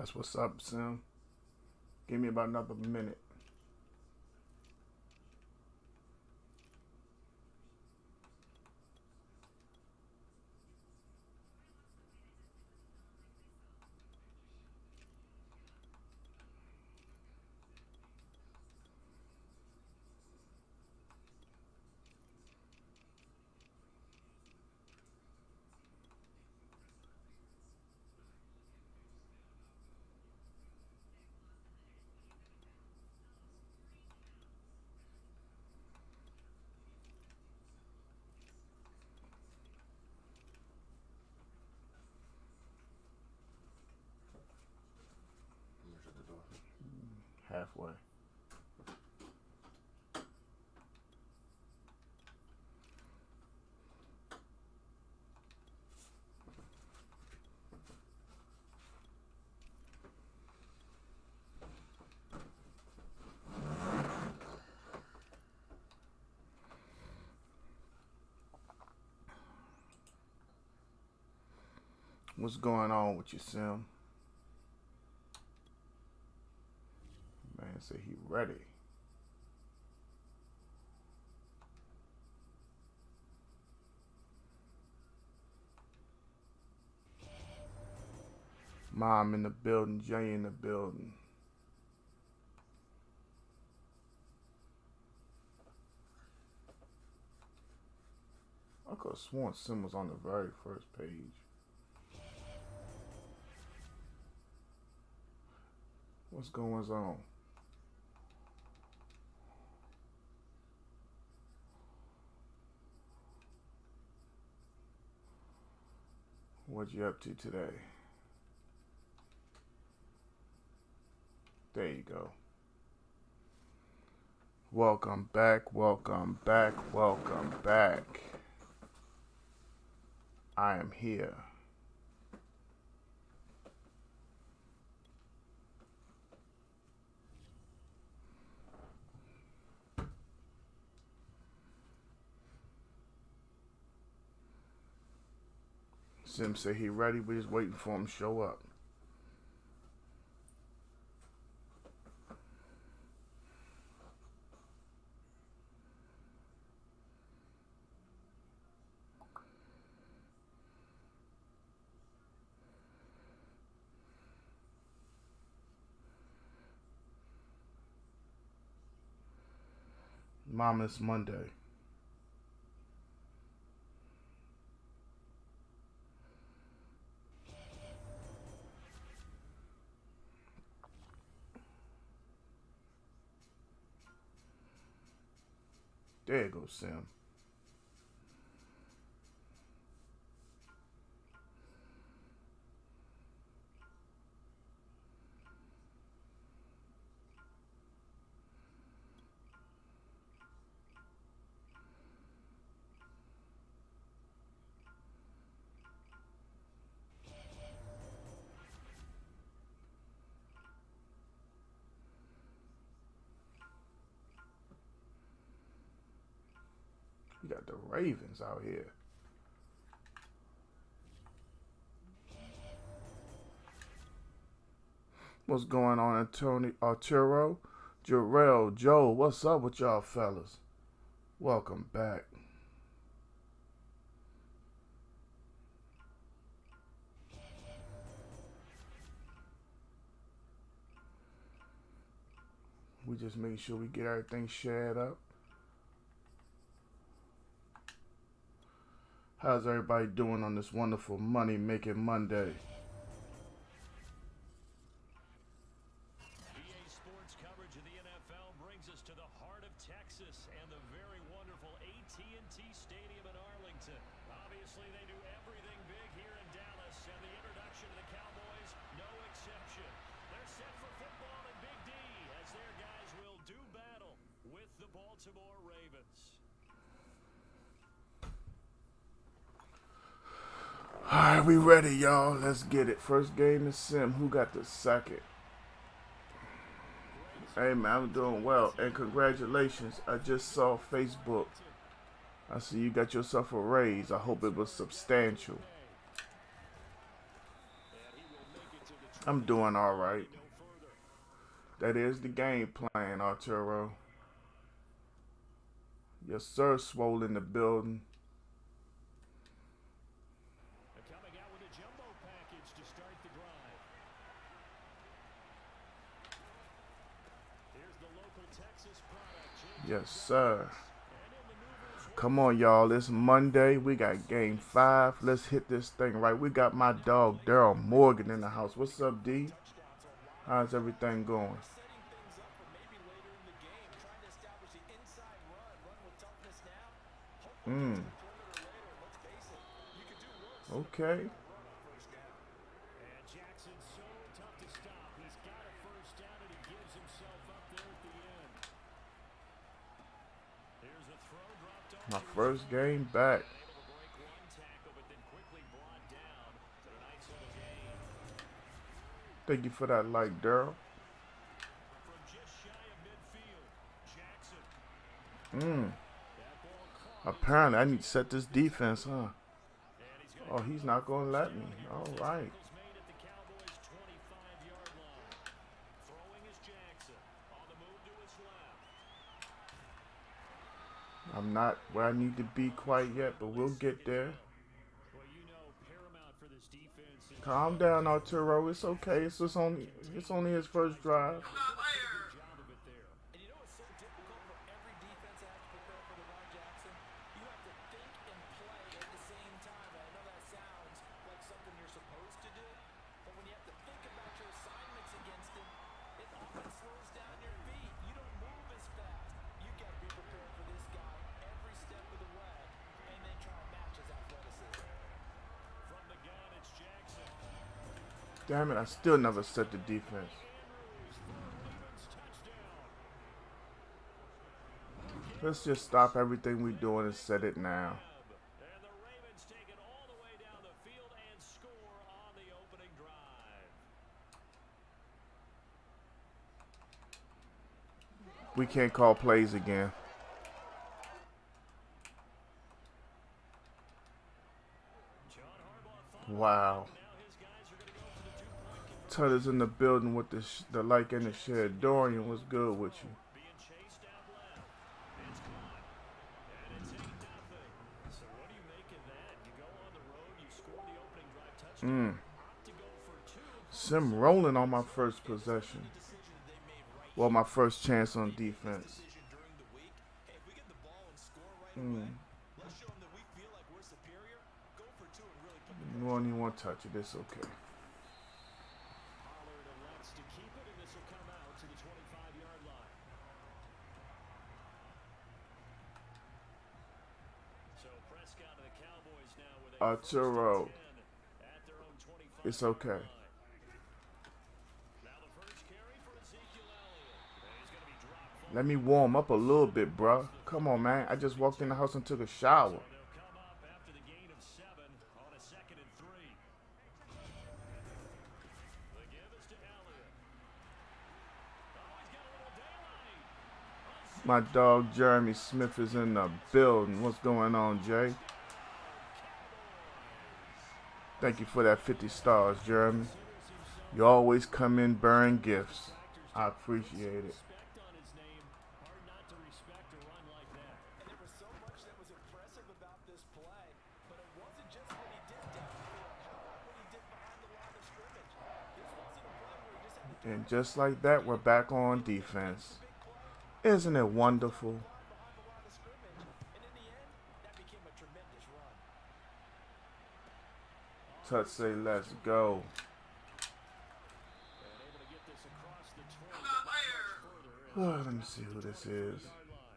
That's what's up, Sim. Give me about another minute. Halfway. What's going on with you, Sim? Man say he ready. Mom in the building, Jay in the building. I could have sworn Sim was on the very first page. What's going on? What you up to today? There you go. Welcome back, welcome back, welcome back. I am here. Sim say he ready, we just waiting for him to show up. Mom, it's Monday. There you go, Sim. You got the Ravens out here. What's going on, Antonio Arturo? Jarrell, Joe, what's up with y'all fellas? Welcome back. We just making sure we get everything shared up. How's everybody doing on this wonderful money making Monday? EA Sports coverage of the NFL brings us to the heart of Texas and the very wonderful AT&T Stadium in Arlington. Obviously, they do everything big here in Dallas, and the introduction of the Cowboys, no exception. They're set for football in Big D as their guys will do battle with the Baltimore Ravens. Alright, we ready, y'all. Let's get it. First game is Sim. Who got the second? Hey, man, I'm doing well. And congratulations. I just saw Facebook. I see you got yourself a raise. I hope it was substantial. I'm doing all right. That is the game plan, Arturo. Yes, sir. Swole in the building. Coming out with a jumbo package to start the drive. Here's the local Texas product. Yes, sir. Come on, y'all. It's Monday. We got game 5. Let's hit this thing right. We got my dog, Daryl Morgan, in the house. What's up, D? How's everything going? Okay. And Jackson's so tough to stop. He's got a first down and he gives himself up there at the end. Here's a throw dropped off. My first game back. Able to break one tackle, but then quickly brought down. So a nice little gain. Thank you for that like, Daryl. From just shy of midfield, Jackson. Mm. That ball caught. Apparently, I need to set this defense, huh? And he's gonna Oh, he's not going to let me. All right. tackles made at the Cowboys' 25-yard line. Throwing is Jackson. On the move to his left. I'm not where I need to be quite yet, but we'll get there. Well, you know, paramount for this defense is Calm down, Arturo. It's okay. It's only his first drive. a good job of it there. And you know it's so difficult for every defense to have to prepare for the run, Jackson? You have to think and play at the same time. And I know that sounds like something you're supposed to do, but when you have to think about your assignments against him, it often slows down your feet. You don't move as fast. You got to be prepared for this guy every step of the way and then try and match his athleticism. From the gun, it's Jackson. Damn it, I still never set the defense. Ravens touchdown. Let's just stop everything we're doing and set it now. And the Ravens take it all the way down the field and score on the opening drive. We can't call plays again. John Harbaugh thought Wow. now his guys are going to go for the two-point Tutter's in the building with the like in the shed. Dorian, what's good with you? being chased out left. It's caught. And it's 8-0. So what do you make of that? You go on the road, you score the opening drive touchdown, opt to go for two. Sim rolling on my first possession. Well, my first chance on defense. Decision during the week. Hey, if we get the ball and score right away, let's show them that we feel like we're superior. Go for two and really put the You won't even want to touch it. It's okay. Pollard elects to keep it, and this will come out to the 25-yard line. So Prescott and the Cowboys now with a Arturo, 1st and 10 at their own 25. it's okay. Now the first carry for Ezekiel Elliott. And he's going to be dropped. Let me warm up a little bit, bruh. Come on, man. I just walked in the house and took a shower. They'll come up after the gain of 7 on a 2nd and 3. The give is to Elliott. Oh, he's got a little daylight. My dog Jeremy Smith is in the building. What's going on, Jay? Thank you for that 50 stars, Jeremy. You always come in bearing gifts. I appreciate it. Respect on his name. Hard not to respect a run like that. And there was so much that was impressive about this play, but it wasn't just what he did downfield. How about what he did behind the line of scrimmage? This wasn't a play where he just had to And just like that, we're back on defense. Isn't it wonderful? behind the line of scrimmage, and in the end, that became a tremendous run. Touch say, let's go. And able to get this across the 20. Further Let me see who this is. yard line.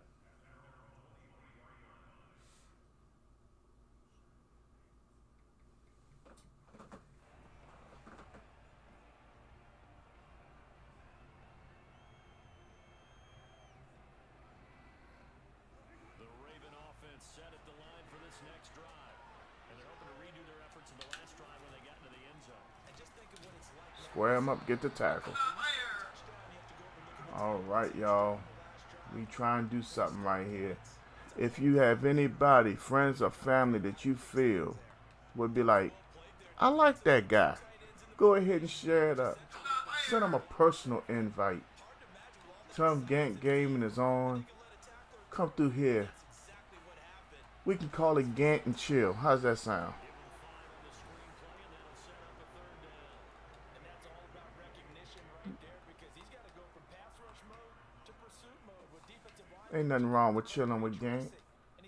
The Raven offense set at the line for this next drive. And they're hoping to redo their efforts in the last drive when they got into the end zone. And just think of what it's like now. Square him up, get the tackle. All right, y'all. We try and do something right here. If you have anybody, friends or family that you feel would be like, I like that guy, Go ahead and share it up. Send him a personal invite. Tell him Gantt Gaming is on. Come through here. We can call it Gantt and chill. How's that sound? And that's all about recognition right there because he's got to go from pass rush mode to pursuit mode with defensive line. Ain't nothing wrong with chilling with Gantt.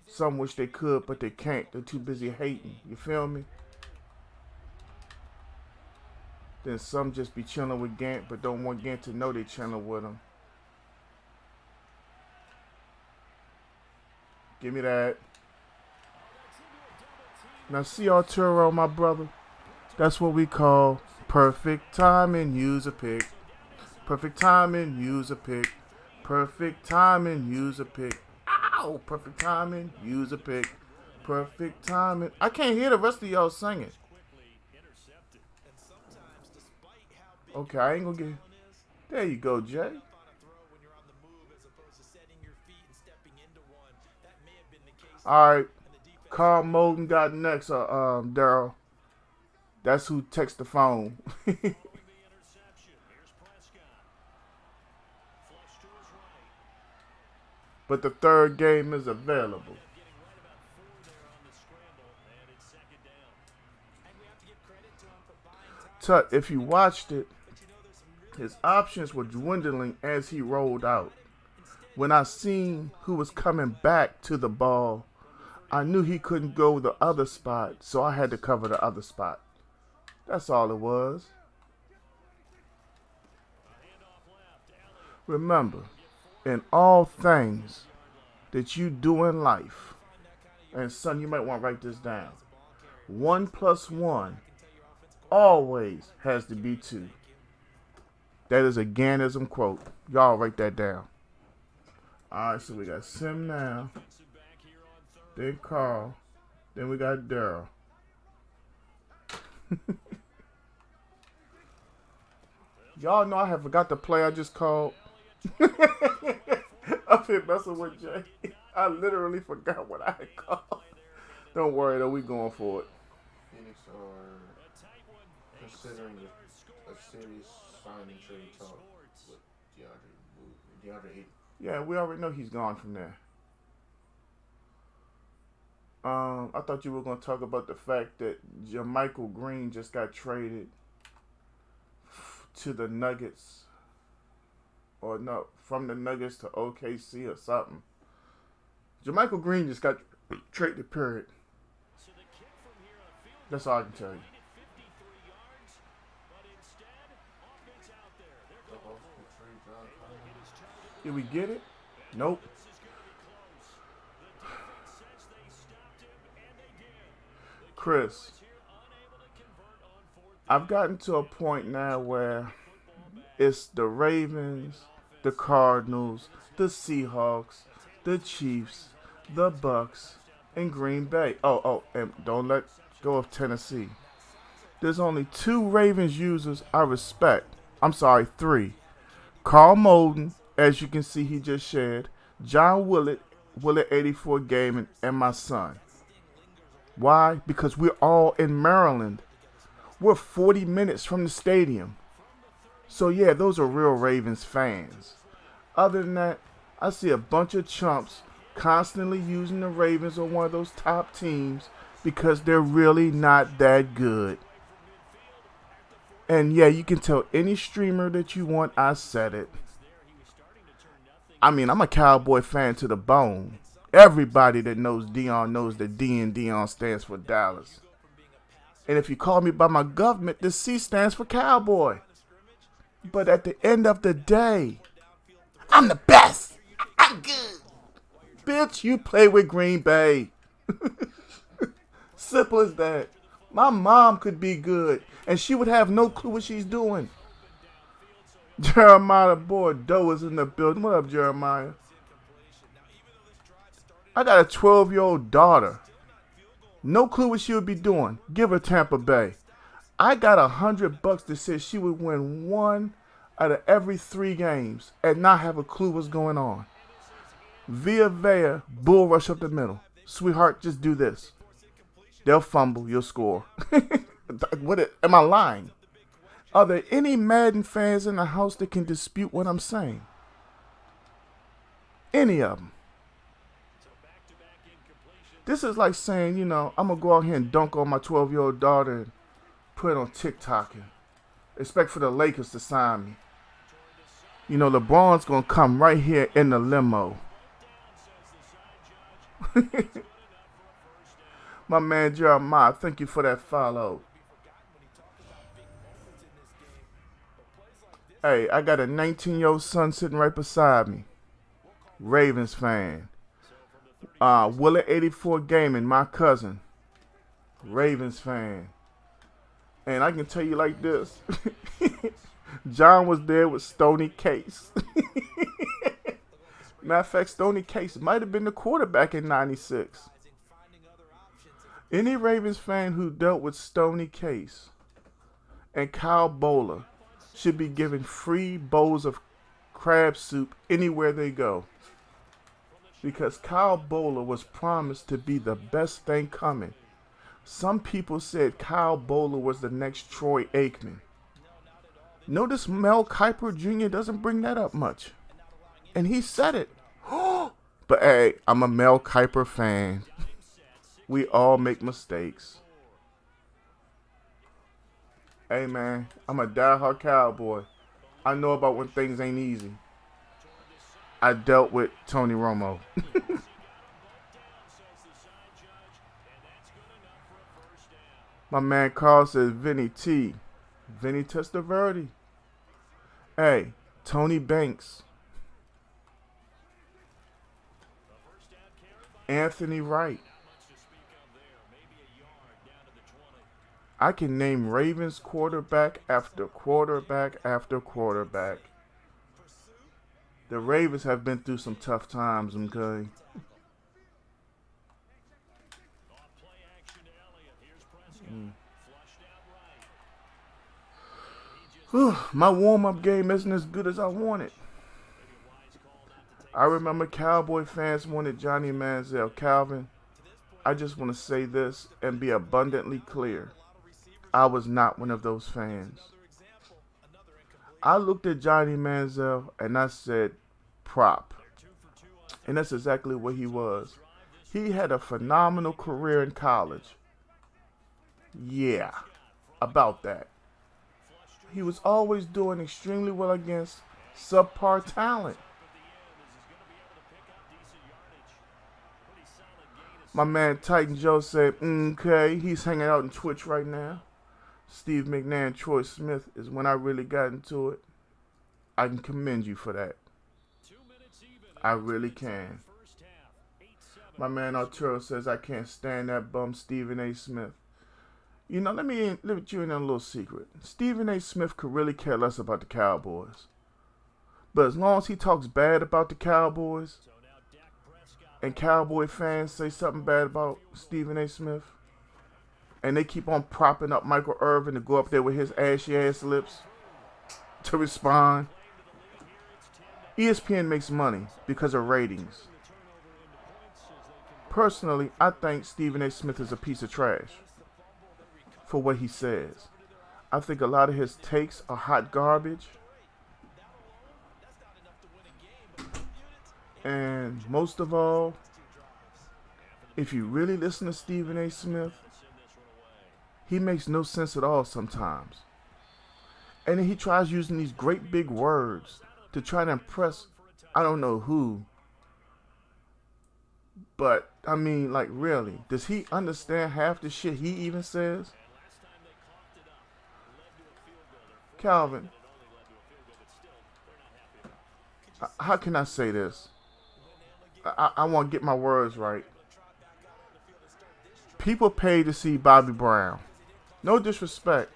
Some wish they could, but they can't. They're too busy hating. You feel me? Then some just be chilling with Gantt, but don't want Gantt to know they chilling with him. Give me that. Now see Arturo, my brother? That's what we call perfect timing, use a pick. Perfect timing, use a pick. Perfect timing, use a pick. Ow! Perfect timing, use a pick. Perfect timing. I can't hear the rest of y'all singing. Okay, I ain't gonna get. There you go, Jay. Alright. Carl Moden got next, Daryl. That's who texts the phone. But the third game is available. Tut, if you watched it, his options were dwindling as he rolled out. When I seen who was coming back to the ball, I knew he couldn't go the other spot, so I had to cover the other spot. That's all it was. Remember, in all things that you do in life, and son, you might want to write this down. 1 + 1 always has to be 2. That is a Gannism quote. Y'all write that down. All right, so we got Sim now. Then Carl. Then we got Daryl. Y'all know I have forgot the play I just called. Up here messing with Jay. I literally forgot what I had called. Don't worry though, we going for it. Phoenix are considering a serious signing trade talk with DeAndre Ayton. Yeah, we already know he's gone from there. I thought you were going to talk about the fact that Jermichael Green just got traded to the Nuggets. Or no, from the Nuggets to OKC or something. Jermichael Green just got traded, period. That's all I can tell you. Did we get it? Nope. Chris, I've gotten to a point now where it's the Ravens, the Cardinals, the Seahawks, the Chiefs, the Bucks, and Green Bay. And don't let go of Tennessee. There's only 2 Ravens users I respect. I'm sorry, 3. Carl Moden, as you can see he just shared, John Willett 84 Gaming, and my son. Why? Because we're all in Maryland. We're 40 minutes from the stadium. So yeah, those are real Ravens fans. Other than that, I see a bunch of chumps constantly using the Ravens or one of those top teams because they're really not that good. And yeah, you can tell any streamer that you want I said it. I mean, I'm a Cowboy fan to the bone. Everybody that knows Dion knows that D in Dion stands for Dallas. And if you call me by my government, the C stands for Cowboy. But at the end of the day, I'm the best. I'm good. Bitch, you play with Green Bay. Simple as that. My mom could be good, and she would have no clue what she's doing. Jeremiah Bordeaux is in the building. What up, Jeremiah? I got a 12-year-old daughter. No clue what she would be doing. Give her Tampa Bay. I got $100 that says she would win 1 out of every 3 games and not have a clue what's going on. Via Vea, bull rush up the middle. Sweetheart, just do this. They'll fumble, you'll score. Am I lying? Are there any Madden fans in the house that can dispute what I'm saying? Any of them? This is like saying, you know, I'm going to go out here and dunk on my 12-year-old daughter and put it on TikTok and expect for the Lakers to sign me. You know, LeBron's going to come right here in the limo. My man Jeremiah, thank you for that follow. Hey, I got a 19-year-old son sitting right beside me. Ravens fan. Willa 84 Gaming, my cousin. Ravens fan. And I can tell you like this. John was there with Stoney Case. Matter of fact, Stoney Case might have been the quarterback in 96. Any Ravens fan who dealt with Stoney Case and Kyle Bowler should be given free bowls of crab soup anywhere they go. Because Kyle Bowler was promised to be the best thing coming. Some people said Kyle Bowler was the next Troy Aikman. Notice Mel Kiper Jr. doesn't bring that up much. And he said it. But hey, I'm a Mel Kiper fan. We all make mistakes. Hey man, I'm a diehard Cowboy. I know about when things ain't easy. I dealt with Tony Romo. My man Carl says, Vinny T. Vinny Testaverde. Hey, Tony Banks. Anthony Wright. I can name Ravens quarterback after quarterback after quarterback. The Ravens have been through some tough times, okay? My warm-up game isn't as good as I wanted. I remember Cowboy fans wanted Johnny Manziel. Calvin, I just want to say this and be abundantly clear. I was not one of those fans. I looked at Johnny Manziel and I said, prop. And that's exactly what he was. He had a phenomenal career in college. Yeah, about that. He was always doing extremely well against subpar talent. My man Titan Joe said, okay, he's hanging out in Twitch right now. Steve McNair, Troy Smith is when I really got into it. I can commend you for that. I really can. My man Arturo says, I can't stand that bum Stephen A. Smith. You know, let me let you in on a little secret. Stephen A. Smith could really care less about the Cowboys. But as long as he talks bad about the Cowboys, and Cowboy fans say something bad about Stephen A. Smith, and they keep on propping up Michael Irvin to go up there with his ashy ass lips to respond, ESPN makes money because of ratings. Personally, I think Stephen A. Smith is a piece of trash for what he says. I think a lot of his takes are hot garbage. And most of all, if you really listen to Stephen A. Smith, he makes no sense at all sometimes. And then he tries using these great big words to try to impress I don't know who. But, I mean, like, really, does he understand half the shit he even says? Calvin, how can I say this? I want to get my words right. People pay to see Bobby Brown. No disrespect,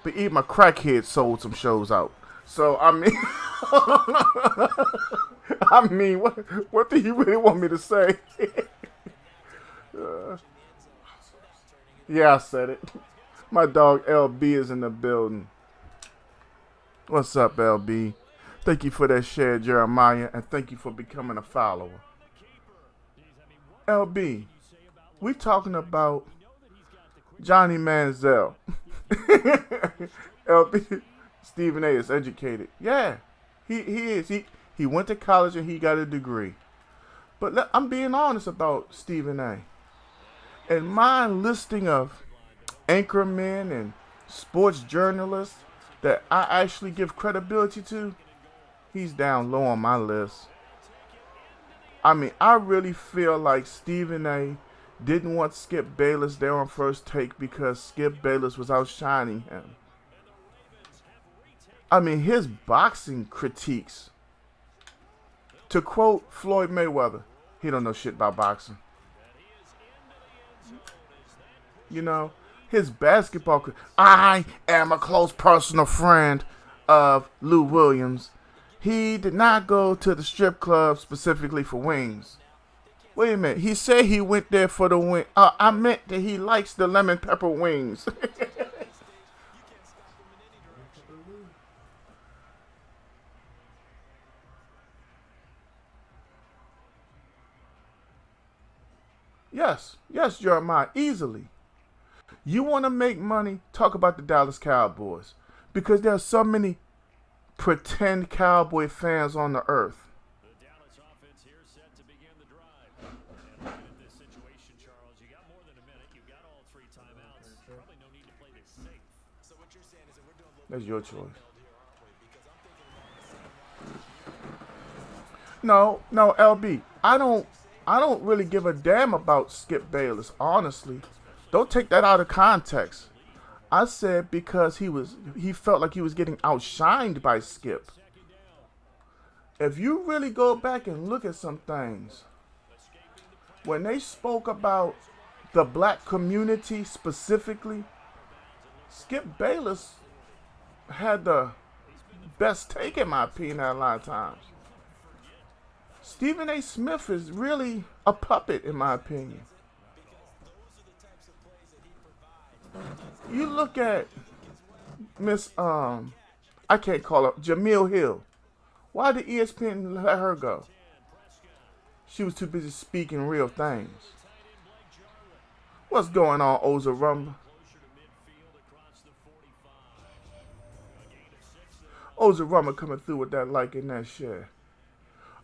but even my crackhead sold some shows out. So, I mean, what do you really want me to say? Yeah, I said it. My dog LB is in the building. What's up, LB? Thank you for that share, Jeremiah, and thank you for becoming a follower. LB, we talking about Johnny Manziel. LB, Stephen A is educated. Yeah, he is. He went to college and he got a degree. But I'm being honest about Stephen A. And my listing of anchormen and sports journalists that I actually give credibility to, he's down low on my list. I mean, I really feel like Stephen A didn't want Skip Bayless there on First Take because Skip Bayless was outshining him. I mean, his boxing critiques, to quote Floyd Mayweather, he don't know shit about boxing. You know, his basketball, I am a close personal friend of Lou Williams. He did not go to the strip club specifically for wings. Wait a minute. He said he went there for the wing. I meant that he likes the lemon pepper wings. Yes, Jeremiah, easily. You want to make money? Talk about the Dallas Cowboys. Because there are so many pretend Cowboy fans on the earth. The Dallas offense here set to begin the drive. And looking at this situation, Charles, you got more than a minute. You've got all 3 timeouts. Probably no need to play this safe. So what you're saying is that we're doing a little That's your choice. build here, aren't we? Because I'm thinking about the same line. No, LB. I don't really give a damn about Skip Bayless, honestly. Don't take that out of context. I said because he felt like he was getting outshined by Skip. If you really go back and look at some things, when they spoke about the black community specifically, Skip Bayless had the best take, in my opinion, at a lot of times. Stephen A. Smith is really a puppet, in my opinion. You look at Miss I can't call her Jamil Hill. Why did ESPN let her go? She was too busy speaking real things. What's going on, Oza Rumba? Oza Rumba coming through with that like and that share.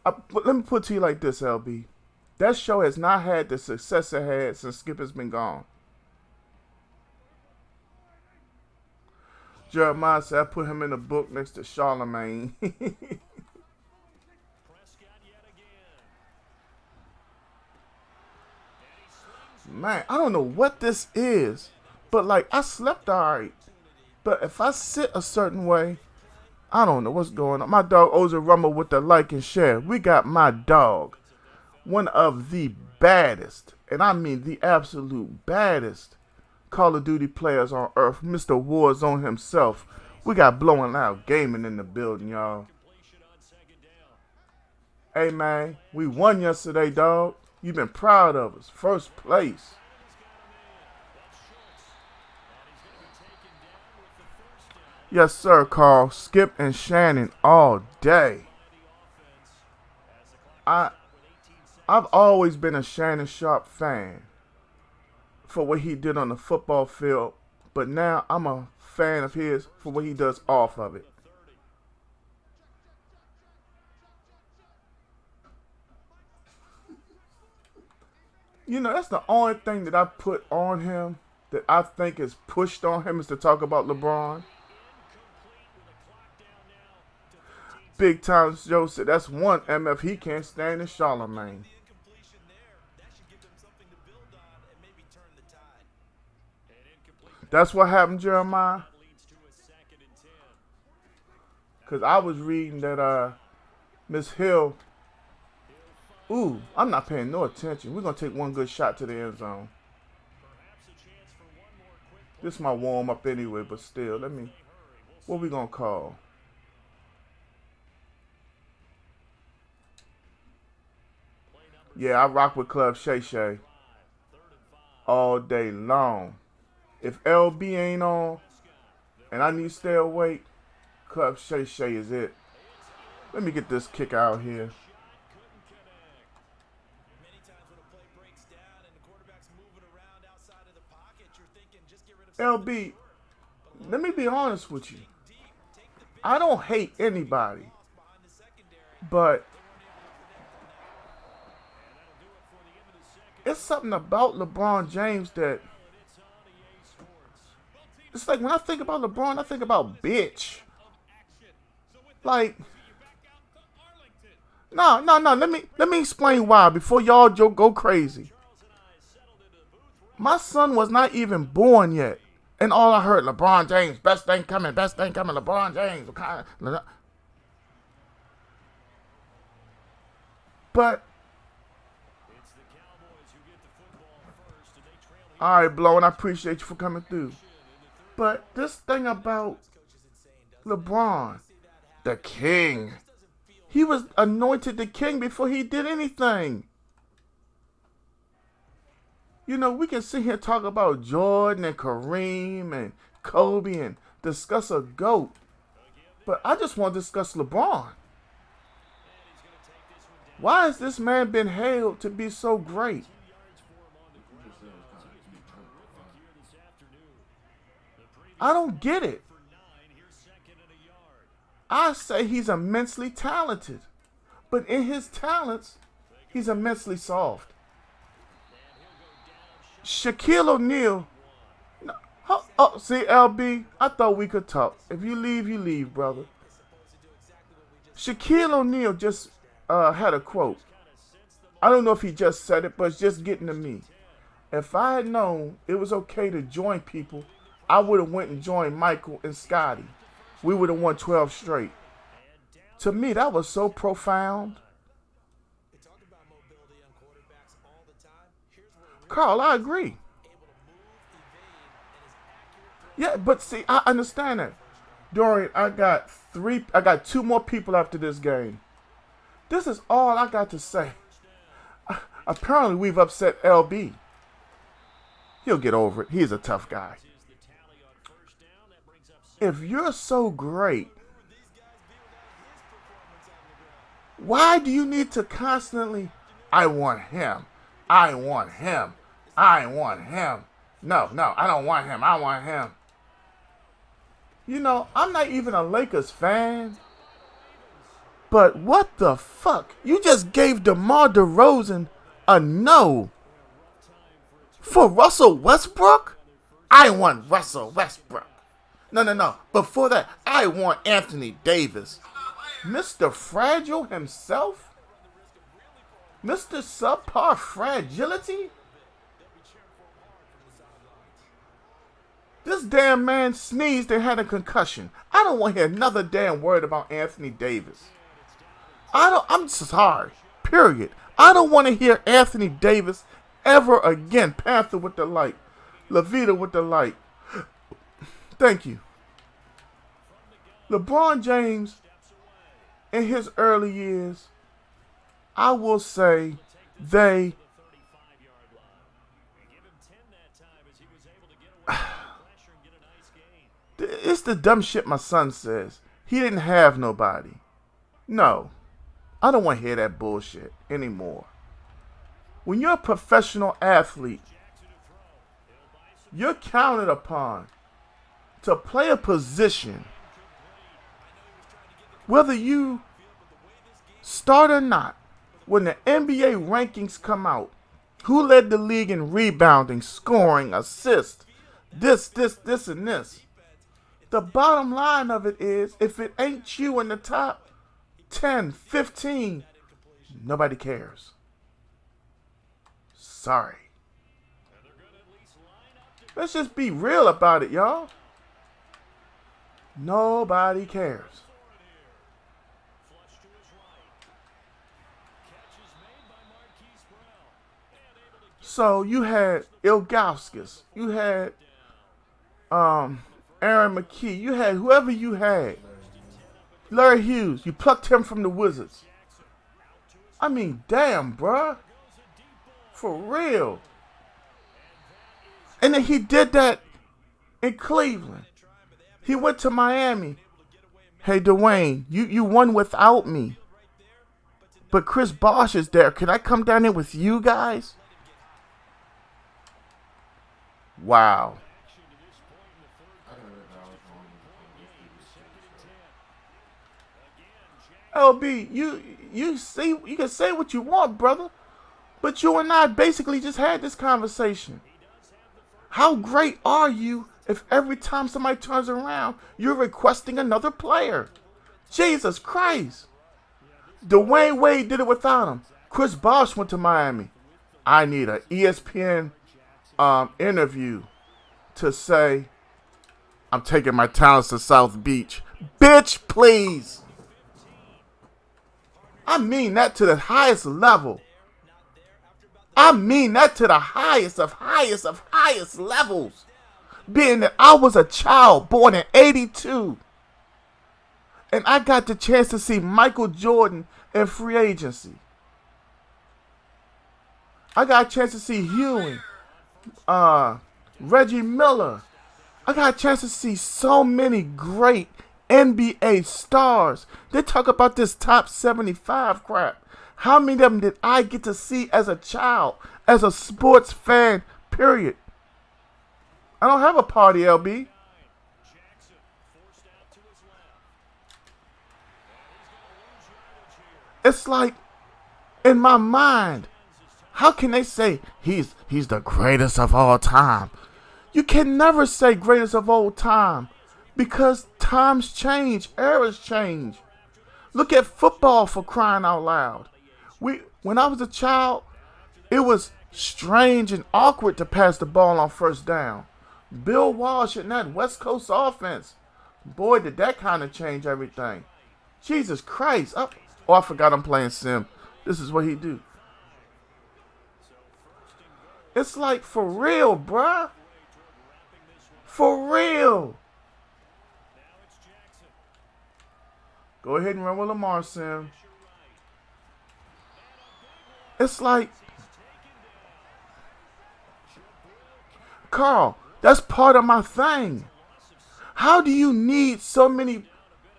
But let me put it to you like this, LB. That show has not had the success it had since Skip has been gone. Jeremiah said I put him in the book next to Charlemagne. Man, I don't know what this is, but like I slept alright. But if I sit a certain way, I don't know what's going on. My dog Oza Rumble with the like and share. We got my dog, one of the baddest, and I mean the absolute baddest Call of Duty players on earth, Mr. Warzone himself. We got Blowing Out Gaming in the building, y'all. Hey, man, we won yesterday, dog. You've been proud of us. First place. Yes, sir, Carl. Skip and Shannon all day. I've always been a Shannon Sharp fan for what he did on the football field, but now I'm a fan of his for what he does off of it. You know, that's the only thing that I put on him that I think is pushed on him is to talk about LeBron. Big Time Joe said that's one MF he can't stand is Charlemagne. That's what happened, Jeremiah. Because I was reading that Miss Hill. Ooh, I'm not paying no attention. We're going to take one good shot to the end zone. This is my warm up anyway, but still, what we going to call? Yeah, I rock with Club Shay Shay all day long. If LB ain't on and I need to stay awake, Club Shay Shay is it. Let me get this kick out here. LB, let me be honest with you. I don't hate anybody, but it's something about LeBron James that it's like when I think about LeBron, I think about bitch. Like, no. Let me explain why before y'all go crazy. My son was not even born yet, and all I heard, LeBron James, best thing coming, LeBron James. But all right, Blow, and I appreciate you for coming through. But this thing about LeBron, the king, he was anointed the king before he did anything. You know, we can sit here and talk about Jordan and Kareem and Kobe and discuss a GOAT. But I just want to discuss LeBron. Why has this man been hailed to be so great? I don't get it. I say he's immensely talented. But in his talents, he's immensely soft. Shaquille O'Neal. Oh, see, LB, I thought we could talk. If you leave, brother. Shaquille O'Neal just had a quote. I don't know if he just said it, but it's just getting to me. If I had known it was okay to join people, I would have went and joined Michael and Scotty. We would have won 12 straight. To me, that was so profound. Carl, I agree. Yeah, but see, I understand that. Dorian, I got 2 more people after this game. This is all I got to say. Apparently, we've upset LB. He'll get over it. He's a tough guy. If you're so great, why do you need to constantly, I want him. No, I don't want him. I want him. You know, I'm not even a Lakers fan. But what the fuck? You just gave DeMar DeRozan a no. For Russell Westbrook? I want Russell Westbrook. No. Before that, I want Anthony Davis. Mr. Fragile himself? Mr. Subpar Fragility? This damn man sneezed and had a concussion. I don't want to hear another damn word about Anthony Davis. I'm sorry. Period. I don't want to hear Anthony Davis ever again. Panther with the light. Levita with the light. Thank you. LeBron James, in his early years, I will say they... It's the dumb shit my son says. He didn't have nobody. No. I don't want to hear that bullshit anymore. When you're a professional athlete, you're counted upon to play a position. Whether you start or not, when the NBA rankings come out, who led the league in rebounding, scoring, assists, this, and this. The bottom line of it is, if it ain't you in the top 10, 15, nobody cares. Sorry. Let's just be real about it, y'all. Nobody cares. So you had Ilgauskas, you had Aaron McKee, you had whoever you had. Larry Hughes, you plucked him from the Wizards. I mean, damn, bruh. For real. And then he did that in Cleveland. He went to Miami. Hey, Dwayne, you won without me. But Chris Bosh is there. Can I come down there with you guys? LB, you can say what you want, brother, but you and I basically just had this conversation. How great are you if every time somebody turns around, you're requesting another player? Jesus Christ. Dwayne Wade did it without him. Chris Bosh went to Miami. I need an ESPN interview to say, I'm taking my talents to South Beach. Bitch, please. I mean that to the highest level. I mean that to the highest of highest levels. Being that I was a child born in 82. And I got the chance to see Michael Jordan in free agency. I got a chance to see Ewing, Reggie Miller. I got a chance to see so many great NBA stars. They talk about this top 75 crap. How many of them did I get to see as a child, as a sports fan, period? I don't have a party, LB. It's like, in my mind, how can they say he's the greatest of all time? You can never say greatest of all time because times change, eras change. Look at football, for crying out loud. When I was a child, it was strange and awkward to pass the ball on first down. Bill Walsh and that West Coast offense, boy, did that kind of change everything. Jesus Christ. Oh, I forgot I'm playing Sim. This is what he do. It's like, for real, bruh. For real. Go ahead and run with Lamar, Sim. It's like, Carl, that's part of my thing. How do you need so many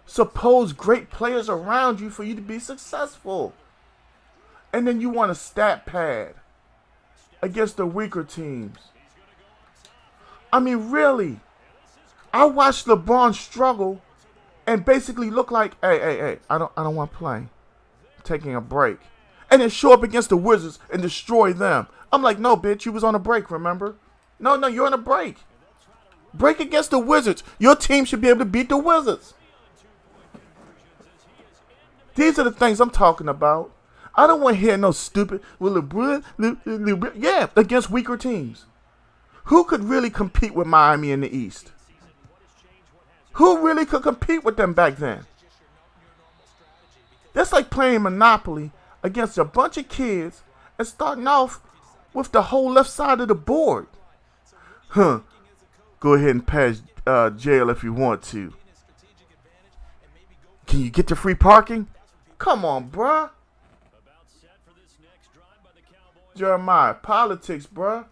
supposed great players around you for you to be successful? And then you want a stat pad against the weaker teams. I mean, really. I watched LeBron struggle and basically look like, hey, I don't want to play. I'm taking a break. And then show up against the Wizards and destroy them. I'm like, no, bitch, you was on a break, remember? No, you're on a break. Break against the Wizards. Your team should be able to beat the Wizards. These are the things I'm talking about. I don't want to hear no stupid, well, LeBron, yeah, against weaker teams. Who could really compete with Miami in the East? Who really could compete with them back then? That's like playing Monopoly against a bunch of kids and starting off with the whole left side of the board. Go ahead and pass jail if you want to. Can you get to free parking? Come on, bruh. Jeremiah, politics, bruh.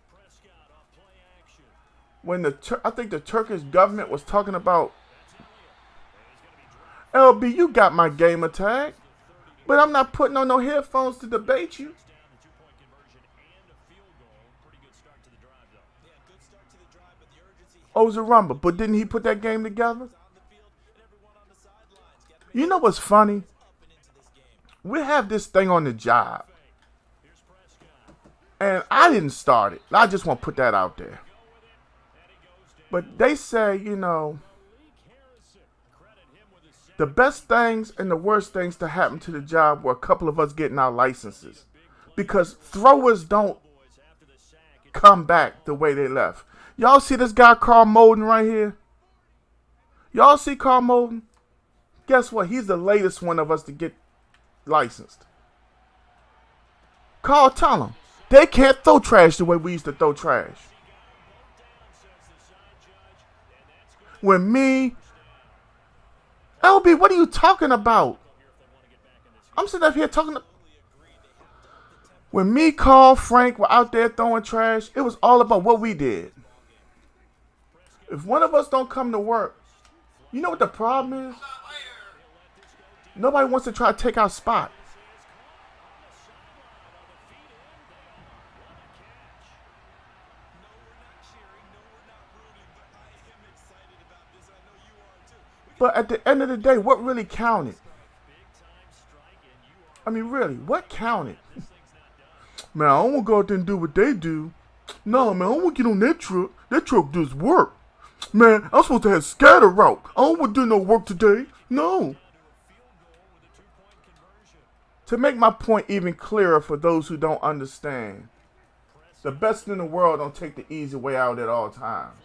When I think the Turkish government was talking about, LB, you got my gamer tag, but I'm not putting on no headphones to debate you. Oh, it was a rumble, but didn't he put that game together? You know what's funny? We have this thing on the job, and I didn't start it. I just want to put that out there. But they say, the best things and the worst things to happen to the job were a couple of us getting our licenses. Because throwers don't come back the way they left. Y'all see this guy Carl Molden right here? Y'all see Carl Molden? Guess what? He's the latest one of us to get licensed. Carl, tell him. They can't throw trash the way we used to throw trash. When me, LB, what are you talking about? I'm sitting up here talking to... When me, Carl, Frank were out there throwing trash, it was all about what we did. If one of us don't come to work, you know what the problem is? Nobody wants to try to take our spot. But at the end of the day, what really counted? I mean, really, what counted? Man, I don't want to go out there and do what they do. No, man, I don't want to get on that truck. That truck does work. Man, I'm supposed to have scatter route. I don't want to do no work today. No. To make my point even clearer for those who don't understand, the best in the world don't take the easy way out at all times.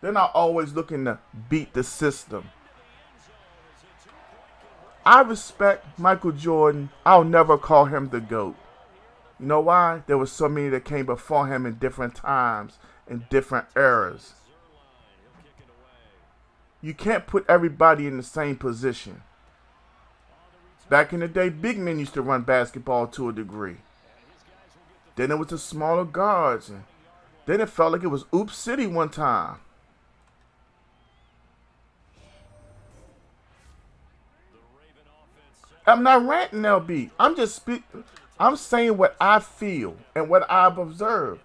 They're not always looking to beat the system. I respect Michael Jordan. I'll never call him the GOAT. You know why? There were so many that came before him in different times, in different eras. You can't put everybody in the same position. Back in the day, big men used to run basketball to a degree. Then it was the smaller guards. And then it felt like it was Oop City one time. I'm not ranting, LB. I'm saying what I feel and what I've observed.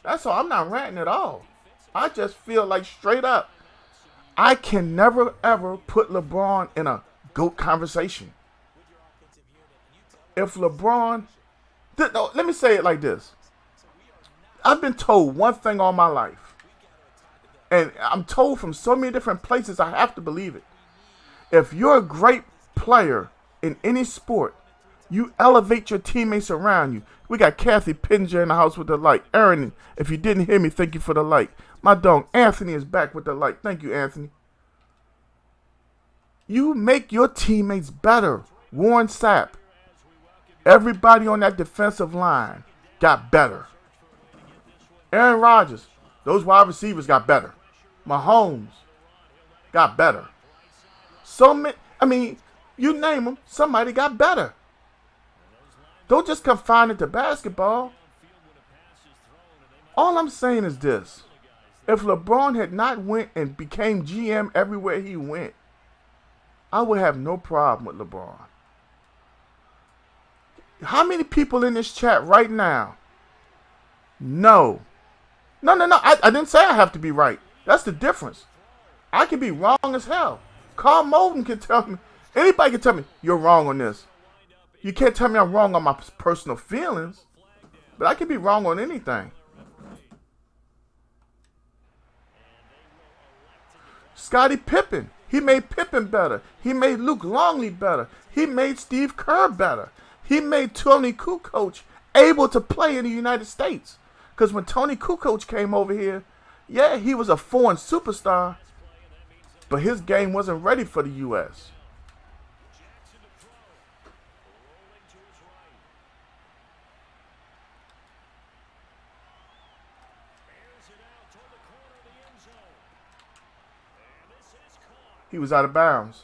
That's all. I'm not ranting at all. I just feel like straight up, I can never ever put LeBron in a GOAT conversation. If LeBron, let me say it like this. I've been told one thing all my life. And I'm told from so many different places, I have to believe it. If you're a great player in any sport, you elevate your teammates around you. We got Kathy Pinger in the house with the light. Aaron, if you didn't hear me, thank you for the light. My dog Anthony is back with the light. Thank you, Anthony. You make your teammates better. Warren Sapp. Everybody on that defensive line got better. Aaron Rodgers. Those wide receivers got better. Mahomes got better. You name them, somebody got better. Don't just confine it to basketball. All I'm saying is this. If LeBron had not went and became GM everywhere he went, I would have no problem with LeBron. How many people in this chat right now? No. I didn't say I have to be right. That's the difference. I can be wrong as hell. Carl Malden can tell me. Anybody can tell me, you're wrong on this. You can't tell me I'm wrong on my personal feelings. But I can be wrong on anything. Scottie Pippen. He made Pippen better. He made Luke Longley better. He made Steve Kerr better. He made Tony Kukoc able to play in the United States. Because when Tony Kukoc came over here, yeah, he was a foreign superstar, but his game wasn't ready for the U.S. He was out of bounds.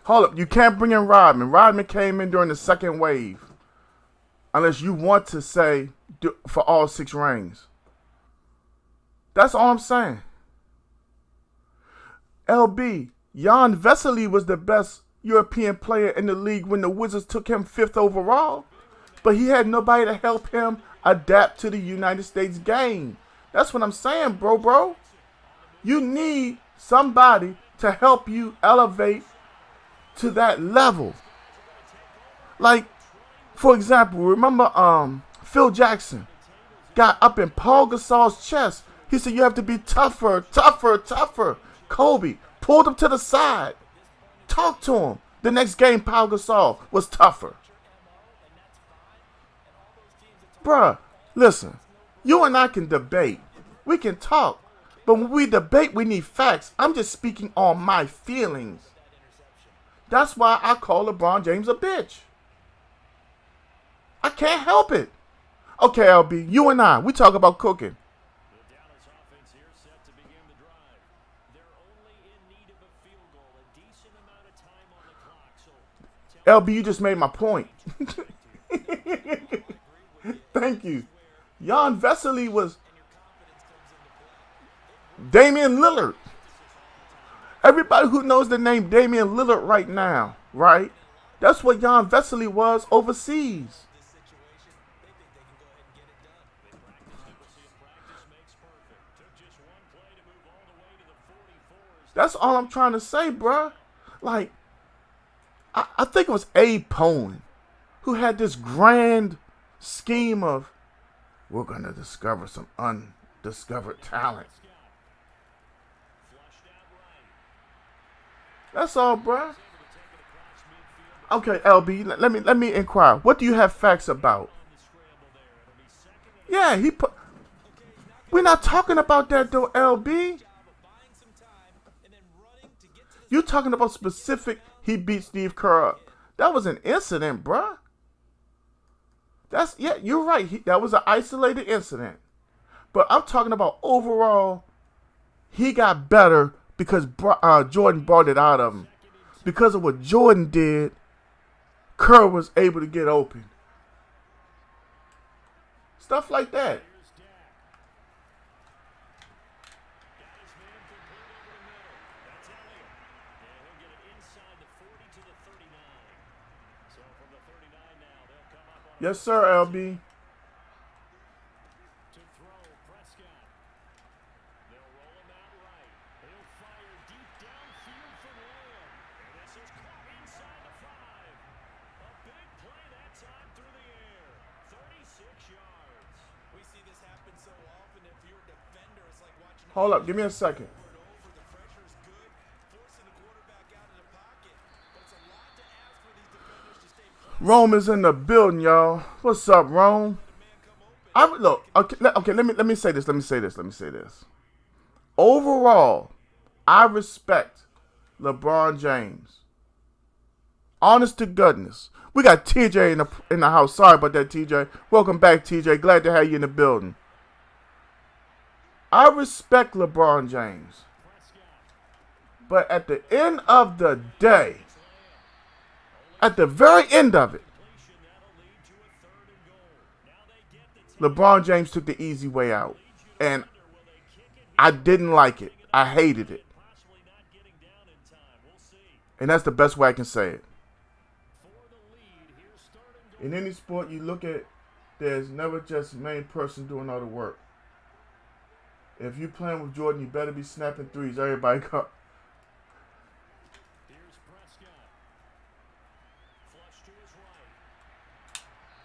Hold up, you can't bring in Rodman. Rodman came in during the second wave. Unless you want to say for all 6 rings. That's all I'm saying. LB, Jan Vesely was the best European player in the league when the Wizards took him 5th overall. But he had nobody to help him adapt to the United States game. That's what I'm saying, bro. You need somebody to help you elevate to that level. Like, for example, remember Phil Jackson got up in Paul Gasol's chest. He said, you have to be tougher. Kobe pulled him to the side. Talked to him. The next game, Paul Gasol was tougher. Bruh, listen. You and I can debate. We can talk. But when we debate, we need facts. I'm just speaking on my feelings. That's why I call LeBron James a bitch. I can't help it. Okay, LB, you and I, we talk about cooking. The Dallas offense here set to begin the drive. They're only in need of a field goal, a decent amount of time on the clock. LB, you just made my point. Thank you. Jan Vesely was Damian Lillard. Everybody who knows the name Damian Lillard right now, right? That's what Jan Vesely was overseas. That's all I'm trying to say, bruh. Like, I think it was Abe Poland who had this grand scheme of, we're going to discover some undiscovered talent. That's all, bruh. Okay, LB, let me inquire. What do you have facts about? Yeah, he put. We're not talking about that though, LB. You talking about specific? He beat Steve Kerr up. That was an incident, bruh. Yeah, you're right. That was an isolated incident. But I'm talking about overall. He got better because Jordan brought it out of him. Because of what Jordan did, Kerr was able to get open. Stuff like that. Yes, sir, LB. Hold up, give me a second. Rome is in the building, y'all. What's up, Rome? Look. Okay. Let me say this. Overall, I respect LeBron James. Honest to goodness, we got TJ in the house. Sorry about that, TJ. Welcome back, TJ. Glad to have you in the building. I respect LeBron James. But at the end of the day, at the very end of it, LeBron James took the easy way out. And I didn't like it. I hated it. And that's the best way I can say it. In any sport you look at, there's never just main person doing all the work. If you playing with Jordan, you better be snapping threes. Everybody go. Here's Prescott. Flush to his right.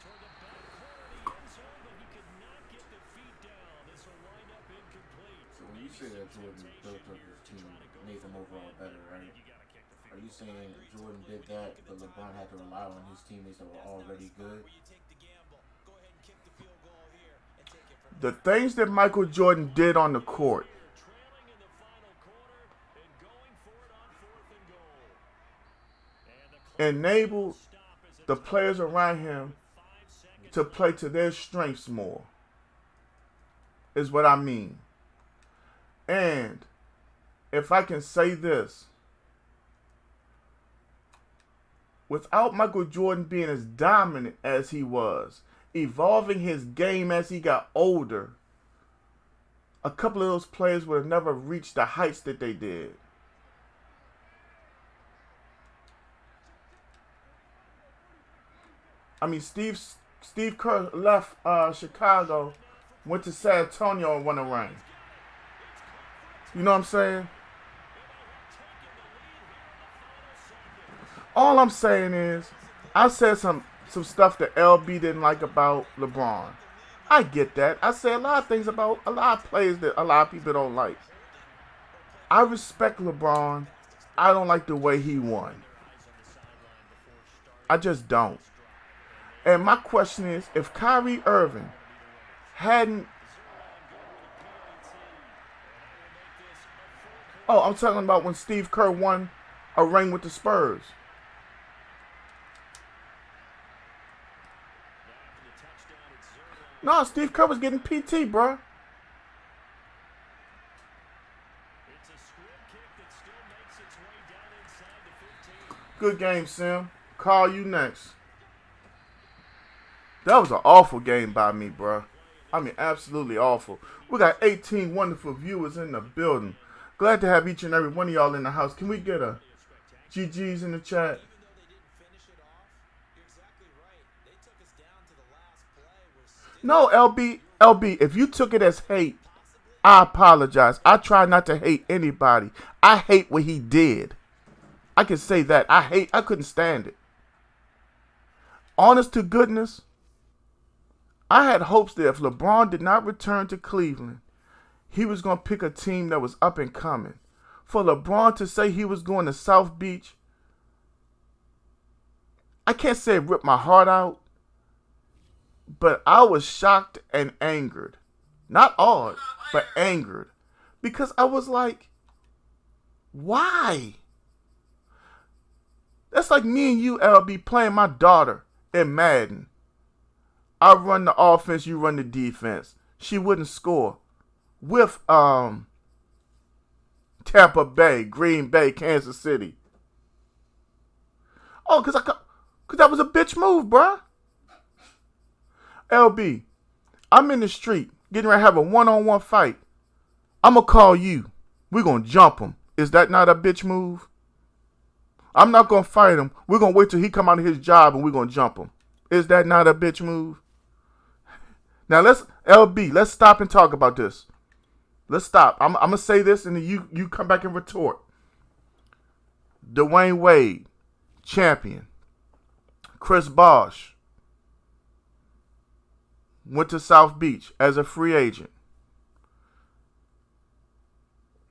Toward the back corner of the end zone, but he could not get the feet down. This will wind up incomplete. So when you say that Jordan built up his team, made them overall better, right? Are you saying Jordan did that, but LeBron had to rely on his teammates that were already good? The things that Michael Jordan did on the court enabled the players around him to play to their strengths more, is what I mean. And if I can say this, without Michael Jordan being as dominant as he was, evolving his game as he got older, a couple of those players would have never reached the heights that they did. I mean, Steve Kerr left Chicago, went to San Antonio and won a ring. You know what I'm saying? All I'm saying is, I said some stuff that LB didn't like about LeBron. I get that. I say a lot of things about a lot of players that a lot of people don't like. I respect LeBron. I don't like the way he won. I just don't. And my question is, if Kyrie Irving hadn't... Oh, I'm talking about when Steve Kerr won a ring with the Spurs. No, Steve Kerr was getting PT, bro. Good game, Sim. Call you next. That was an awful game by me, bro. I mean, absolutely awful. We got 18 wonderful viewers in the building. Glad to have each and every one of y'all in the house. Can we get a GG's in the chat? No, LB, if you took it as hate, I apologize. I try not to hate anybody. I hate what he did. I can say that. I couldn't stand it. Honest to goodness, I had hopes that if LeBron did not return to Cleveland, he was going to pick a team that was up and coming. For LeBron to say he was going to South Beach, I can't say it ripped my heart out, but I was shocked and angered. Not awed, but angered. Because I was like, why? That's like me and you, LB, playing my daughter in Madden. I run the offense, you run the defense. She wouldn't score. With Tampa Bay, Green Bay, Kansas City. Oh, cause that was a bitch move, bruh. LB, I'm in the street, getting ready to have a one-on-one fight. I'm gonna call you. We're gonna jump him. Is that not a bitch move? I'm not gonna fight him. We're gonna wait till he come out of his job and we're gonna jump him. Is that not a bitch move? Now let's stop and talk about this. Let's stop. I'm gonna say this and then you come back and retort. Dwayne Wade, champion. Chris Bosh went to South Beach as a free agent.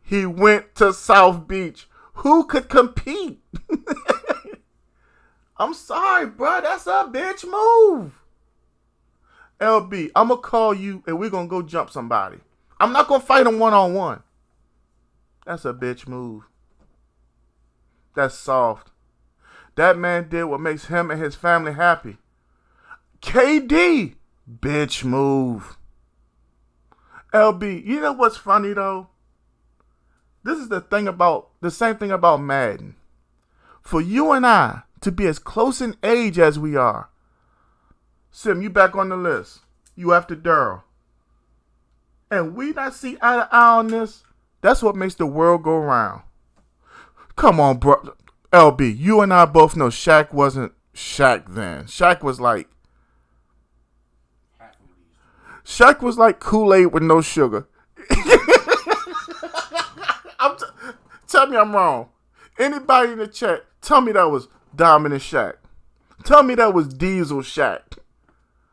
He went to South Beach. Who could compete? I'm sorry, bro. That's a bitch move. LB, I'm going to call you and we're going to go jump somebody. I'm not going to fight him one-on-one. That's a bitch move. That's soft. That man did what makes him and his family happy. KD, bitch move. LB, you know what's funny though? This is the same thing about Madden. For you and I to be as close in age as we are. Sim, you back on the list. You after Daryl. And we not see eye to eye on this. That's what makes the world go round. Come on, bro. LB, you and I both know Shaq wasn't Shaq then. Shaq was like Kool-Aid with no sugar. Tell me I'm wrong. Anybody in the chat, tell me that was Dominant Shaq. Tell me that was Diesel Shaq.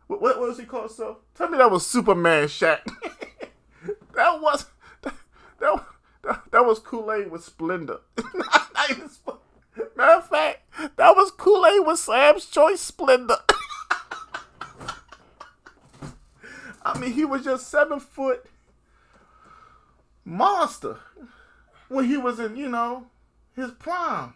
What was he called himself? Tell me that was Superman Shaq. that was Kool-Aid with Splendor. Matter of fact, that was Kool-Aid with Sam's Choice Splendor. I mean, he was just 7 foot monster when he was in, his prime.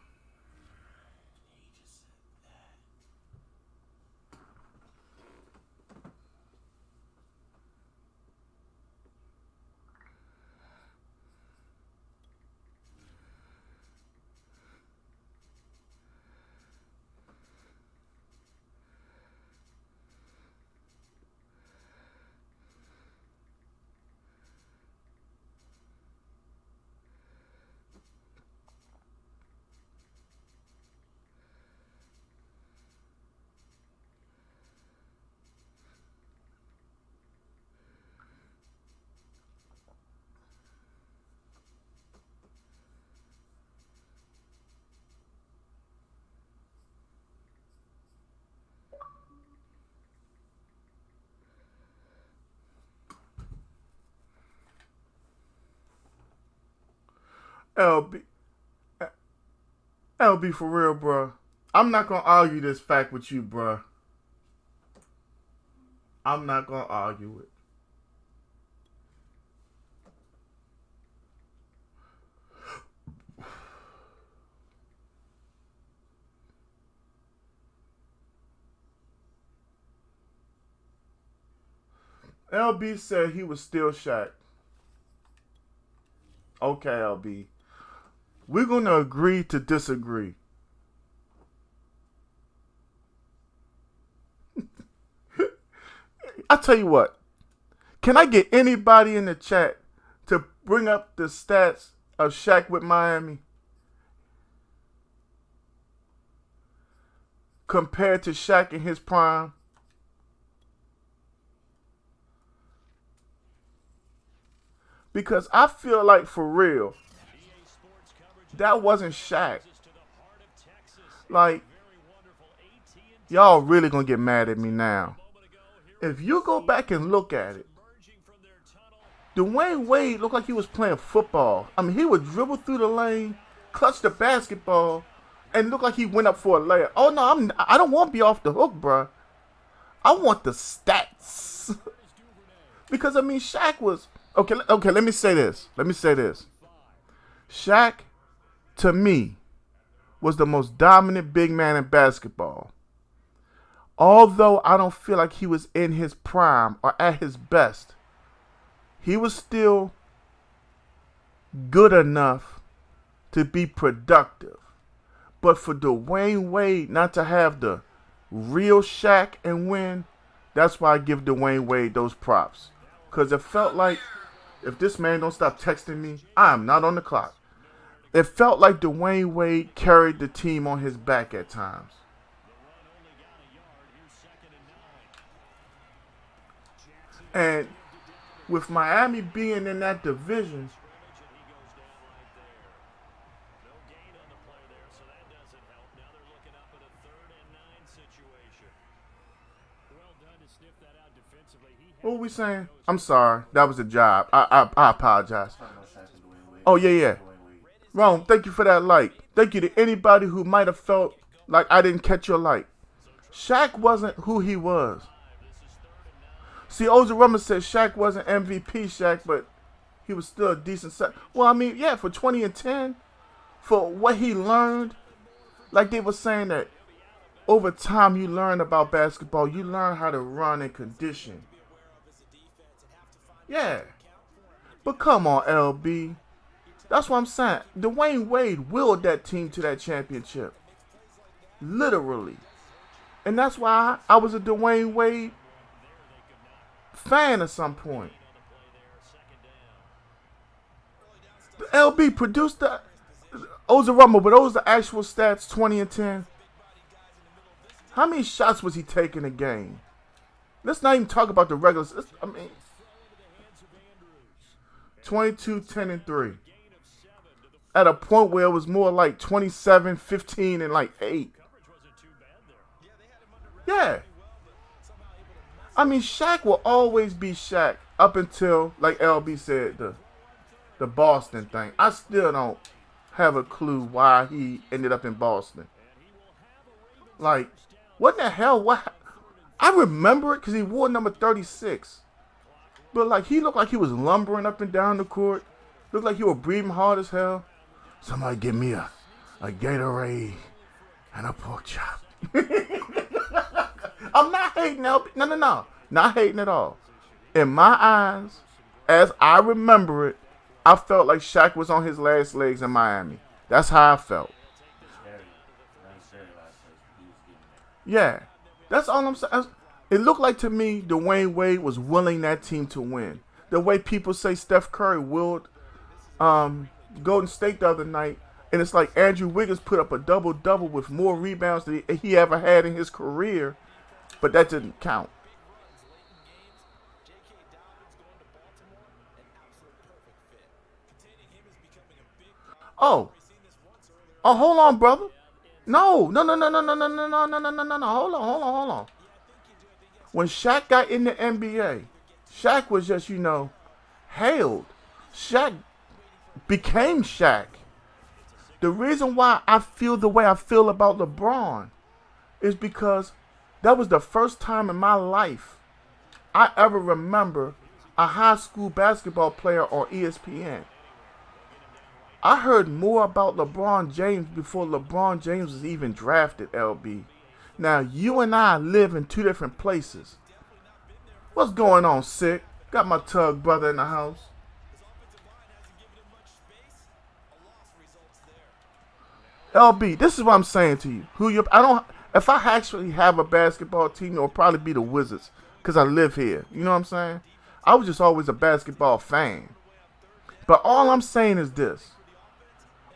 LB for real, bro. I'm not going to argue this fact with you, bro. I'm not going to argue it. LB said he was still Shaq. Okay, LB. We're going to agree to disagree. I tell you what. Can I get anybody in the chat to bring up the stats of Shaq with Miami compared to Shaq in his prime? Because I feel like, for real, that wasn't Shaq. Like, y'all really gonna get mad at me now. If you go back and look at it, Dwayne Wade looked like he was playing football. I mean, he would dribble through the lane, clutch the basketball, and look like he went up for a layup. Oh no, I don't want to be off the hook, bruh. I want the stats. Because I mean, Shaq was okay. Let me say this. Shaq, to me, was the most dominant big man in basketball. Although I don't feel like he was in his prime or at his best, he was still good enough to be productive. But for Dwayne Wade not to have the real Shaq and win, that's why I give Dwayne Wade those props. Because it felt like, if this man don't stop texting me, I am not on the clock. It felt like Dwayne Wade carried the team on his back at times. And with Miami being in that division, what were we saying? I'm sorry. That was a job. I apologize. Oh, yeah. Rome, thank you for that like. Thank you to anybody who might have felt like I didn't catch your like. Shaq wasn't who he was. See, Ozarumma said Shaq wasn't MVP Shaq, but he was still a decent set. Well, I mean, yeah, for 20 and 10, for what he learned, like they were saying that over time you learn about basketball, you learn how to run and condition. Yeah. But come on, LB. That's what I'm saying. Dwayne Wade willed that team to that championship. Literally. And that's why I was a Dwayne Wade fan at some point. The LB produced the Ozarumma, but those are the actual stats, 20 and 10. How many shots was he taking a game? Let's not even talk about the regulars. I mean, 22, 10, and 3. At a point where it was more like 27, 15, and like 8. Yeah. I mean, Shaq will always be Shaq up until, like LB said, the Boston thing. I still don't have a clue why he ended up in Boston. Like, what the hell? What? I remember it because he wore number 36. But, like, he looked like he was lumbering up and down the court. Looked like he was breathing hard as hell. Somebody give me a Gatorade and a pork chop. I'm not hating LB. No. Not hating at all. In my eyes, as I remember it, I felt like Shaq was on his last legs in Miami. That's how I felt. Yeah. That's all I'm saying. It looked like to me Dwayne Wade was willing that team to win. The way people say Steph Curry willed Golden State the other night, and it's like Andrew Wiggins put up a double-double with more rebounds than he ever had in his career, but that didn't count. Oh, hold on, brother. No. Hold on. When Shaq got in the NBA, Shaq was just, hailed. Shaq became Shaq. The reason why I feel the way I feel about LeBron is because that was the first time in my life I ever remember a high school basketball player on ESPN. I heard more about LeBron James before LeBron James was even drafted, LB. Now, you and I live in two different places. What's going on, Sick? Got my Tug brother in the house. LB, this is what I'm saying to you. If I actually have a basketball team, it'll probably be the Wizards, because I live here. You know what I'm saying? I was just always a basketball fan. But all I'm saying is this.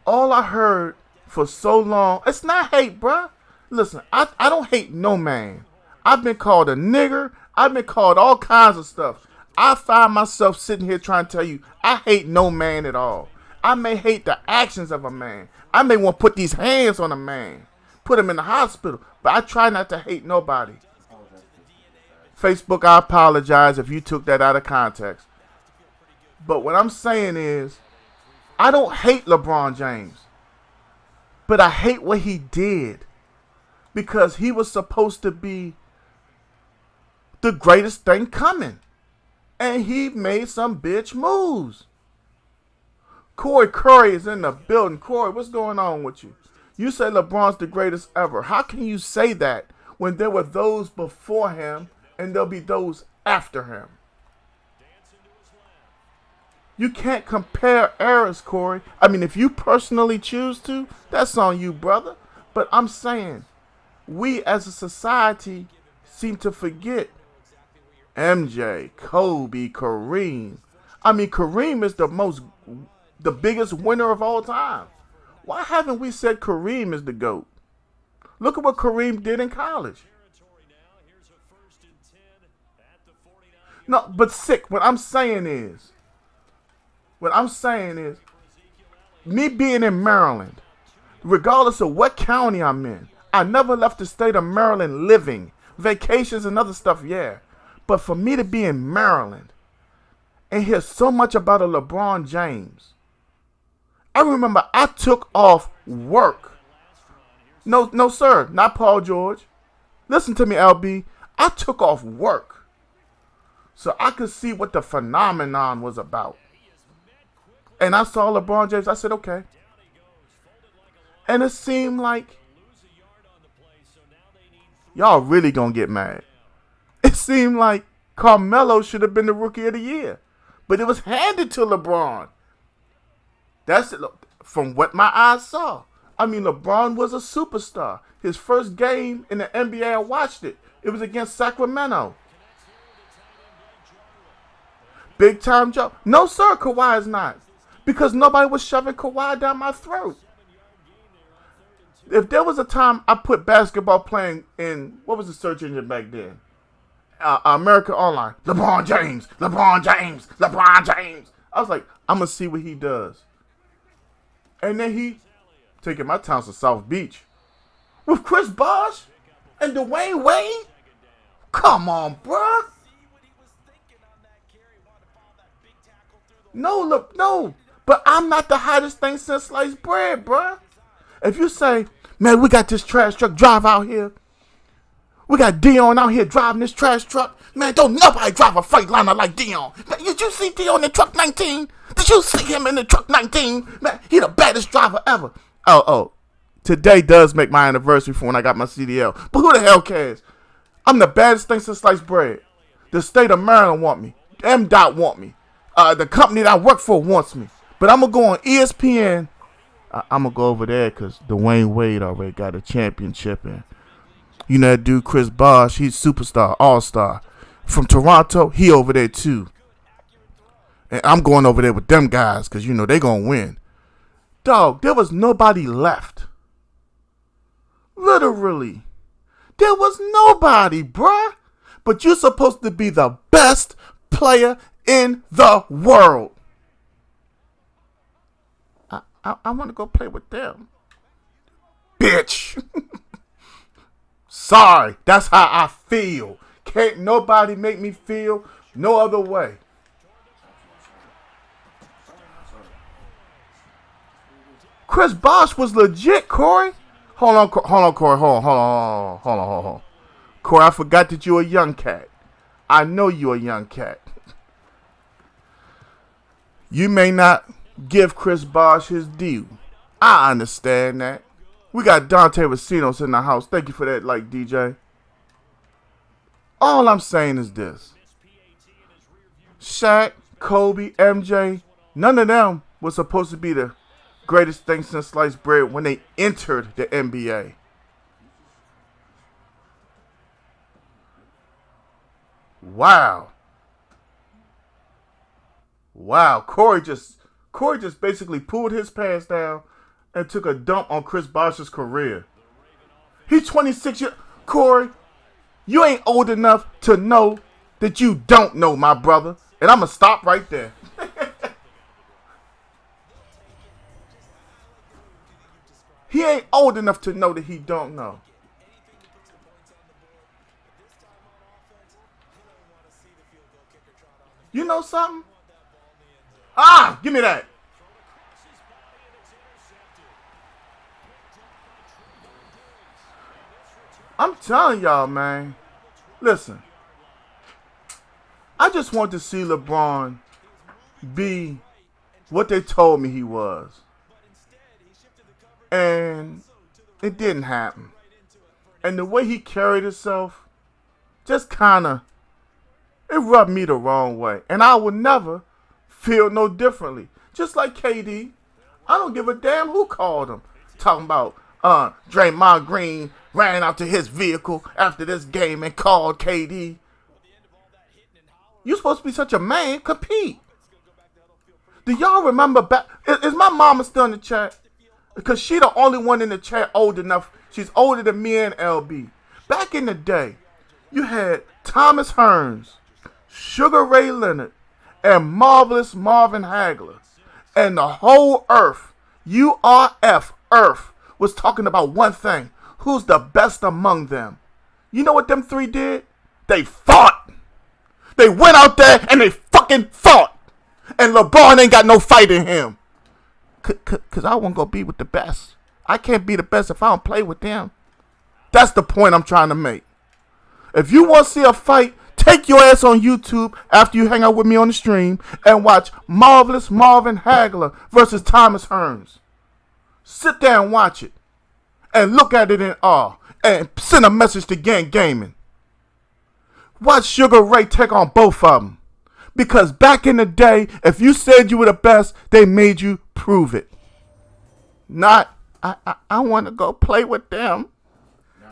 All I heard for so long, it's not hate, bruh. Listen, I don't hate no man. I've been called a nigger. I've been called all kinds of stuff. I find myself sitting here trying to tell you, I hate no man at all. I may hate the actions of a man. I may want to put these hands on a man. put him in the hospital. But I try not to hate nobody. Apologize for Facebook. Facebook, I apologize if you took that out of context. But what I'm saying is, I don't hate LeBron James. But I hate what he did. Because he was supposed to be the greatest thing coming. And he made some bitch moves. Corey Curry is in the building. Corey, what's going on with you? You say LeBron's the greatest ever. How can you say that when there were those before him and there'll be those after him? You can't compare eras, Corey. I mean, if you personally choose to, that's on you, brother. But I'm saying, we as a society seem to forget MJ, Kobe, Kareem. I mean, Kareem is the biggest winner of all time. Why haven't we said Kareem is the GOAT? Look at what Kareem did in college. No, but sick. What I'm saying is, me being in Maryland, regardless of what county I'm in, I never left the state of Maryland living. Vacations and other stuff, yeah. But for me to be in Maryland and hear so much about a LeBron James, I remember I took off work. No, sir, not Paul George. Listen to me, LB. I took off work so I could see what the phenomenon was about. And I saw LeBron James. I said, okay. And it seemed like y'all really gonna get mad. It seemed like Carmelo should have been the Rookie of the Year. But it was handed to LeBron. That's it. From what my eyes saw. I mean, LeBron was a superstar. His first game in the NBA, I watched it. It was against Sacramento. Big time joke. No, sir, Kawhi is not. Because nobody was shoving Kawhi down my throat. If there was a time I put basketball playing in, what was the search engine back then? America Online. LeBron James. LeBron James. LeBron James. I was like, I'm going to see what he does. And then he taking my town to South Beach. With Chris Bosh and Dwayne Wade? Come on, bruh. No, look, no. But I'm not the hottest thing since sliced bread, bruh. If you say, man, we got this trash truck drive out here. We got Dion out here driving this trash truck. Man, don't nobody drive a Freightliner like Dion. Man, did you see Dion in truck 19? Did you see him in the truck 19? Man, he the baddest driver ever. Oh. Today does make my anniversary from when I got my CDL. But who the hell cares? I'm the baddest thing since sliced bread. The state of Maryland want me. MDOT want me. The company that I work for wants me. But I'm going to go on ESPN. I'm going to go over there because Dwayne Wade already got a championship in. You know that dude, Chris Bosh, he's superstar, all-star. From Toronto, he over there too. And I'm going over there with them guys because, you know, they going to win. Dog, there was nobody left. Literally. There was nobody, bruh. But you're supposed to be the best player in the world. I want to go play with them. Bitch. Sorry, that's how I feel. Can't nobody make me feel no other way. Chris Bosh was legit, Corey. Hold on, Corey. Hold on. Corey, I forgot that you're a young cat. I know you're a young cat. You may not give Chris Bosh his due. I understand that. We got Dante Racinos in the house. Thank you for that, like, DJ. All I'm saying is this. Shaq, Kobe, MJ, none of them was supposed to be the greatest thing since sliced bread when they entered the NBA. Wow. Corey just basically pulled his pants down and took a dump on Chris Bosh's career. He's 26 years. Corey, you ain't old enough to know that you don't know, my brother. And I'm going to stop right there. He ain't old enough to know that he don't know. You know something? Ah, give me that. I'm telling y'all, man. Listen, I just want to see LeBron be what they told me he was. And it didn't happen. And the way he carried himself just kind of, it rubbed me the wrong way. And I would never feel no differently. Just like KD, I don't give a damn who called him. Talking about Draymond Green ran out to his vehicle after this game and called KD. You supposed to be such a man. Compete. Do y'all remember back? Is my mama still in the chat? Because she the only one in the chat old enough. She's older than me and LB. Back in the day, you had Thomas Hearns, Sugar Ray Leonard, and Marvelous Marvin Hagler. And the whole earth, URF, Earth, was talking about one thing. Who's the best among them? You know what them three did? They fought. They went out there and they fucking fought. And LeBron ain't got no fight in him. Because I won't go be with the best. I can't be the best if I don't play with them. That's the point I'm trying to make. If you want to see a fight, take your ass on YouTube after you hang out with me on the stream and watch Marvelous Marvin Hagler versus Thomas Hearns. Sit there and watch it. And look at it in awe. And send a message to Gang Gaming. Watch Sugar Ray take on both of them. Because back in the day, if you said you were the best, they made you prove it. Not, I want to go play with them.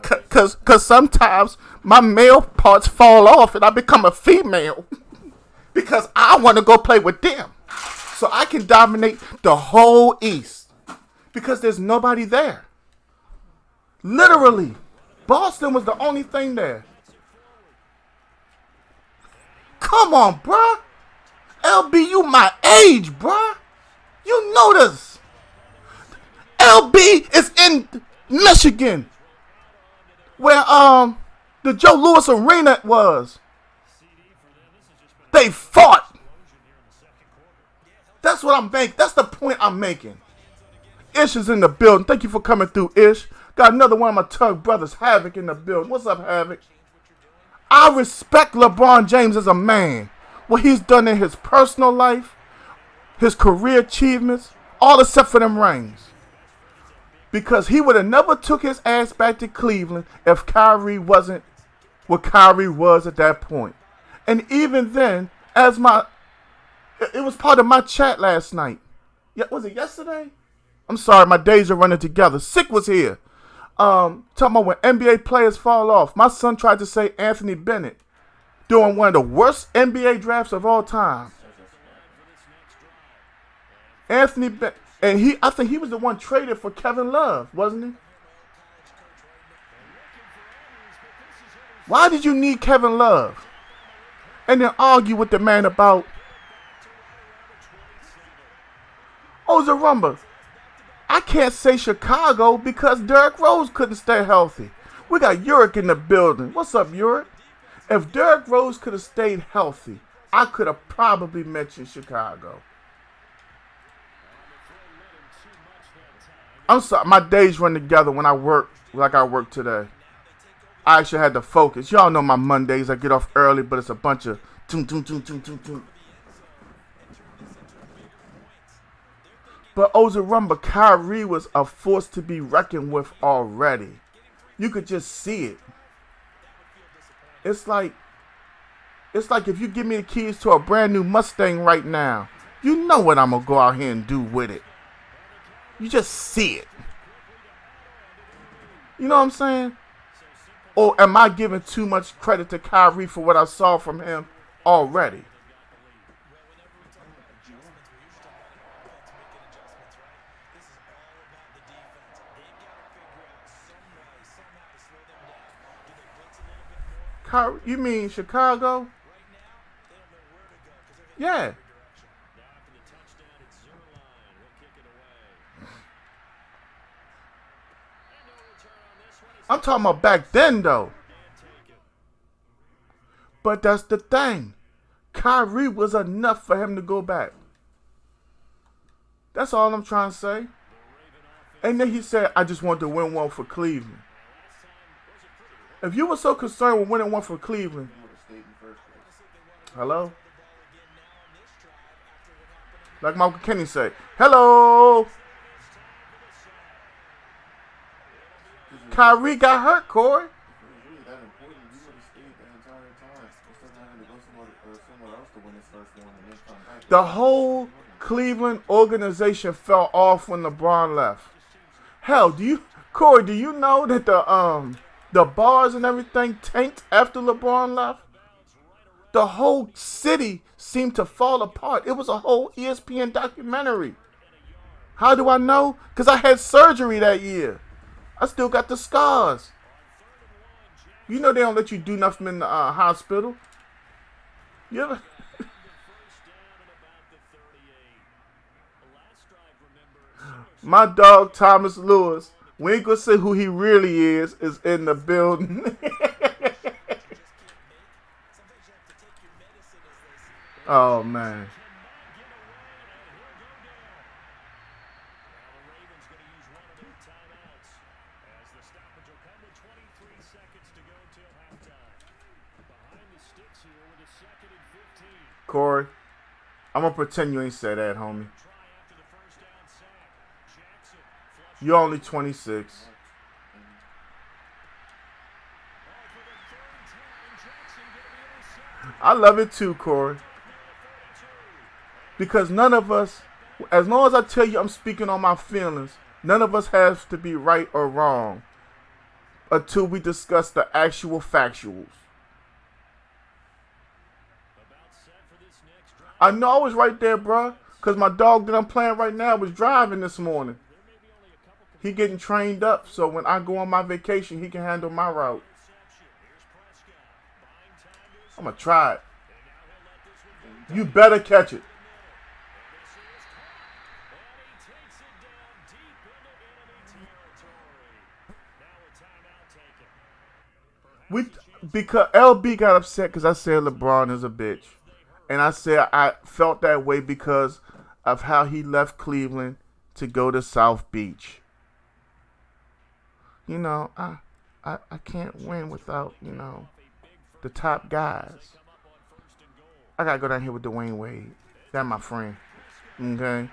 Because sometimes my male parts fall off and I become a female. Because I want to go play with them. So I can dominate the whole East. Because there's nobody there. Literally. Boston was the only thing there. Come on, bruh. LB, you my age, bruh. You know this. LB is in Michigan. Where the Joe Louis Arena was. They fought. That's what I'm making. That's the point I'm making. Ish is in the building. Thank you for coming through, Ish. Got another one of my Tug brothers, Havoc, in the building. What's up, Havoc? I respect LeBron James as a man. What he's done in his personal life, his career achievements, all except for them rings. Because he would have never took his ass back to Cleveland if Kyrie wasn't what Kyrie was at that point. And even then, it was part of my chat last night. Was it yesterday? I'm sorry, my days are running together. Sick was here. Talking about when NBA players fall off. My son tried to say Anthony Bennett during one of the worst NBA drafts of all time. Anthony Bennett. And I think he was the one traded for Kevin Love, wasn't he? Why did you need Kevin Love? And then argue with the man about Zarumba. I can't say Chicago because Derrick Rose couldn't stay healthy. We got Uric in the building. What's up, Uric? If Derrick Rose could have stayed healthy, I could have probably mentioned Chicago. I'm sorry, my days run together when I work like I work today. I actually had to focus. Y'all know my Mondays, I get off early, but it's a bunch of toom, toom, toom, toom, toom, toom. But Ozarumba, Kyrie was a force to be reckoned with already. You could just see it. It's like if you give me the keys to a brand new Mustang right now, you know what I'm going to go out here and do with it. You just see it. You know what I'm saying? Or am I giving too much credit to Kyrie for what I saw from him already? You mean Chicago? Yeah. I'm talking about back then, though. But that's the thing. Kyrie was enough for him to go back. That's all I'm trying to say. And then he said, I just want to win one for Cleveland. If you were so concerned with winning one for Cleveland, hello? Like Michael Kenny said, hello. Kyrie got hurt, Corey. The whole Cleveland organization fell off when LeBron left. Hell, Corey, do you know that the bars and everything tanked after LeBron left? The whole city seemed to fall apart. It was a whole ESPN documentary. How do I know? Because I had surgery that year. I still got the scars. You know they don't let you do nothing in the hospital. You ever? My dog Thomas Lewis, we ain't gonna say who he really is in the building. Oh man. Corey, I'm gonna pretend you ain't said that, homie. You're only 26. I love it too, Corey. Because none of us, as long as I tell you I'm speaking on my feelings, none of us has to be right or wrong until we discuss the actual factuals. I know I was right there, bruh, because my dog that I'm playing right now was driving this morning. He getting trained up, so when I go on my vacation, he can handle my route. I'm going to try it. You better catch it. Because LB got upset because I said LeBron is a bitch. And I said I felt that way because of how he left Cleveland to go to South Beach. You know, I can't win without, the top guys. I got to go down here with Dwayne Wade. That's my friend. Okay?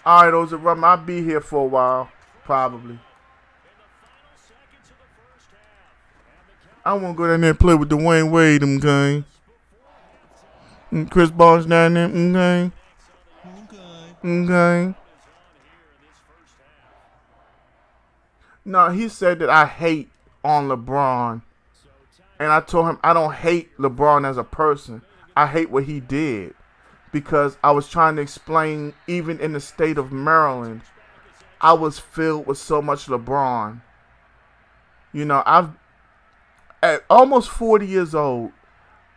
All right, those are rum. I'll be here for a while, probably. I want to go down there and play with Dwayne Wade, okay? And Chris Paul's down there, okay? Okay. No, he said that I hate on LeBron. And I told him I don't hate LeBron as a person. I hate what he did. Because I was trying to explain, even in the state of Maryland, I was filled with so much LeBron. At almost 40 years old,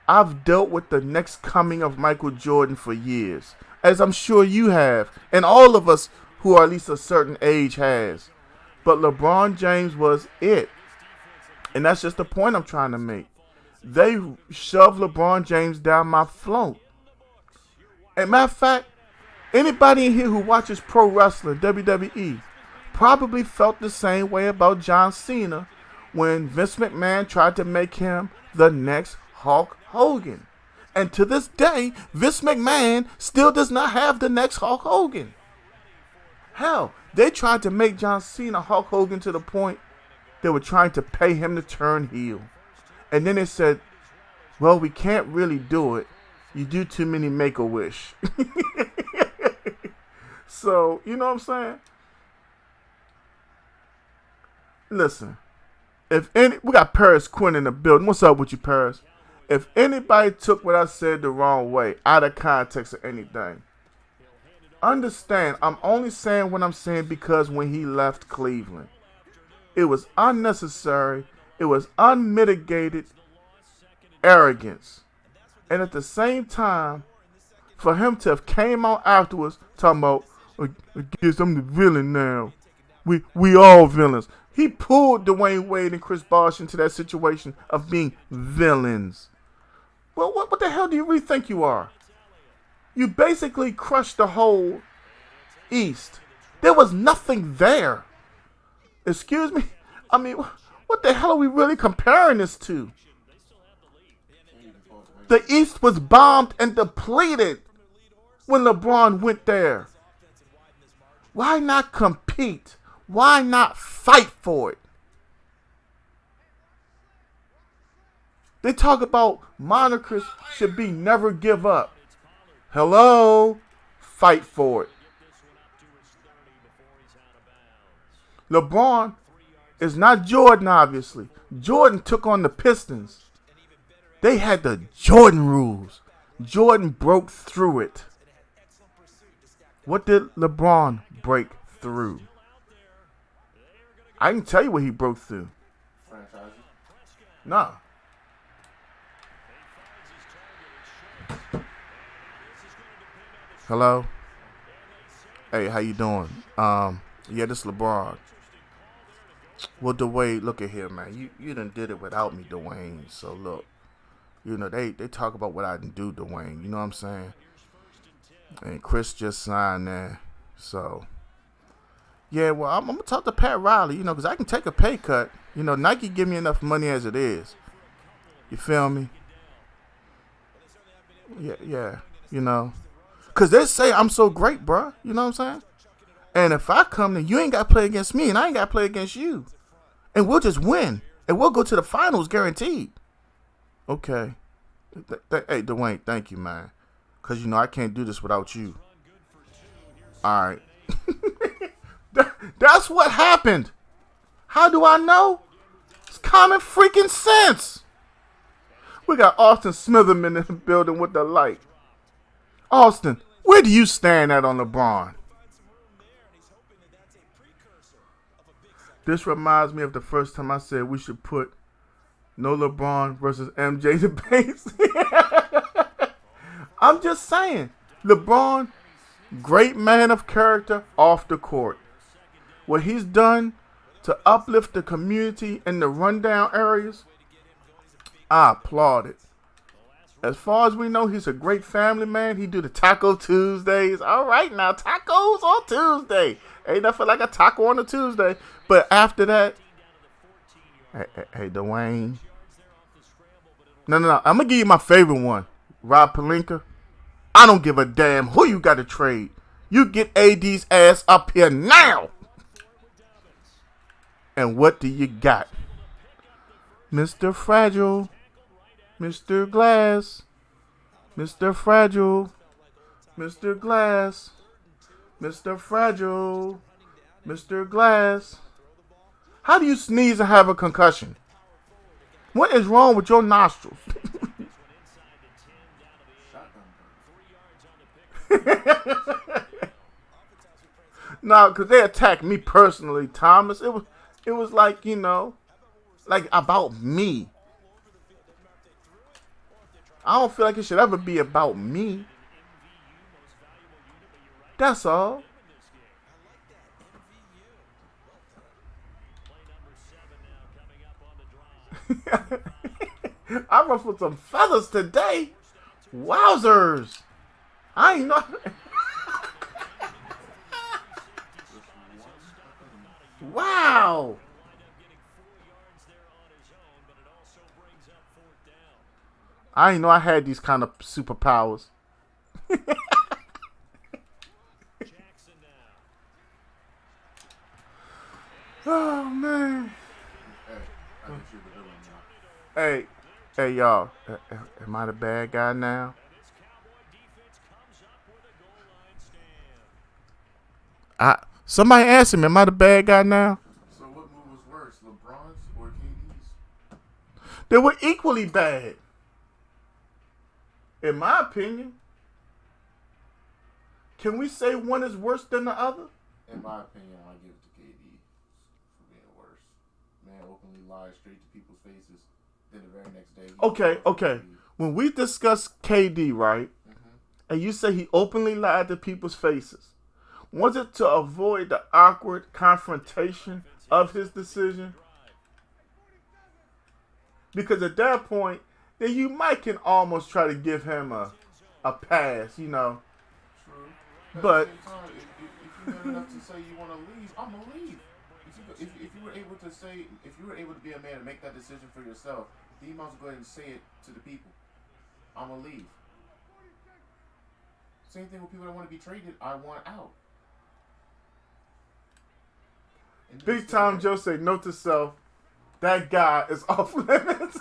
I've dealt with the next coming of Michael Jordan for years. As I'm sure you have. And all of us who are at least a certain age has. But LeBron James was it. And that's just the point I'm trying to make. They shoved LeBron James down my throat. And matter of fact, anybody in here who watches pro wrestling, WWE, probably felt the same way about John Cena when Vince McMahon tried to make him the next Hulk Hogan. And to this day, Vince McMahon still does not have the next Hulk Hogan. Hell, they tried to make John Cena Hulk Hogan to the point they were trying to pay him to turn heel. And then they said, well, we can't really do it. You do too many Make-A-Wish. So, you know what I'm saying? Listen, we got Paris Quinn in the building. What's up with you, Paris? If anybody took what I said the wrong way, out of context or anything, understand, I'm only saying what I'm saying because when he left Cleveland, it was unnecessary. It was unmitigated arrogance. And at the same time, for him to have came out afterwards talking about, I guess I'm the villain now. We all villains. He pulled Dwayne Wade and Chris Bosh into that situation of being villains. Well, what the hell do you really think you are? You basically crushed the whole East. There was nothing there. Excuse me? I mean, what the hell are we really comparing this to? The East was bombed and depleted when LeBron went there. Why not compete? Why not fight for it? They talk about monikers should be never give up. Hello? Fight for it. LeBron is not Jordan, obviously. Jordan took on the Pistons. They had the Jordan rules. Jordan broke through it. What did LeBron break through? I can tell you what he broke through. Franchise. Nah. Hello? Hey, how you doing? Yeah, this LeBron. Well, Dwayne, look at here, man. You done did it without me, Dwayne. So, look. You know, they talk about what I didn't do, Dwayne. You know what I'm saying? And Chris just signed there. So, yeah, well, I'm going to talk to Pat Riley, you know, because I can take a pay cut. You know, Nike give me enough money as it is. You feel me? Yeah, you know. Because they say I'm so great, bro. You know what I'm saying? And if I come, then you ain't got to play against me, and I ain't got to play against you. And we'll just win. And we'll go to the finals guaranteed. Okay. Hey, Dwayne, thank you, man. Because, you know, I can't do this without you. All right. That's what happened. How do I know? It's common freaking sense. We got Austin Smitherman in the building with the light. Austin, where do you stand at on LeBron? This reminds me of the first time I said we should put no LeBron versus MJ debates. I'm just saying. LeBron, great man of character off the court. What he's done to uplift the community in the rundown areas, I applaud it. As far as we know, he's a great family man. He do the Taco Tuesdays. All right, now, tacos on Tuesday. Ain't nothing like a taco on a Tuesday. But after that, hey, Dwayne. No. I'm going to give you my favorite one. Rob Pelinka. I don't give a damn who you got to trade. You get AD's ass up here now. And what do you got? Mr. Fragile. Mr. Glass. Mr. Fragile. Mr. Glass. Mr. Fragile. Mr. Glass. How do you sneeze and have a concussion? What is wrong with your nostrils? No, because they attacked me personally, Thomas. It was like, you know, like about me. I don't feel like it should ever be about me. That's all. I ruffled some feathers today. Wowzers. I ain't know. Wow. I didn't know I had these kind of superpowers. Oh, man. Hey, y'all. Am I the bad guy now? Somebody asked him, am I the bad guy now? So what move was worse, LeBron's or KD's? They were equally bad. In my opinion. Can we say one is worse than the other? In my opinion, I give it to KD for being worse. Man openly lied straight to people's faces. Then the very next day. Okay. When we discuss KD, right? Mm-hmm. And you say he openly lied to people's faces. Was it to avoid the awkward confrontation of his decision? Because at that point, then you might can almost try to give him a pass, you know. True. But But at the same time, if you're man enough to say you want to leave, I'm gonna leave. If you were able to say, if you were able to be a man and make that decision for yourself, then you might as well go ahead and say it to the people. I'm gonna leave. Same thing with people that want to be traded. I want out. And Big Time Joe say, note to self, that guy is off limits.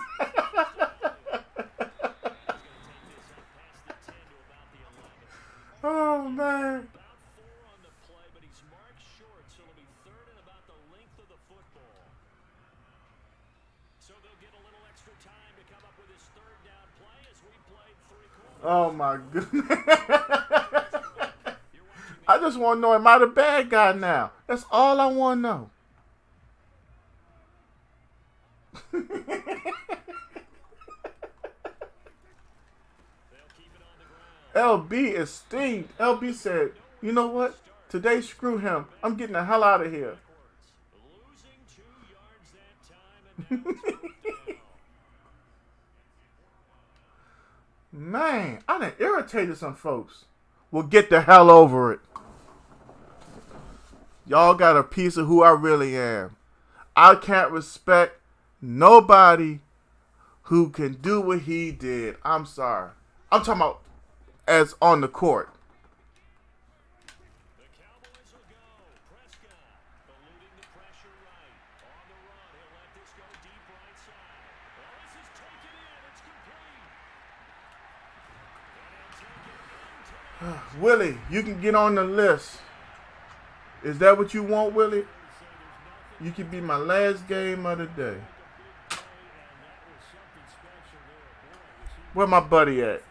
Oh, man. Oh, my goodness. I just want to know, am I the bad guy now? That's all I want to know. LB is steamed. LB said, you know what? Today, screw him. I'm getting the hell out of here. Man, I done irritated some folks. Well, get the hell over it. Y'all got a piece of who I really am. I can't respect nobody who can do what he did. I'm sorry. I'm talking about as on the court. Willie, you can get on the list. Is that what you want, Willie? You can be my last game of the day. Where my buddy at?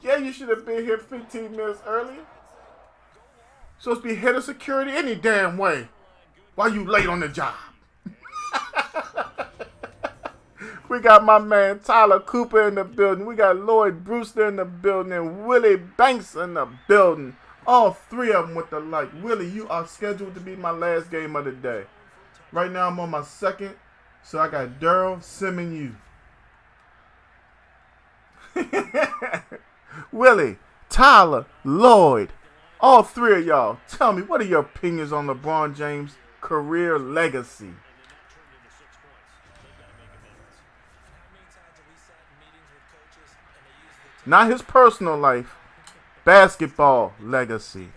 Yeah, you should have been here 15 minutes earlier. Supposed to be head of security any damn way. Why you late on the job? We got my man Tyler Cooper in the building. We got Lloyd Brewster in the building and Willie Banks in the building. All three of them with the like. Willie, you are scheduled to be my last game of the day. Right now I'm on my second. So I got Daryl, Sim, and you. Willie, Tyler, Lloyd, all three of y'all. Tell me, what are your opinions on LeBron James' career legacy? Not his personal life. Basketball legacy.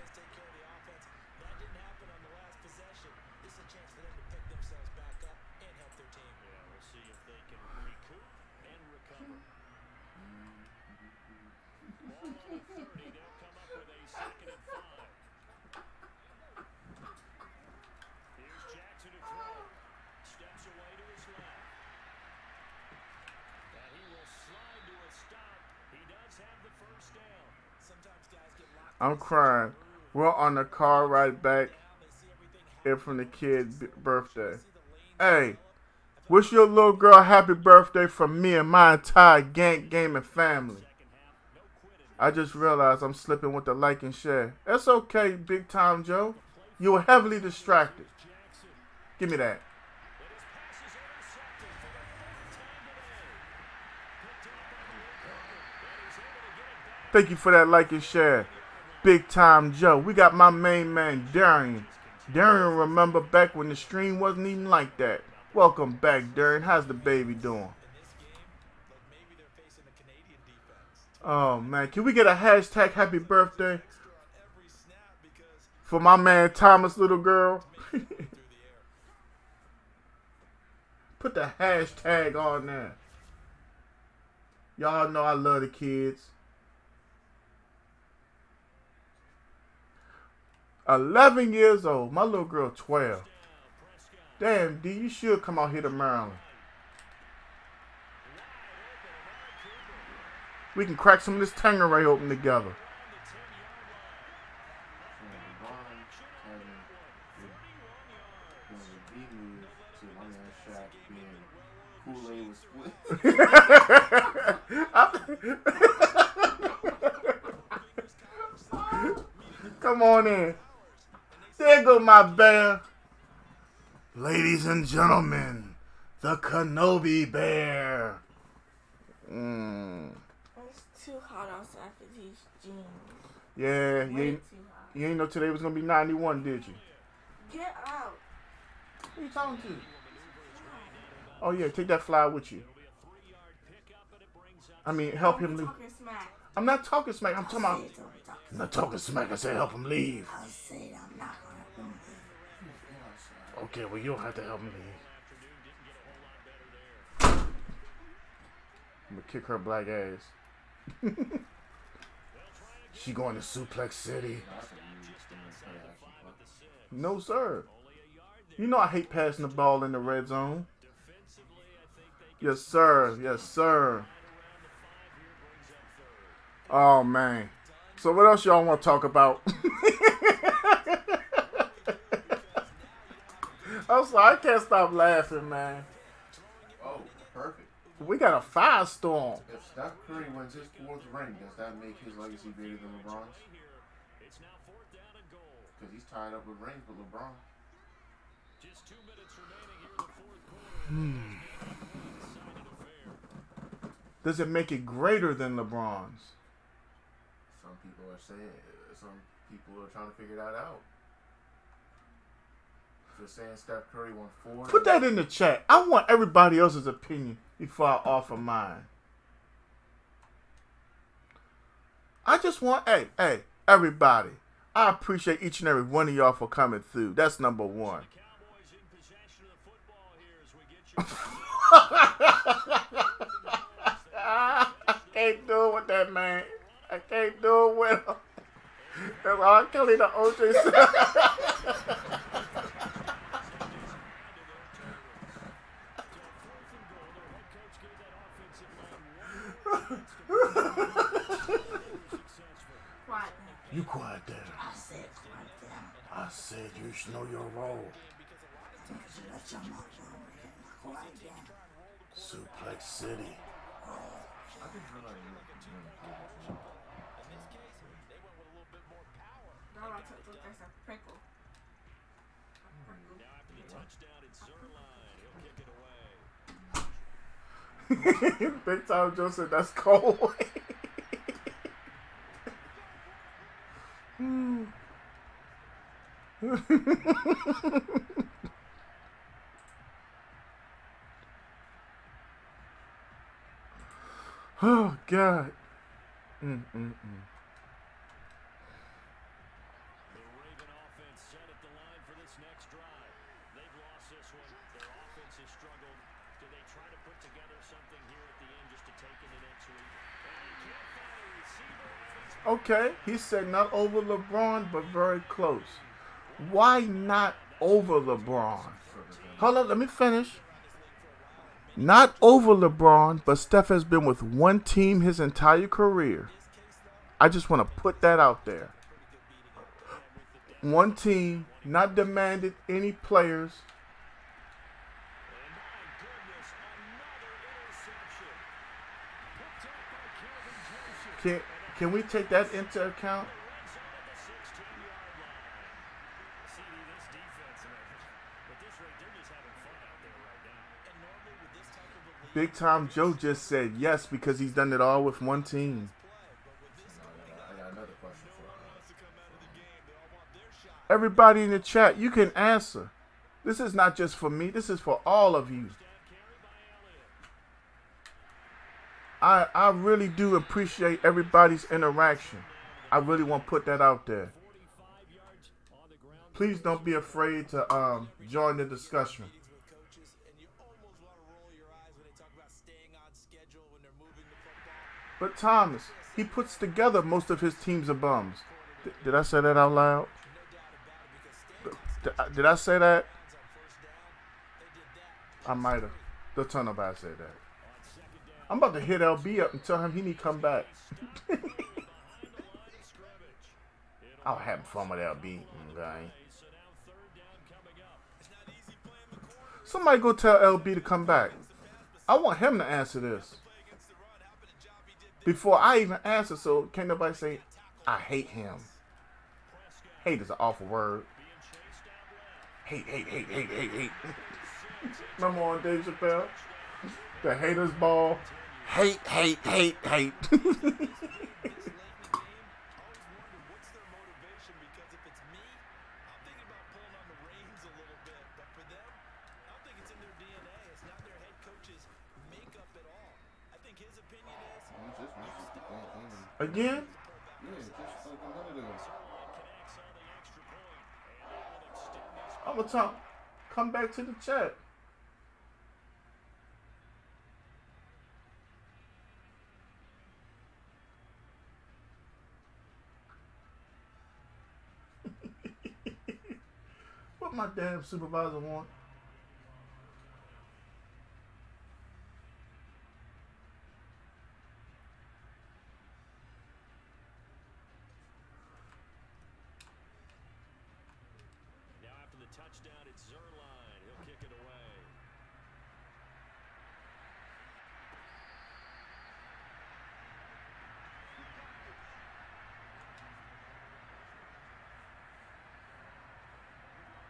I'm crying. We're on the car ride back here from the kid's birthday. Hey, wish your little girl happy birthday from me and my entire Gantt gaming family. I just realized I'm slipping with the like and share. That's okay, Big Time Joe. You were heavily distracted. Give me that. Thank you for that like and share. Big Time Joe. We got my main man, Darian. Darian, remember back when the stream wasn't even like that. Welcome back, Darian. How's the baby doing? Oh, man. Can we get a hashtag happy birthday for my man Thomas' little girl? Put the hashtag on there. Y'all know I love the kids. 11 years old. My little girl 12. Damn, D, you should come out here to Maryland. We can crack some of this Tangeray open together. Kool-Aid was split. Come on in. There go my bear. Ladies and gentlemen, the Kenobi Bear. It's too hot outside for these jeans. Yeah, Way too hot. you ain't know today was gonna be 91, did you? Get out. Who you talking to? Oh yeah, take that fly with you. I mean, help him leave. Talking smack. I'm not talking smack. I'm talking about. Don't be talking I'm not talking smack. I said help him leave. I said I'm not gonna do it. Okay, well you don't have to help him leave. I'm gonna kick her black ass. She going to Suplex City. No sir. You know I hate passing the ball in the red zone. Yes sir. Yes sir. Oh man. So what else y'all want to talk about? I'm sorry, I can't stop laughing, man. Oh, perfect. We got a firestorm. If Steph Curry wins his 4th ring, does that make his legacy bigger than LeBron's? Because he's tied up with rings with LeBron. Just 2 minutes remaining here in the 4th quarter. Does it make it greater than LeBron's? Some people are saying, some people are trying to figure that out. If you're saying Steph Curry won 4, Put that in the chat. I want everybody else's opinion before I offer mine. I just want, hey, everybody. I appreciate each and every one of y'all for coming through. That's number one. Cowboys in possession of the football here as we get you. I can't do it with that man. I can't do it with him. That's R. Kelly, the OJ said. Quiet. You quiet there. I said quiet down. I said you should know your role. I think you should let your mouth down. Quiet down. Suplex City. I think you're like, Now I took that's a prickle. Now after the touchdown, it's Zerline. He'll kick it away. Big Time Joe said that's cold. Oh God. The Raven offense set at the line for this next drive. They've lost this one. Their offense has struggled. Do they try to put together something here at the end just to take into next week? And he can't find a receiver. Okay, he said not over LeBron, but very close. Why not over LeBron? Hold on, let me finish. Not over LeBron, but Steph has been with one team his entire career. I just want to put that out there. One team, not demanded any players. Can we take that into account? Big Time Joe just said yes because he's done it all with one team. I got another question for you. Everybody in the chat, you can answer. This is not just for me. This is for all of you. I really do appreciate everybody's interaction. I really want to put that out there. Please don't be afraid to join the discussion. But Thomas, he puts together most of his teams of bums. Did I say that out loud? Did I say that? I might have. Don't tell nobody I said that. I'm about to hit LB up and tell him he need to come back. I'll have fun with LB. Okay. Somebody go tell LB to come back. I want him to answer this before I even answer. So can't nobody say I hate him. Hate is an awful word. Hate. Remember on Dave Chappelle? The haters ball. Hate. This late in the game, I always wondered what's their motivation, because if it's me, I'm thinking about pulling on the reins a little bit. But for them, I don't think it's in their DNA. It's not their head coach's makeup at all. I think his opinion is Again? Yeah, just like a minute ago. I'm gonna talk. Come back to the chat. What my damn supervisor want? Now after the touchdown, it's Zerline. He'll kick it away.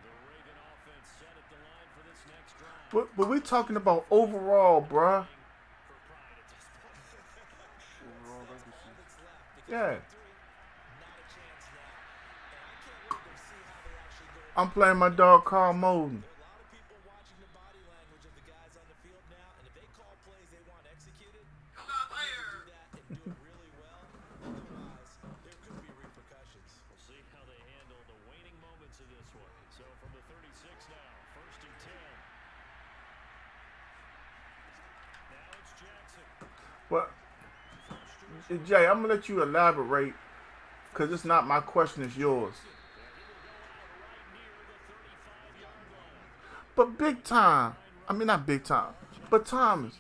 The Raven offense set at the line for this next drive. But we talking about overall, bruh. For pride at this point. Overall legacy. Yeah. not a chance now. And I can't wait to see how they actually go. I'm playing my dog Carl Moden. There are a lot of people watching the body language of the guys on the field now, and if they call plays they want executed, they need to do that and do it really well. Otherwise, there could be repercussions. We'll see how they handle the waning moments of this one. So from the 36 now, 1st and 10. Now it's Jackson. But Jay, I'm gonna let you elaborate because it's not my question, it's yours. But big time, I mean not big time, but Thomas,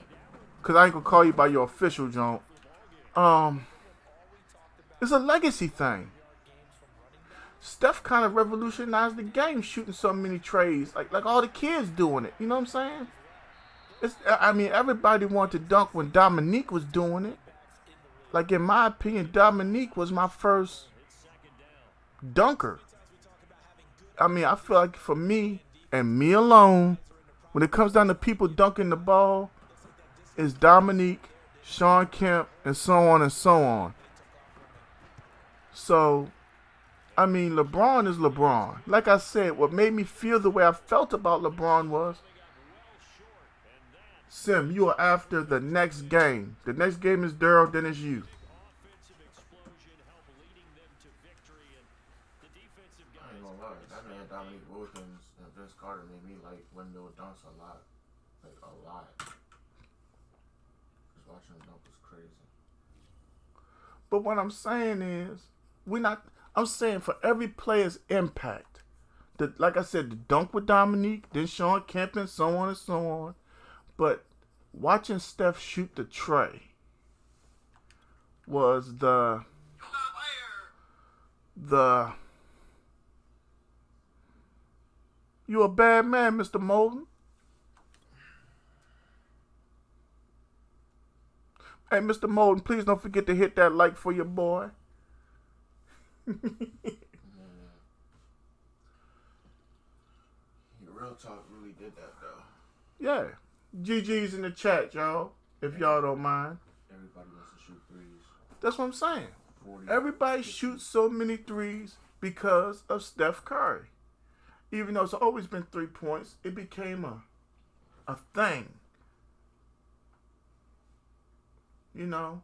because I ain't gonna call you by your official joint. It's a legacy thing. Steph kind of revolutionized the game, shooting so many trays, like all the kids doing it. You know what I'm saying? I mean, everybody wanted to dunk when Dominique was doing it. Like, in my opinion, Dominique was my first dunker. I mean, I feel like for me, and me alone, when it comes down to people dunking the ball, it's Dominique, Sean Kemp, and so on and so on. So, I mean, LeBron is LeBron. Like I said, what made me feel the way I felt about LeBron was, Sim, you are after the next game. The next game is Daryl, then it's you. Offensive explosion help leading them to victory, and the defensive I guys. ain't gonna lie. That man Dominique Wilkins and Vince Carter made me like windmill dunks a lot. Like a lot. Just watching them dunk was crazy. But what I'm saying is, I'm saying for every player's impact, like I said, the dunk with Dominique, then Sean Kemp, and so on and so on. But watching Steph shoot the tray was you a bad man, Mr. Molden. Hey, Mr. Molden, please don't forget to hit that like for your boy. Real talk really did that though. Yeah. GG's in the chat, y'all, if y'all don't mind. Everybody wants to shoot threes. That's what I'm saying. 40, Everybody 50. shoots so many threes because of Steph Curry. Even though it's always been 3 points, it became a thing. You know,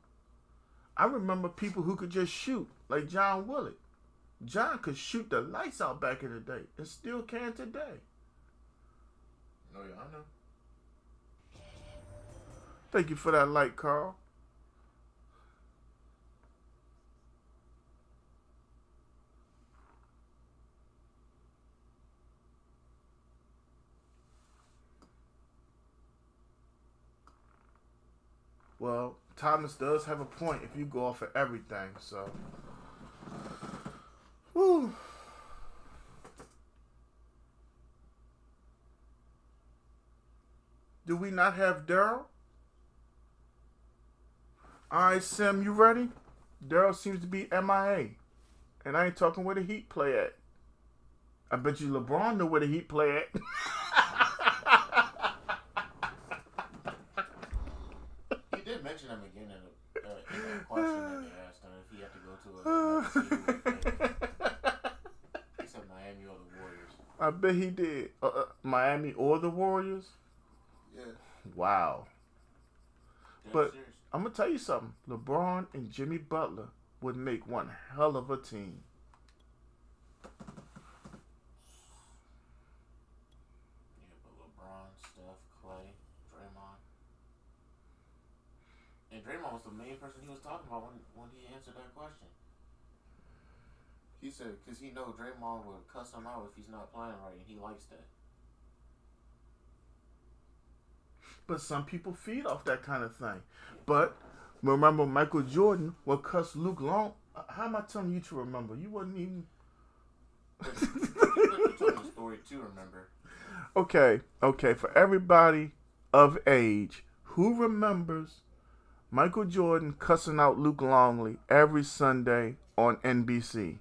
I remember people who could just shoot, like John Willett. John could shoot the lights out back in the day and still can today. Oh yeah, I know. Thank you for that light, Carl. Well, Thomas does have a point if you go off of everything, so. Woo. Do we not have Daryl? All right, Sim, you ready? Daryl seems to be MIA. And I ain't talking where the Heat play at. I bet you LeBron know where the Heat play at. He did mention him again in that question that they asked him if he had to go to another city. He said Miami or the Warriors. I bet he did. Miami or the Warriors? Yeah. Wow. Dead But serious. I'm going to tell you something. LeBron and Jimmy Butler would make one hell of a team. Yeah, but LeBron, Steph, Clay, Draymond. And Draymond was the main person he was talking about when he answered that question. He said, because he know Draymond will cuss him out if he's not playing right, and he likes that. But some people feed off that kind of thing. But remember, Michael Jordan would cuss Luke Long. How am I telling you to remember? You wasn't even... You told the story too, remember? Okay. For everybody of age, who remembers Michael Jordan cussing out Luke Longley every Sunday on NBC?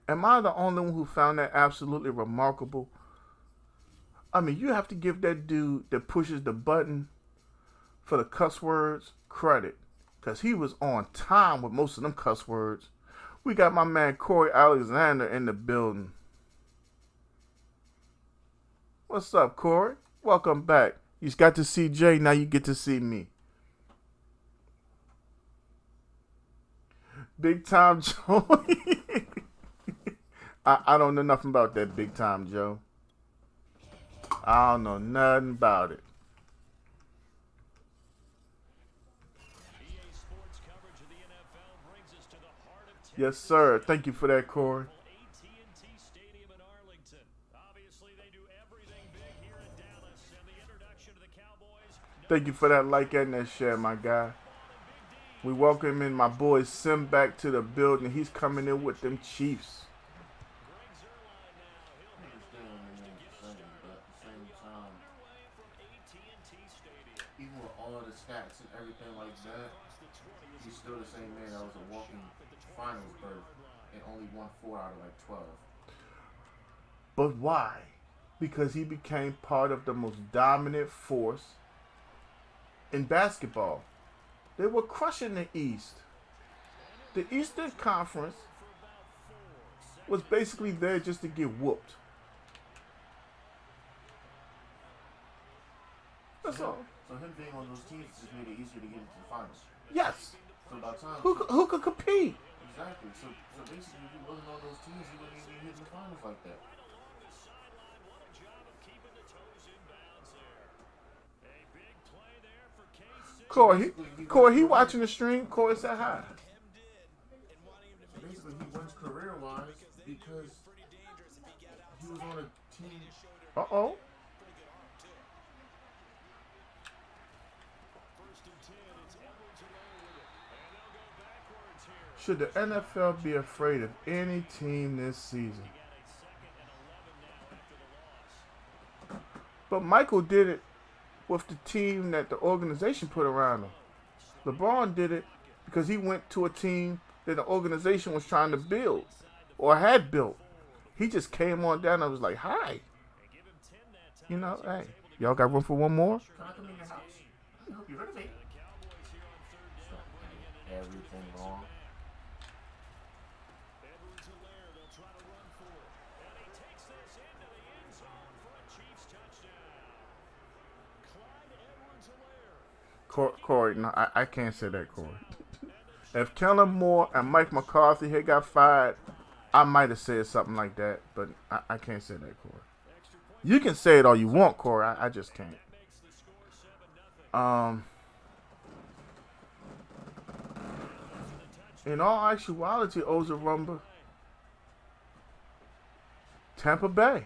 Am I the only one who found that absolutely remarkable? I mean, you have to give that dude that pushes the button for the cuss words credit, because he was on time with most of them cuss words. We got my man Corey Alexander in the building. What's up, Corey? Welcome back. You got to see Jay, now you get to see me. Big Time Joe. I don't know nothing about that Big Time Joe. I don't know nothing about it. Yes, sir. Thank you for that, Corey. AT&T Stadium in Arlington. Obviously, they do everything big here in Dallas, and the introduction to the Cowboys. Thank you for that like and that share, my guy. We welcome in my boy Sim back to the building. He's coming in with them Chiefs. Even with all the stats and everything like that, he's still the same man that was a walking finals berth and only won 4 out of like 12. But why? Because he became part of the most dominant force in basketball. They were crushing the East. The Eastern Conference was basically there just to get whooped. That's all. So him being on those teams just made it easier to get into the finals. Yes. So by the time Who could compete? exactly. So basically, if he wasn't on those teams, he wouldn't even hit the finals like that. Corey, he watching the stream. Corey, say hi. So basically, he wins career-wise because he was on a team. Uh-oh. Should the NFL be afraid of any team this season? But Michael did it with the team that the organization put around him. LeBron did it because he went to a team that the organization was trying to build or had built. He just came on down and was like, hi. You know, hey, y'all got room for one more? Can I come in your house? I hope you're ready. Everything wrong. Corey, no, I can't say that, Corey. If Kellen Moore and Mike McCarthy had got fired, I might have said something like that, but I can't say that, Corey. You can say it all you want, Corey. I just can't. In all actuality, Ozarumba, Tampa Bay.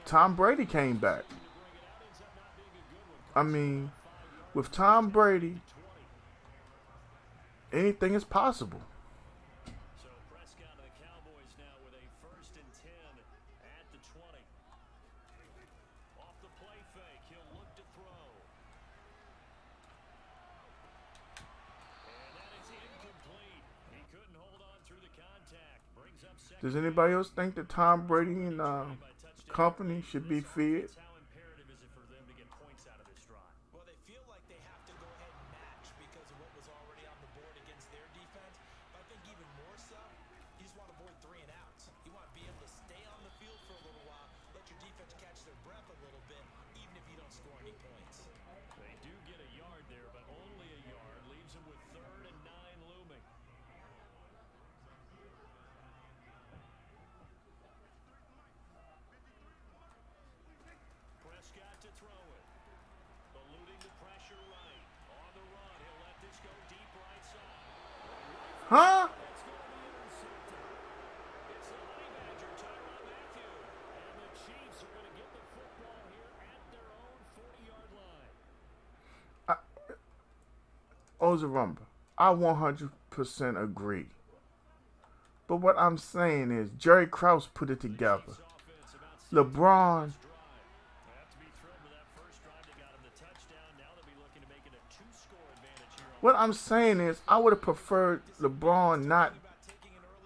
Tom Brady came back. I mean, with Tom Brady, anything is possible. So Prescott and the Cowboys now with a 1st and 10 at the 20. fake. He'll look to throw. And that is incomplete. He couldn't hold on through the contact. Brings up second. Does anybody else think that Tom Brady and company should be feared? How imperative is it for them to get points out of this drive? Well, they feel like they have to go ahead and match because of what was already on the board against their defense. But I think even more so, you just want to avoid 3 and outs. You want to be able to stay on the field for a little while, let your defense catch their breath a little bit, even if you don't score any points. They do get a yard there, but only a yard. Leaves them with 3rd and 9 looming. Prescott to throw it. Eluding the pressure right. On the run, he'll let this go deep right side. Huh? That's going to be intercepted. It's the Honey Badger, Tyrann Mathieu. And the Chiefs are going to get the football here at their own 40-yard line. Ozarumba, I 100% agree. But what I'm saying is Jerry Krause put it together. Offense about LeBron, drive. They have to be thrilled with that first drive. They got him the touchdown. Now they'll be looking to make it a 2-score advantage here. what I'm saying is I would have preferred LeBron not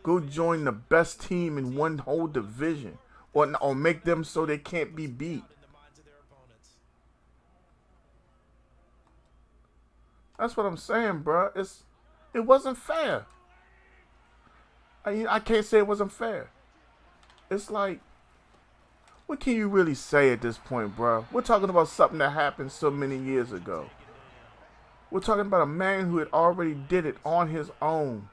go join the best team in one whole division or make them so they can't be beat. In the minds of their opponents. That's what I'm saying, bro. It wasn't fair. I can't say it wasn't fair. It's like, what can you really say at this point, bro? We're talking about something that happened so many years ago. We're talking about a man who had already did it on his own.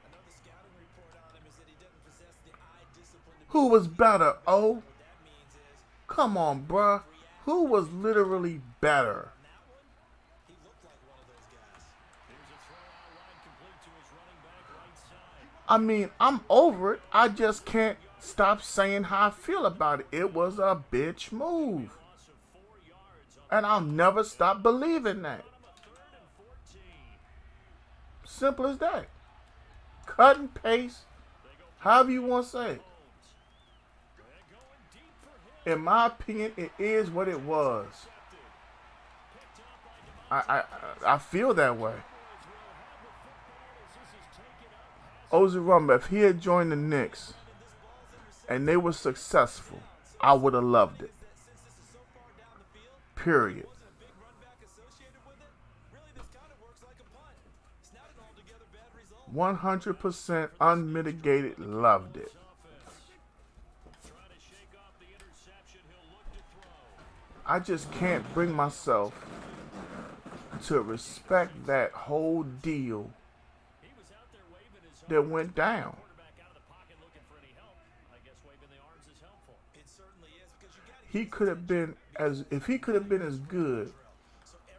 Another scouting report on him is that he doesn't possess the eye discipline to Who was better, oh? What that means is, Come on, bruh. Who was literally better? on that one, he looked like one of those guys. Here's a throw out line complete to his running back right side. I mean, I'm over it. I just can't stop saying how I feel about it. It was a bitch move. Loss of 4 yards. And I'll never stop believing that. On a 3rd and 14. Simple as that. Cut and paste. However you want to say it. They're going deep for him. In my opinion, it is what it was. Picked up by I feel that way. Boys will have the football as this is taken up. Ozarumba, if he had joined the Knicks and they were successful, I would have loved it. Since this is so far down the field, Period. wasn't a big run back associated with it. Really, this kind of works like a punt. It's not an altogether bad result. 100% unmitigated loved it. Trying to shake off the interception. He'll look to throw. I just can't bring myself to respect that whole deal He was out there waving his that went down. quarterback out of the pocket looking for any help. I guess waving the arms is helpful. It certainly is because you got to He could have been if he could have been as good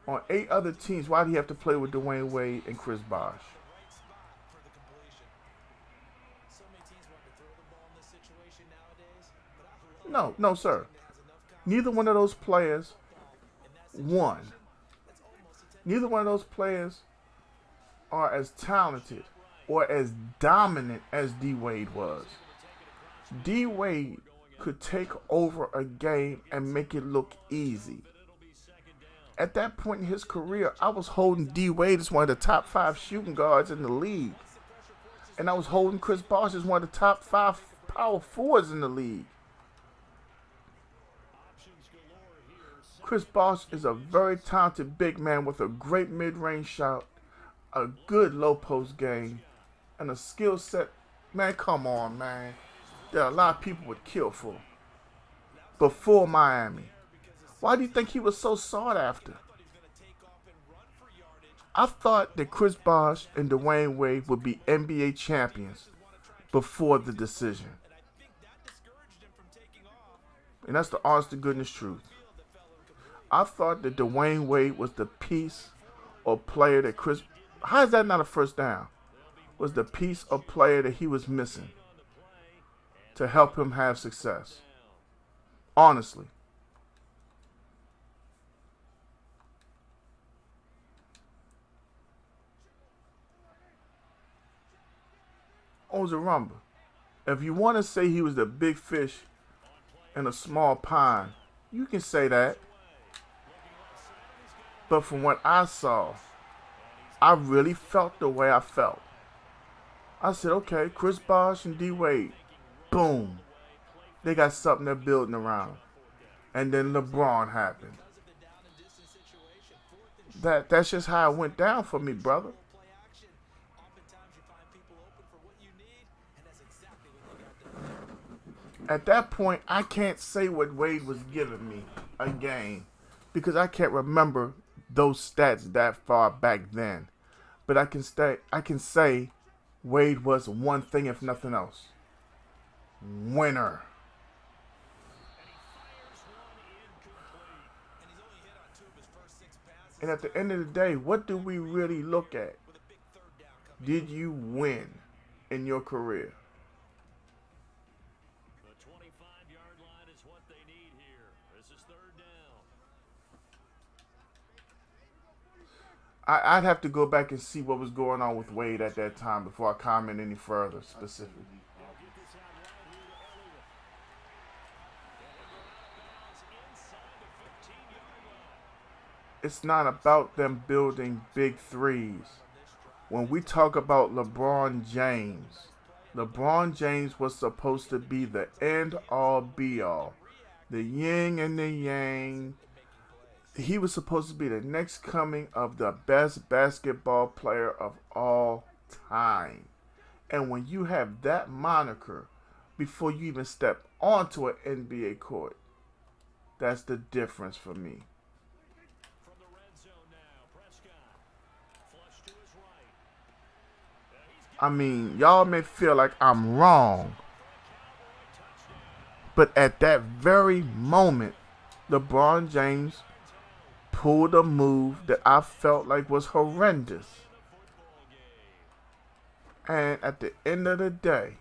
on 8 other teams, why did he have to play with Dwayne Wade and Chris Bosh? the right spot for the completion. So many teams want to throw the ball in this situation nowadays, but I love No, sir. has enough Neither one of those players in that won. that's almost a 10. Neither one of those players are as talented or as dominant as D Wade was. D Wade could take over a game and make it look easy. At that point in his career, I was holding D Wade as one of the top 5 shooting guards in the league. And I was holding Chris Bosh as one of the top 5 power forwards in the league. Chris Bosh is a very talented big man with a great mid-range shot, a good low post game, and a skill set. Man, come on, man. That a lot of people would kill for. Before Miami. Why do you think he was so sought after? I thought that Chris Bosh and Dwayne Wade would be NBA champions before the decision. And that's the honest to goodness truth. I thought that Dwayne Wade was the piece or player that Chris... How is that not a first down? Was the piece or player that he was missing to help him have success. Honestly. Ozarumba, if you want to say he was the big fish in a small pond, you can say that. But from what I saw, I really felt the way I felt. I said, okay, Chris Bosh and D Wade, boom, they got something they're building around. And then LeBron happened. That's just how it went down for me, brother. At that point, I can't say what Wade was giving me a game because I can't remember those stats that far back then. But I can say Wade was one thing, if nothing else. Winner. And at the end of the day, what do we really look at? Did you win in your career? The 25-yard line is what they need here. This is third down. I'd have to go back and see what was going on with Wade at that time before I comment any further specifically. It's not about them building big threes. When we talk about LeBron James was supposed to be the end all be all, the yin and the yang. He was supposed to be the next coming of the best basketball player of all time. And when you have that moniker before you even step onto an NBA court, that's the difference for me. From the red zone now, Prescott. Flush to his right. I mean, y'all may feel like I'm wrong, but at that very moment, LeBron James pulled a move that I felt like was horrendous. And at the end of the day,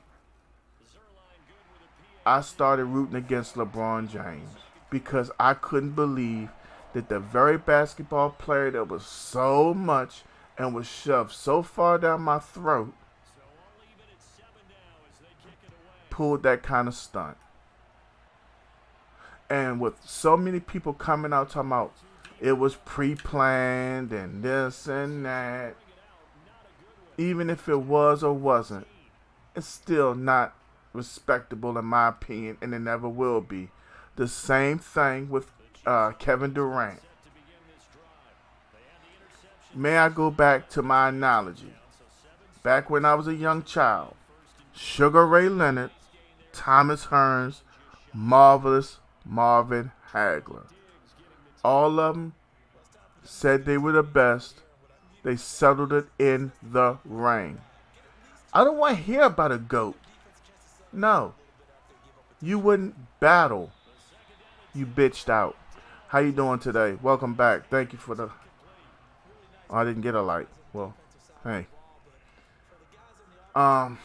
I started rooting against LeBron James because I couldn't believe that the very basketball player that was so much and was shoved so far down my throat pulled that kind of stunt. And with so many people coming out talking about it was pre-planned and this and that, even if it was or wasn't, it's still not respectable in my opinion, and it never will be. The same thing with Kevin Durant. May I go back to my analogy? Back when I was a young child, Sugar Ray Leonard, Thomas Hearns, Marvelous Marvin Hagler. All of them said they were the best. They settled it in the ring. I don't want to hear about a GOAT. No. You wouldn't battle. You bitched out. How you doing today? Welcome back. Thank you for the... Oh, I didn't get a light. Well, hey. And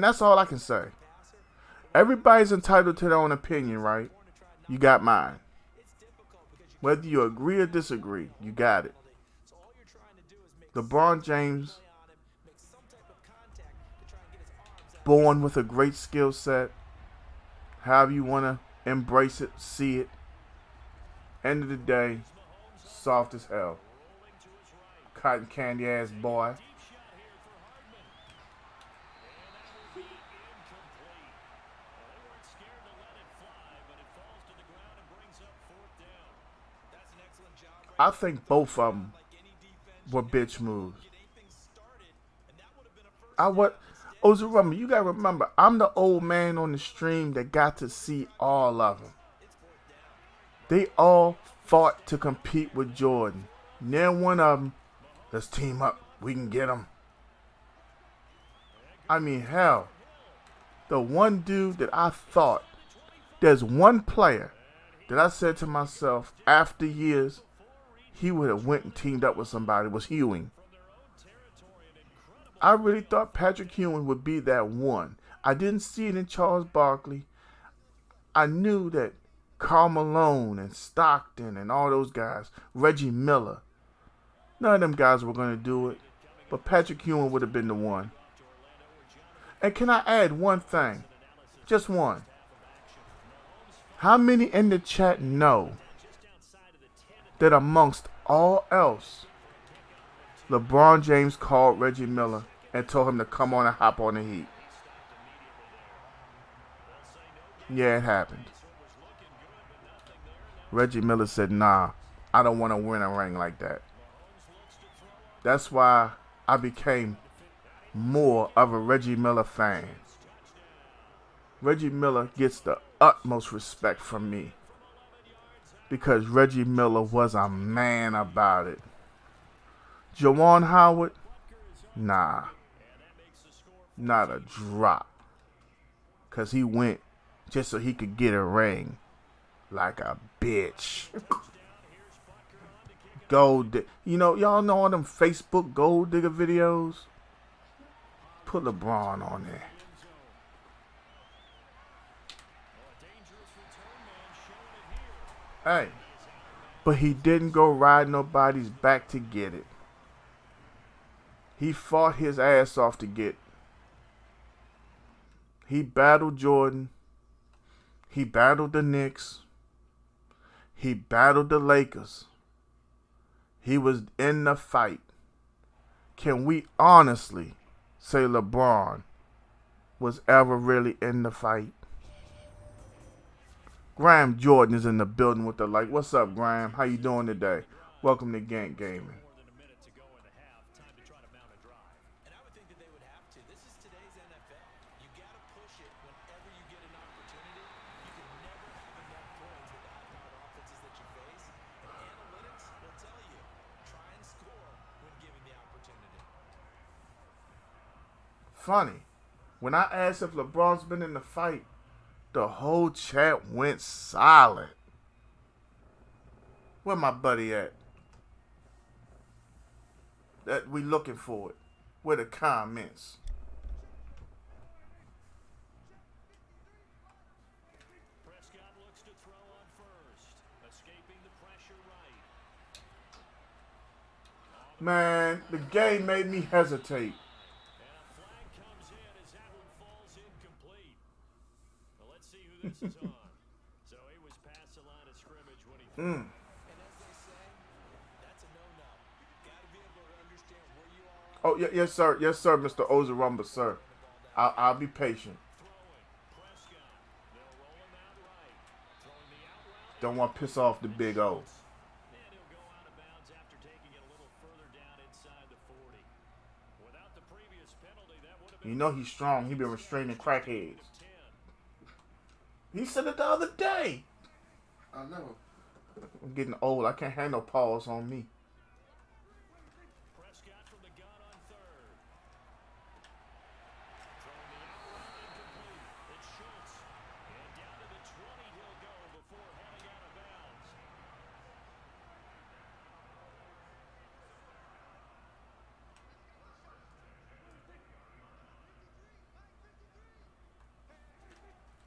that's all I can say. Everybody's entitled to their own opinion, right? You got mine. Whether you agree or disagree, you got it. LeBron James, born with a great skill set, however you want to embrace it, see it. End of the day, soft as hell. Cotton candy ass boy. I think both of them were bitch moves. You gotta remember, I'm the old man on the stream that got to see all of them. They all fought to compete with Jordan. And then one of them, let's team up. We can get him. I mean, hell, the one dude that I thought, there's one player that I said to myself after years, he would have went and teamed up with somebody, was Ewing. I really thought Patrick Ewing would be that one. I didn't see it in Charles Barkley. I knew that Karl Malone and Stockton and all those guys, Reggie Miller, none of them guys were going to do it. But Patrick Ewing would have been the one. And can I add one thing? Just one. How many in the chat know that amongst all else, LeBron James called Reggie Miller and told him to come on and hop on the Heat. Yeah, it happened. Reggie Miller said, nah, I don't want to win a ring like that. That's why I became more of a Reggie Miller fan. Reggie Miller gets the utmost respect from me because Reggie Miller was a man about it. Juwan Howard, nah, not a drop. Because he went just so he could get a ring like a bitch. Y'all know all them Facebook gold digger videos? Put LeBron on there. Hey, but he didn't go ride nobody's back to get it. He fought his ass off to get it. He battled Jordan. He battled the Knicks. He battled the Lakers. He was in the fight. Can we honestly say LeBron was ever really in the fight? Graham Jordan is in the building with the like. What's up, Graham? How you doing today? Welcome to Gantt Gaming. And I would think that they would have to. This is today's NFL. You got to push it whenever you get an opportunity. You can never have enough points with the high-powered offenses that you face. And analytics will tell you, try and score when given the opportunity. Funny, when I asked if LeBron's been in the fight, the whole chat went silent. Where my buddy at? That we looking for it. Where the comments? Prescott looks to throw on first, escaping the pressure right. Man, the game made me hesitate. And a flag comes in as that one falls incomplete. Well, let's see who this is on. So he was past the line of scrimmage when he threw. And as they say, that's a no-no. Got to be able to understand where you are. Oh, yes, sir. Yes, sir, Mr. Ozarumba, sir. I'll be patient. Throwing. Prescott. They'll roll him out right. Throwing the out route. Don't want to piss off the big O. And he'll go out of bounds after taking it a little further down inside the 40. Without the previous penalty, that would have been You know he's strong. He been restraining crackheads. 10. He said it the other day. I know. I'm getting old. I can't have no pause on me. Prescott from the gun on third. Throwing the out route incomplete. It's Schultz. And down to the 20 he'll go before heading out of bounds.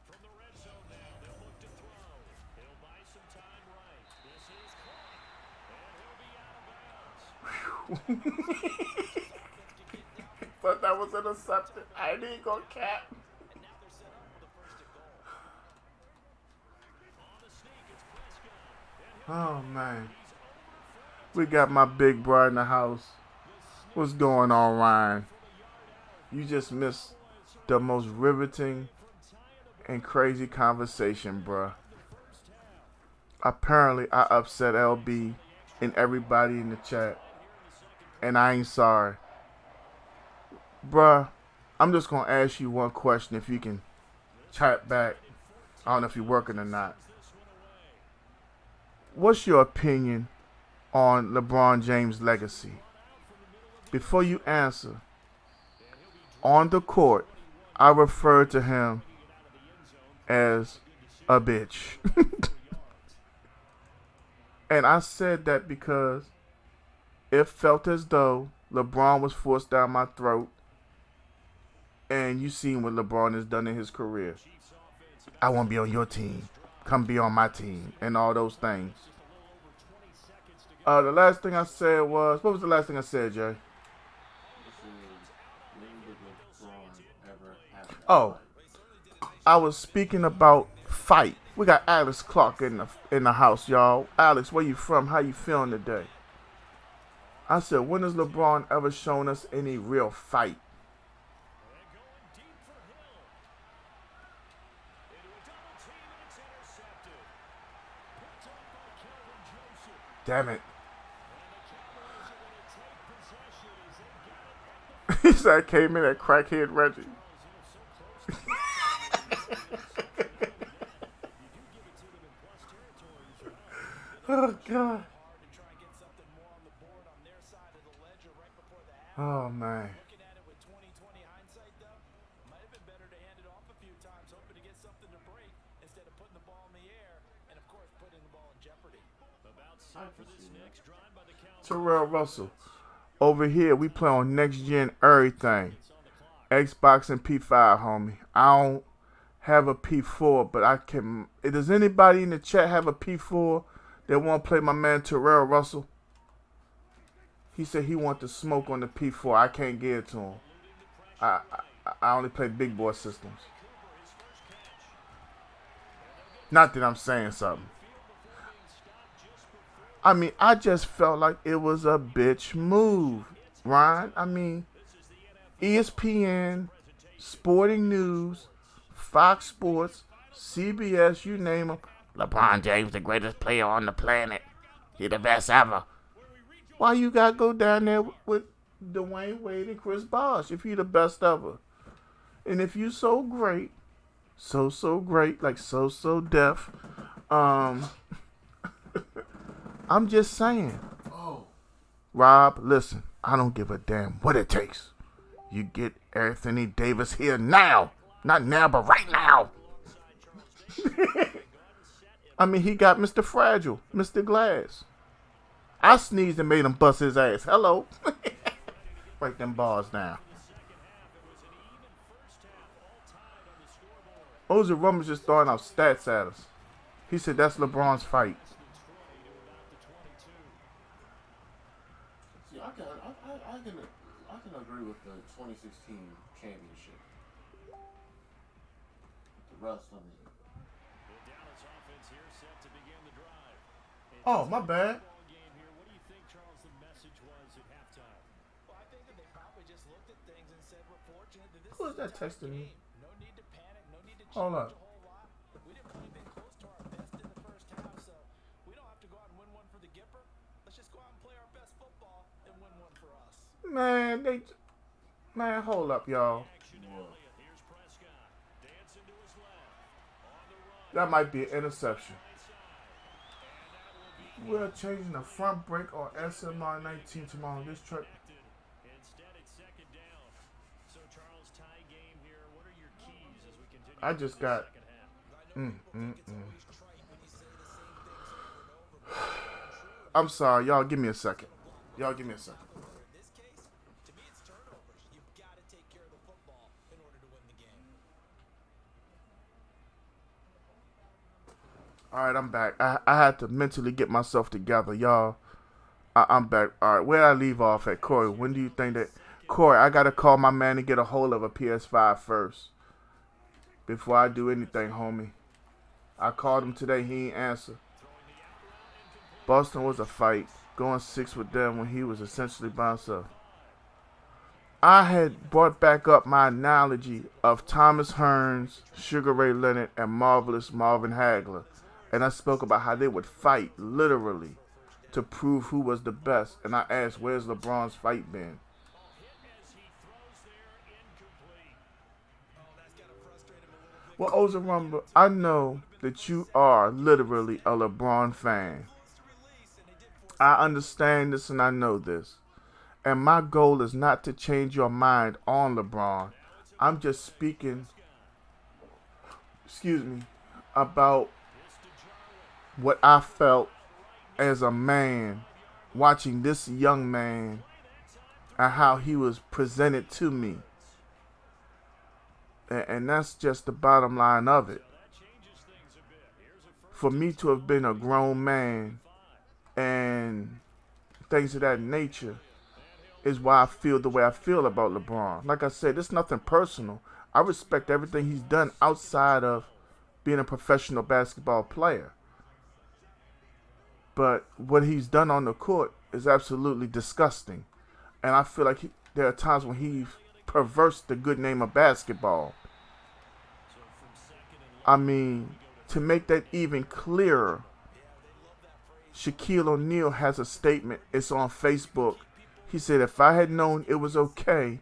From the red zone now, they'll look to throw. He'll buy some time right. This is caught. And he'll be out of bounds. But that was intercepted. I didn't go cap. And now they're set up with a first and goal. On the sneak, it's Prescott. And Oh, man. We got my big bro in the house. What's going on, Ryan? You just missed the most riveting and crazy conversation, bruh. Apparently, I upset LB and everybody in the chat. And I ain't sorry. Bruh, I'm just going to ask you one question if you can chat back. I don't know if you're working or not. What's your opinion on LeBron James' legacy? Before you answer, on the court, I refer to him as a bitch. And I said that because it felt as though LeBron was forced down my throat. And you seen what LeBron has done in his career. I want to be on your team. Come be on my team. And all those things. The last thing I said was... What was the last thing I said, Jay? This is when did LeBron ever have that Oh, fight? I was speaking about fight. We got Alex Clark in the house, y'all. Alex, where you from? How you feeling today? I said, when has LeBron ever shown us any real fight? And going deep for Hill. Into a double team, and it's intercepted. Picked up by Calvin Joseph. Damn it. And the Cowboys are going to take possession as they get it at the He said, came in at crackhead Reggie. so close to Oh, God. hard to try and get something more on the board on their side of the ledger right before the half. Oh, man. Looking at it with 20/20 hindsight, though, might have been better to hand it off a few times, hoping to get something to break instead of putting the ball in the air and, of course, putting the ball in jeopardy. About set for this next drive by the Cowboys. Terrell Russell. Over here, we play on next gen everything. It's on the clock. Xbox and P5, homie. I don't have a P4, but I can. Does anybody in the chat have a P4 that want to play my man Terrell Russell? He said he want to smoke on the P4. I can't give it to him. I only play big boy systems. Not that I'm saying something. I mean, I just felt like it was a bitch move, Ryan. I mean, ESPN, Sporting News, Fox Sports, CBS, you name them. LeBron James, the greatest player on the planet. He the best ever. Why you got to go down there with Dwayne Wade and Chris Bosh if you the best ever? And if you so great, so great, like so deaf, I'm just saying. Oh, Rob, listen, I don't give a damn what it takes. You get Anthony Davis here now. Not now, but right now. I mean, he got Mr. Fragile, Mr. Glass. I sneezed and made him bust his ass. Hello. Write them bars down. Ozzy Rummage just throwing out stats at us. He said that's LeBron's fight. see, I can agree with the 2016 championship. The rest, I mean. The Dallas offense here set to begin the drive. Oh, my bad. Ball game here. What do you think, Charles, the message was at halftime? Well, I think that they probably just looked at things and said, we're fortunate that this Who is that a tight texting me? game. No need to panic, no need to change Hold a up. whole lot. We didn't play anything close to our best in the first half, so we don't have to go out and win one for the Gipper. Let's just go out and play our best football and win one for us. Man, hold up, y'all. Action Elliott. Here's Prescott. Dancing to his left. On the run. That might be an interception. And that will be We're changing the front brake on SMR 19 tomorrow. This truck. connected. Instead, it's second down. So, Charles, tie game here. What are your keys as we continue I just got. second half? I'm sorry, y'all. Give me a second. Y'all, give me a second. In this case, to me, it's turnovers. You've got to take care of the football in order to win the game. All right, I'm back. I had to mentally get myself together, y'all. I'm back. All right, where did I leave off at, Corey? When do you think that, Corey? I gotta call my man to get a hold of a PS5 first before I do anything, homie. I called him today. He ain't answer. Boston was a fight. Going 6 with them when he was essentially by himself. I had brought back up my analogy of Thomas Hearns, Sugar Ray Leonard, and Marvelous Marvin Hagler. And I spoke about how they would fight, literally, to prove who was the best. And I asked, where's LeBron's fight been? As he throws there, incomplete. Oh, that's got to frustrate him a little bit. Well, Ozarumba, I know that you are literally a LeBron fan. I understand this and I know this. And my goal is not to change your mind on LeBron. I'm just speaking, about what I felt as a man watching this young man and how he was presented to me. And that's just the bottom line of it. For me to have been a grown man and things of that nature is why I feel the way I feel about LeBron. Like I said, it's nothing personal. I respect everything he's done outside of being a professional basketball player. But what he's done on the court is absolutely disgusting. And I feel like there are times when he perverts the good name of basketball. I mean, to make that even clearer, Shaquille O'Neal has a statement. It's on Facebook. He said, if I had known it was okay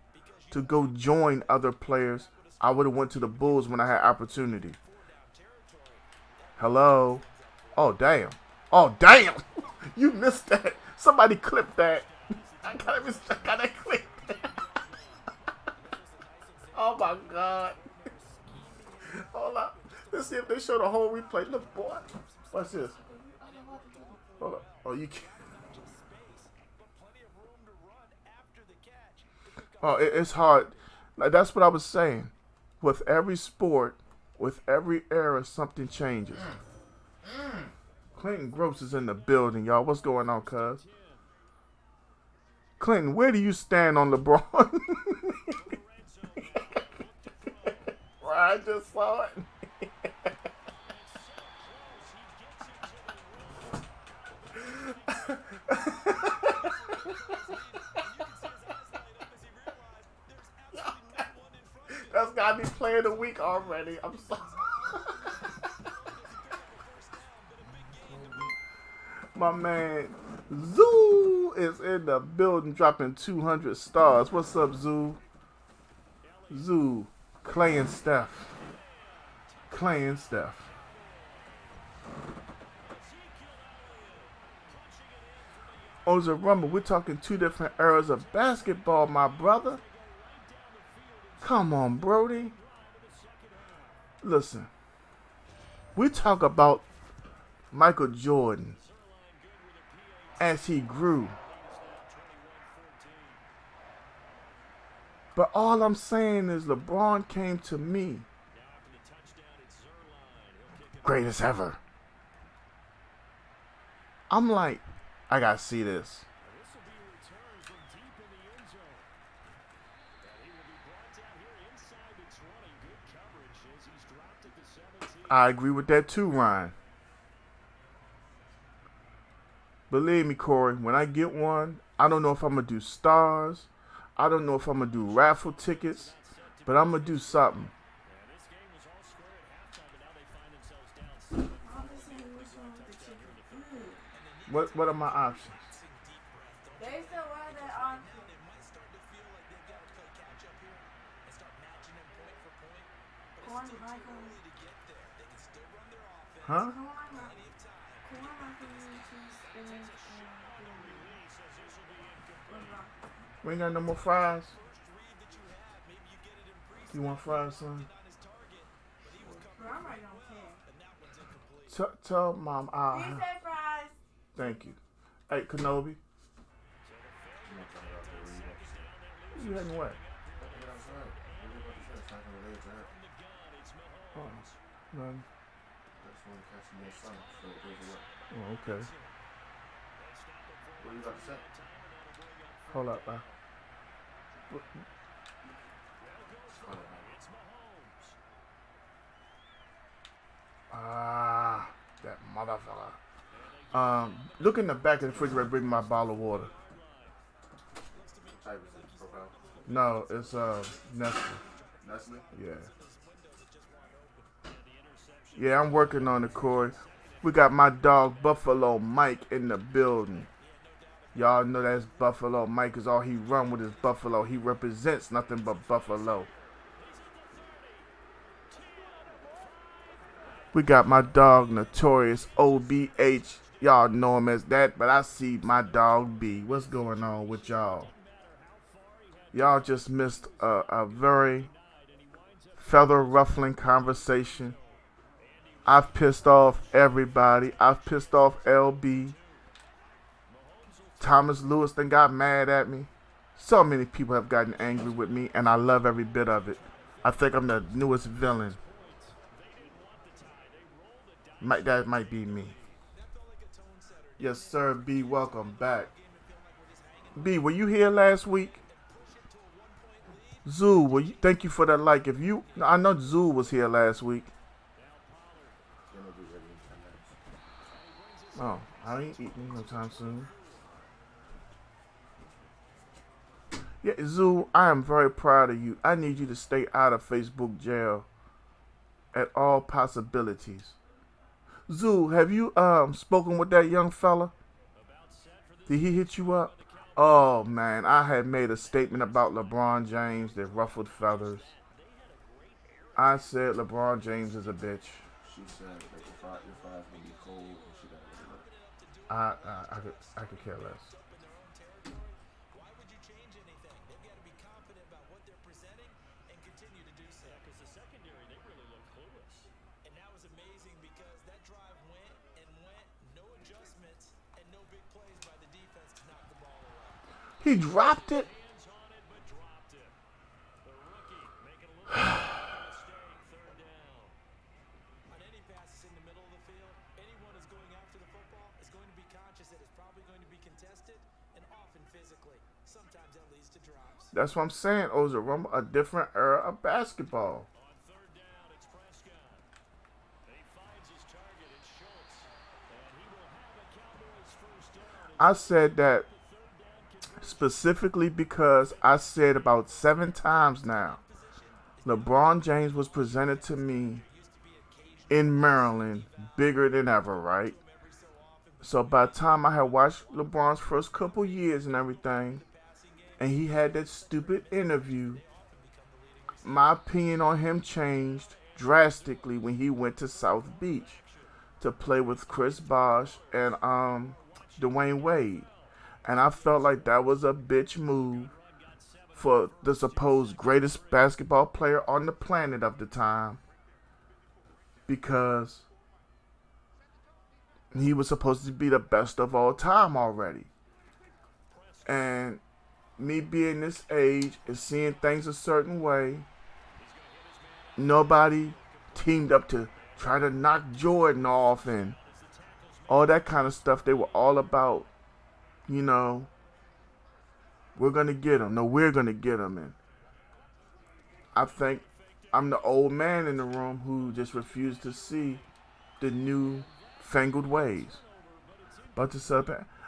to go join other players, I would have went to the Bulls when I had opportunity. Hello? Oh, damn. Oh, damn. You missed that. Somebody clip that. I gotta clip that. Oh, my God. Hold up. Let's see if they show the whole replay. Look, boy. What's this? Hold up. Oh, you can't. Oh, it's hard. Like, that's what I was saying. With every sport, with every era, something changes. Clinton Gross is in the building, y'all. What's going on, cuz? Clinton, where do you stand on LeBron? I just saw it. That's gotta be player of the week already. I'm sorry. My man Zoo is in the building dropping 200 stars. What's up, Zoo? Zoo, Clay and Steph. Clay and Steph. Oza Rumble, we're talking two different eras of basketball, my brother. Come on, Brody. Listen, we talk about Michael Jordan as he grew. But all I'm saying is LeBron came to me greatest ever. I'm like, I gotta see this. I agree with that too, Ryan. Believe me, Corey, when I get one, I don't know if I'm going to do stars. I don't know if I'm going to do raffle tickets, but I'm going to do something. What are my options? They still wear that on. Huh? We ain't got no more fries. You want fries, son? Tell Mom He said fries. Thank you. Hey, Kenobi. You heading where? Oh, none. Oh, okay. What are you about to say? Hold up, man. Ah, that motherfucker. Look in the back of the refrigerator, bring my bottle of water. No, it's Nestle. Nestle? Yeah. Yeah, I'm working on it, Corey. We got my dog Buffalo Mike in the building. Y'all know that's Buffalo Mike is all he run with is Buffalo. He represents nothing but Buffalo. We got my dog Notorious OBH. Y'all know him as that, but I see my dog B. What's going on with y'all? Y'all just missed a very feather-ruffling conversation. I've pissed off everybody. I've pissed off LB. Thomas Lewis then got mad at me. So many people have gotten angry with me, and I love every bit of it. I think I'm the newest villain. That might be me. Yes, sir, B. Welcome back. B, were you here last week? Zoo, thank you for that like. I know Zoo was here last week. gonna be ready in 10 minutes. Oh, I ain't eating no time soon. Yeah, Zoo, I am very proud of you. I need you to stay out of Facebook jail at all possibilities. Zoo, have you spoken with that young fella? Did he hit you up? Oh man, I had made a statement about LeBron James that ruffled feathers. I said LeBron James is a bitch. She said that your fries gonna be cold and she gotta get it up. I could care less. Why would you change anything? They've got to be confident about what they're presenting and continue to do so. Because the secondary, they really look clueless. And that was amazing because that drive went and went, no adjustments and no big plays by the defense to knock the ball away. He dropped it. Hands on it, but dropped it. The rookie making a little mistake, third down. On any passes in the middle of the field, anyone who's going after the football is going to be conscious that it's probably going to be contested and often physically. Sometimes that leads to drops. That's what I'm saying, Oza Rumble, a different era of basketball. On third down, it's Prescott. He finds his target, it's Schultz. And he will have a Cowboys first down. I said that specifically because I said about 7 times now, LeBron James was presented to me in Maryland bigger than ever, right? So by the time I had watched LeBron's first couple years and everything, and he had that stupid interview, my opinion on him changed drastically when he went to South Beach to play with Chris Bosh and Dwayne Wade. And I felt like that was a bitch move for the supposed greatest basketball player on the planet of the time, because he was supposed to be the best of all time already. And me being this age and seeing things a certain way, nobody teamed up to try to knock Jordan off and all that kind of stuff. They were all about, you know, we're going to get him. No, we're going to get him. And I think I'm the old man in the room who just refused to see the new fangled ways. But to set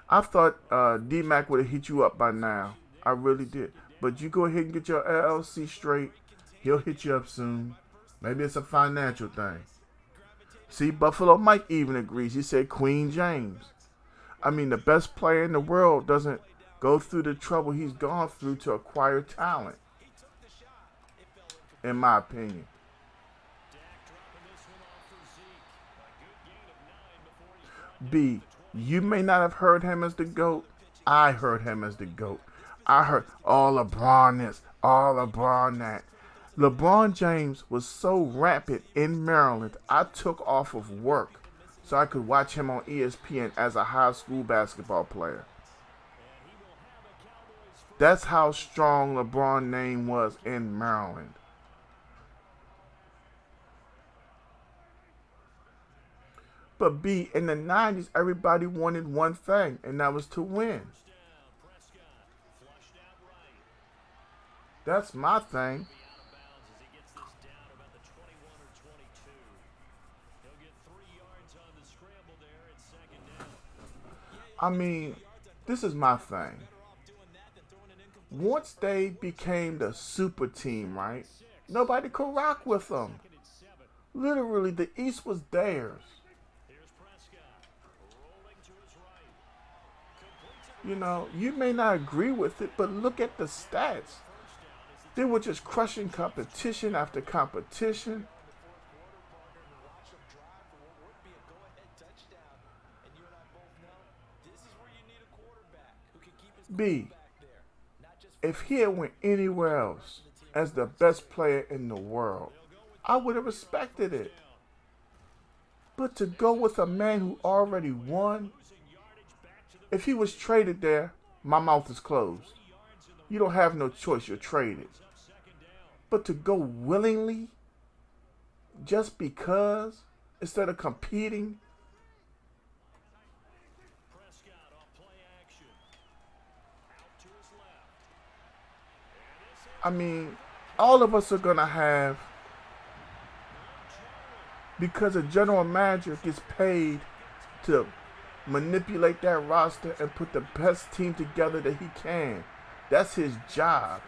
I thought D-Mac would have hit you up by now. I really did. But you go ahead and get your LLC straight. He'll hit you up soon. Maybe it's a financial thing. See, Buffalo Mike even agrees. He said Queen James. I mean, the best player in the world doesn't go through the trouble he's gone through to acquire talent, in my opinion. B, you may not have heard him as the GOAT. I heard him as the GOAT. I heard all LeBron this, all LeBron that. LeBron James was so rampant in Maryland, I took off of work so I could watch him on ESPN as a high school basketball player. That's how strong LeBron's name was in Maryland. But B, in the 90s, everybody wanted one thing, and that was to win. That's my thing. I mean, this is my thing. Once they became the super team, right? Nobody could rock with them. Literally, the East was theirs. You know, you may not agree with it, but look at the stats. They were just crushing competition after competition. B, if he had went anywhere else as the best player in the world, I would have respected it. But to go with a man who already won, if he was traded there, my mouth is closed. You don't have no choice, you're traded. But to go willingly, just because, instead of competing, I mean, all of us are going to have because a general manager gets paid to manipulate that roster and put the best team together that he can. That's his job,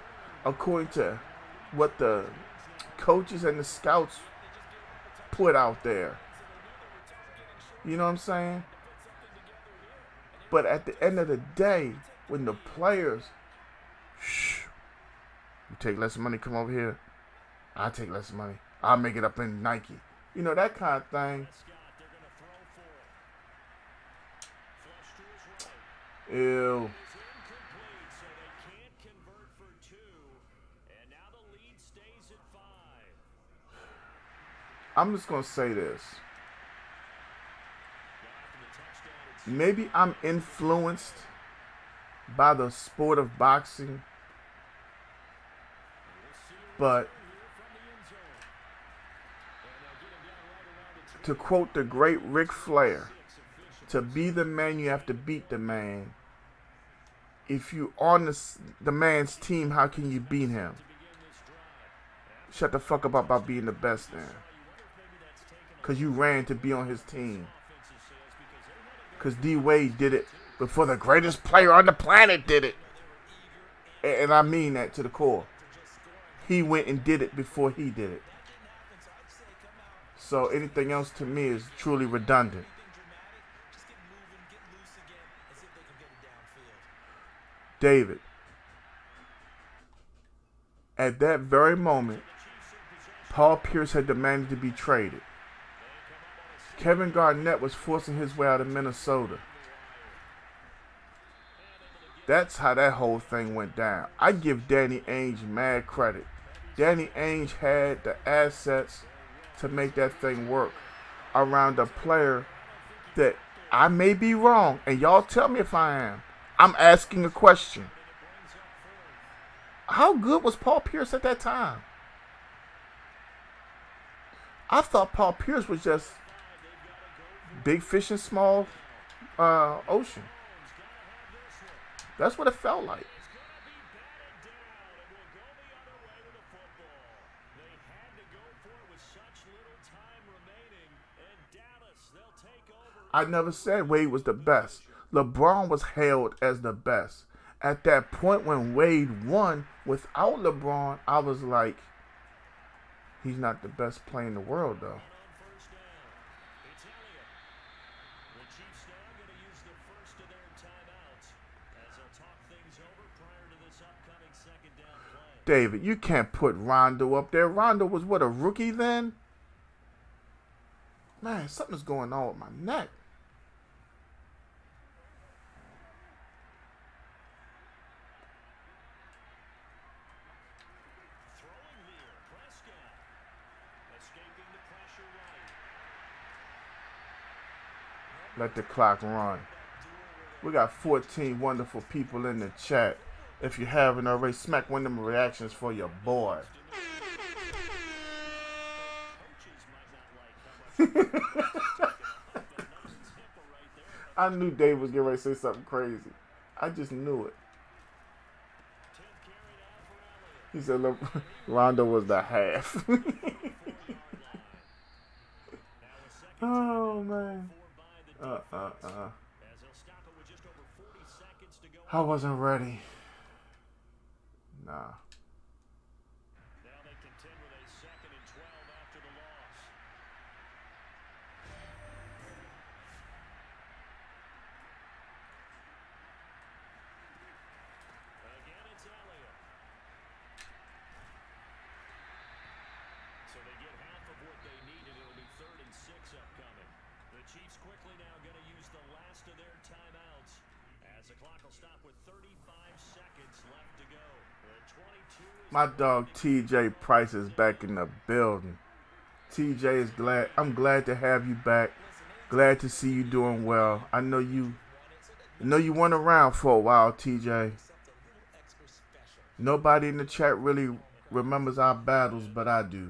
according to what the coaches and the scouts put out there. You know what I'm saying? But at the end of the day, when the players, you take less money, come over here. I take less money. I'll make it up in Nike. You know, that kind of thing. Ew. I'm just going to say this. Maybe I'm influenced by the sport of boxing, but to quote the great Ric Flair, to be the man, you have to beat the man. If you on the man's team, how can you beat him? Shut the fuck up about being the best then. Because you ran to be on his team. Because D. Wade did it before the greatest player on the planet did it. And I mean that to the core. He went and did it before he did it. So anything else to me is truly redundant. David, at that very moment, Paul Pierce had demanded to be traded. Kevin Garnett was forcing his way out of Minnesota. That's how that whole thing went down. I give Danny Ainge mad credit. Danny Ainge had the assets to make that thing work around a player that I may be wrong, and y'all tell me if I am. I'm asking a question. How good was Paul Pierce at that time? I thought Paul Pierce was just big fish in small ocean. That's what it felt like. I never said Wade was the best. LeBron was hailed as the best. At that point when Wade won without LeBron, I was like, he's not the best player in the world, though. David, you can't put Rondo up there. Rondo was what, a rookie then? Man, something's going on with my neck. Let the clock run. We got 14 wonderful people in the chat. If you haven't already, smack one of them reactions for your boy. I knew Dave was getting ready to say something crazy. I just knew it. He said, look, Rondo was the half. Oh, man. I wasn't ready. Nah. Now they contend with a 2nd and 12 after the loss. Again, it's Elliott. So they get half of what they needed. It'll be 3rd and 6 upcoming. The Chiefs quickly now going to use the last of their timeouts as the clock will stop with 35 seconds left to go. My dog TJ Price is back in the building. TJ is glad. I'm glad to have you back. Glad to see you doing well. I know you weren't around for a while, TJ. Nobody in the chat really remembers our battles, but I do.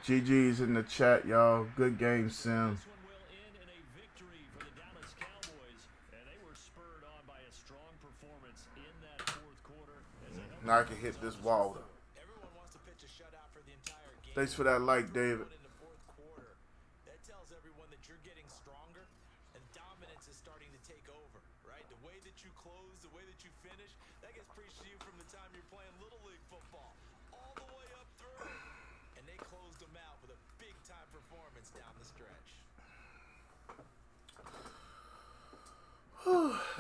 GG's in the chat, y'all. Good game, Sim. This one will end in a victory for the Dallas Cowboys, and they were spurred on by a strong performance in that fourth quarter. As they held Now I can hit this wall. Everyone wants to pitch a shutout for the entire game. Thanks for that like, David. In the fourth quarter, that tells everyone that you're getting stronger and dominance is starting to take over, right? The way that you close, the way that you finish, that gets preached to you from the time you're playing Little League football all the way up through. And they closed them out with a big-time performance down the stretch.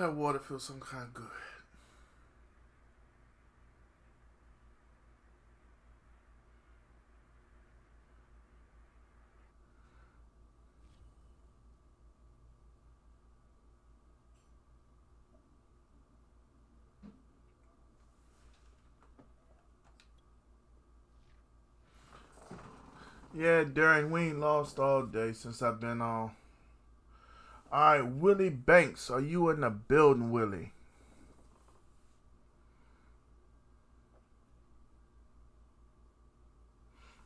That water feels some kind of good. Yeah, Darren, we ain't lost all day since I've been on. Alright, Willie Banks, are you in the building, Willie?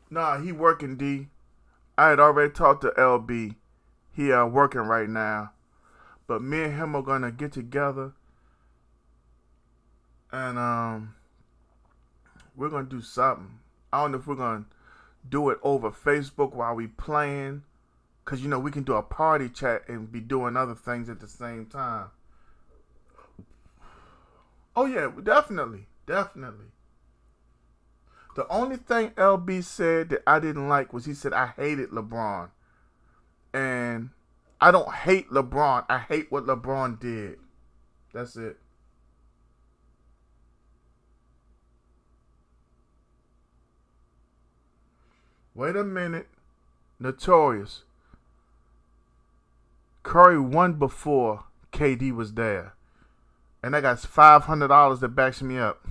Nah, he working, D. I had already talked to LB. He working right now. But me and him are gonna get together and we're gonna do something. I don't know if we're gonna do it over Facebook while we playing, cause you know we can do a party chat and be doing other things at the same time. Oh yeah, definitely. The only thing LB said that I didn't like was he said I hated LeBron, and I don't hate LeBron. I hate what LeBron did. That's it. Wait a minute. Notorious. Curry won before KD was there. And I got $500 that backs me up.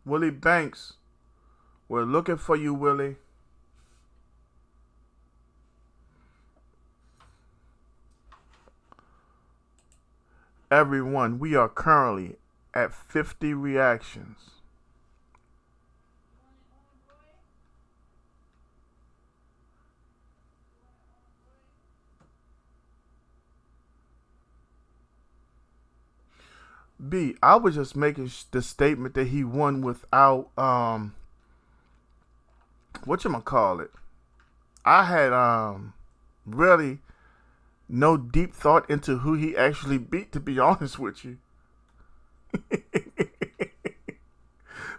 Willie Banks. We're looking for you, Willie. Everyone, we are currently at 50 reactions. B, I was just making the statement that he won without whatchamacallit. I had really no deep thought into who he actually beat, to be honest with you.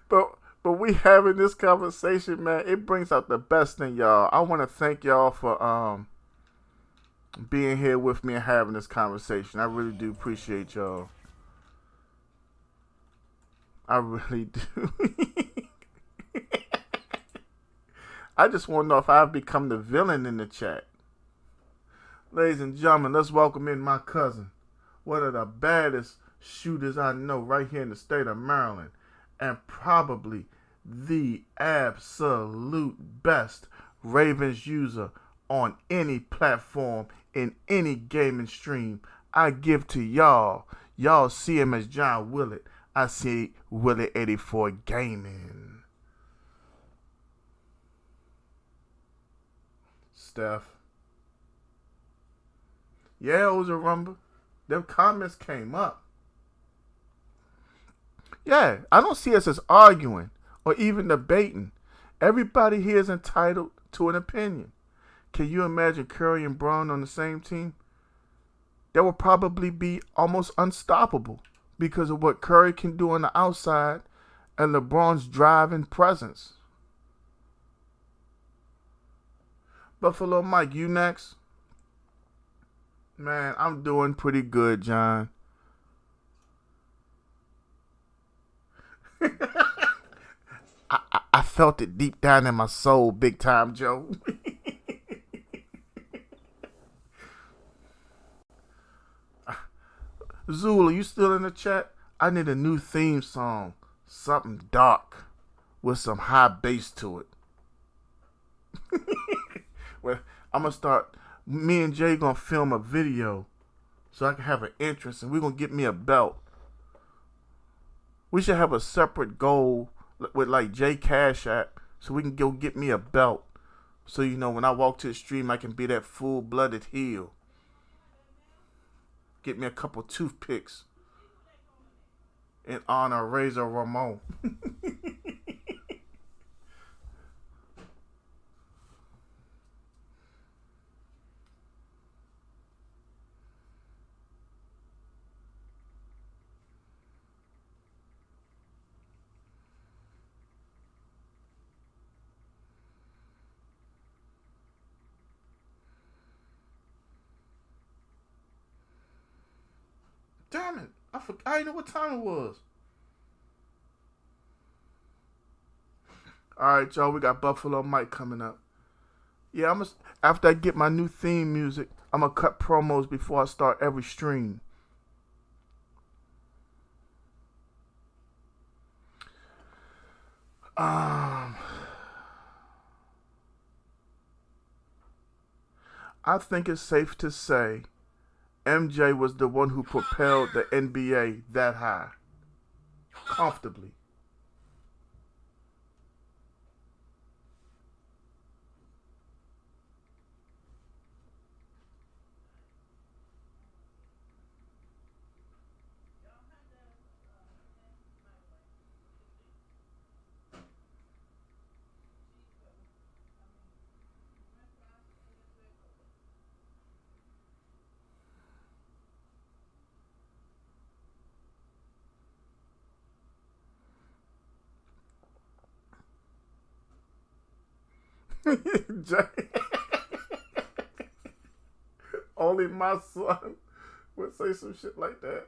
But we having this conversation, man. It brings out the best in y'all. I want to thank y'all for being here with me and having this conversation. I really do appreciate y'all. I really do. I just want to know if I've become the villain in the chat. Ladies and gentlemen, let's welcome in my cousin. One of the baddest shooters I know right here in the state of Maryland. And probably the absolute best Ravens user on any platform in any gaming stream. I give to y'all. Y'all see him as John Willett. I see Willie 84 Gaming. Steph. Yeah, it was a rumble. Them comments came up. Yeah, I don't see us as arguing or even debating. Everybody here is entitled to an opinion. Can you imagine Curry and Braun on the same team? That would probably be almost unstoppable because of what Curry can do on the outside and LeBron's driving presence. Buffalo Mike, you next? Man, I'm doing pretty good, John. I felt it deep down in my soul, big time, Joe. Zool, are you still in the chat? I need a new theme song. Something dark with some high bass to it. Well, I'm gonna start. Me and Jay gonna film a video so I can have an interest, and we're gonna get me a belt. We should have a separate goal with like Jay Cash App, so we can go get me a belt. So when I walk to the stream, I can be that full-blooded heel. Get me a couple toothpicks in honor of Razor Ramon. Damn it! I didn't know what time it was. All right, y'all. We got Buffalo Mike coming up. Yeah, after I get my new theme music, I'm gonna cut promos before I start every stream. I think it's safe to say MJ was the one who propelled the NBA that high, comfortably. Only my son would say some shit like that.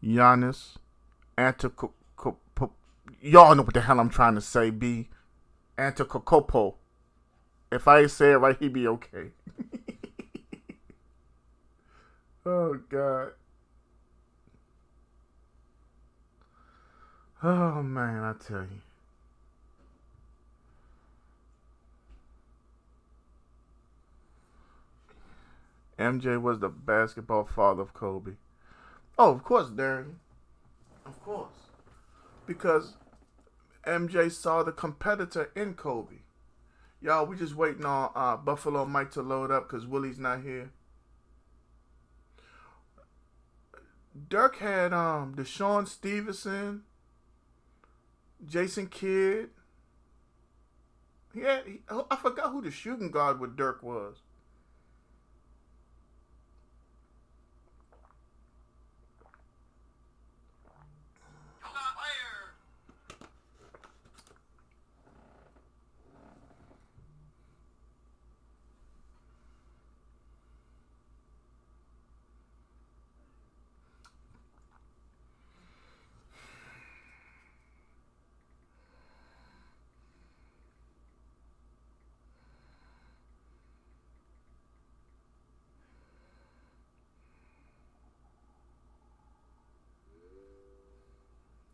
Giannis, y'all know what the hell I'm trying to say, B. Antetokounmpo. If I say it right, he be okay. Oh, God. Oh, man, I tell you. MJ was the basketball father of Kobe. Oh, of course, Darren. Of course. Because MJ saw the competitor in Kobe. Y'all, we just waiting on Buffalo Mike to load up because Willie's not here. Dirk had Deshaun Stevenson, Jason Kidd. I forgot who the shooting guard with Dirk was.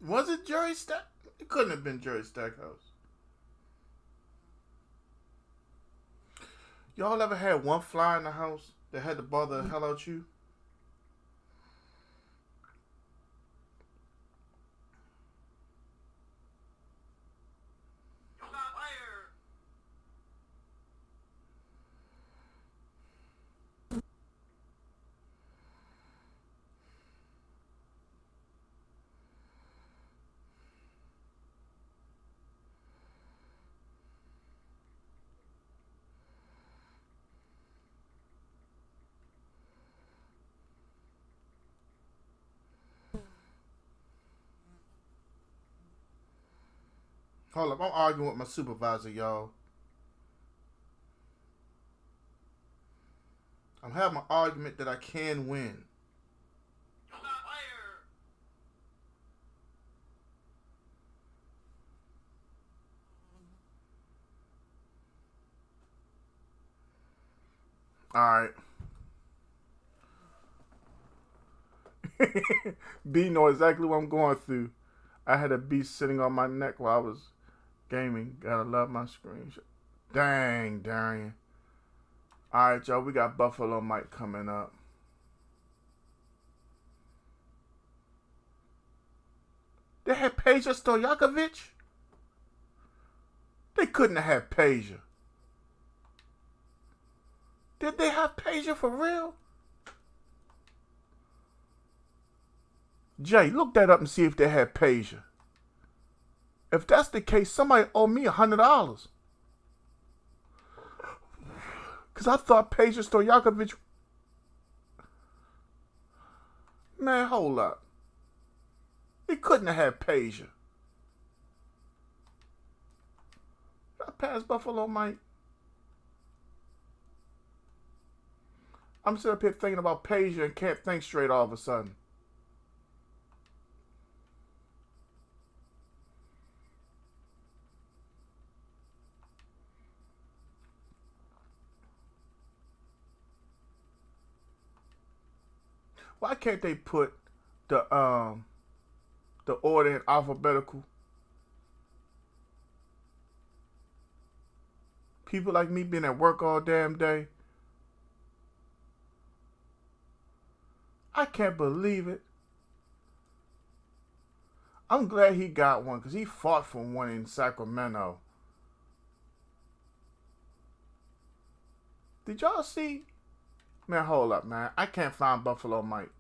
Was it Jerry Stack? It couldn't have been Jerry Stackhouse. Y'all ever had one fly in the house that had to bother the hell out you? Hold up, I'm arguing with my supervisor, y'all. I'm having an argument that I can win. Alright. B know exactly what I'm going through. I had a beast sitting on my neck while I was gaming. Gotta love my screenshot. Dang, Darian. Alright, y'all. We got Buffalo Mike coming up. They had Peja Stojakovic? They couldn't have had Peja. Did they have Peja for real? Jay, look that up and see if they had Peja. If that's the case, somebody owe me $100. Because I thought Peja Stojakovic... Man, hold up. They couldn't have had Peja. Did I pass Buffalo Mike? I'm sitting up here thinking about Peja and can't think straight all of a sudden. Why can't they put the order in alphabetical? People like me being at work all damn day. I can't believe it. I'm glad he got one because he fought for one in Sacramento. Did y'all see? Man, hold up, man. I can't find Buffalo Mike.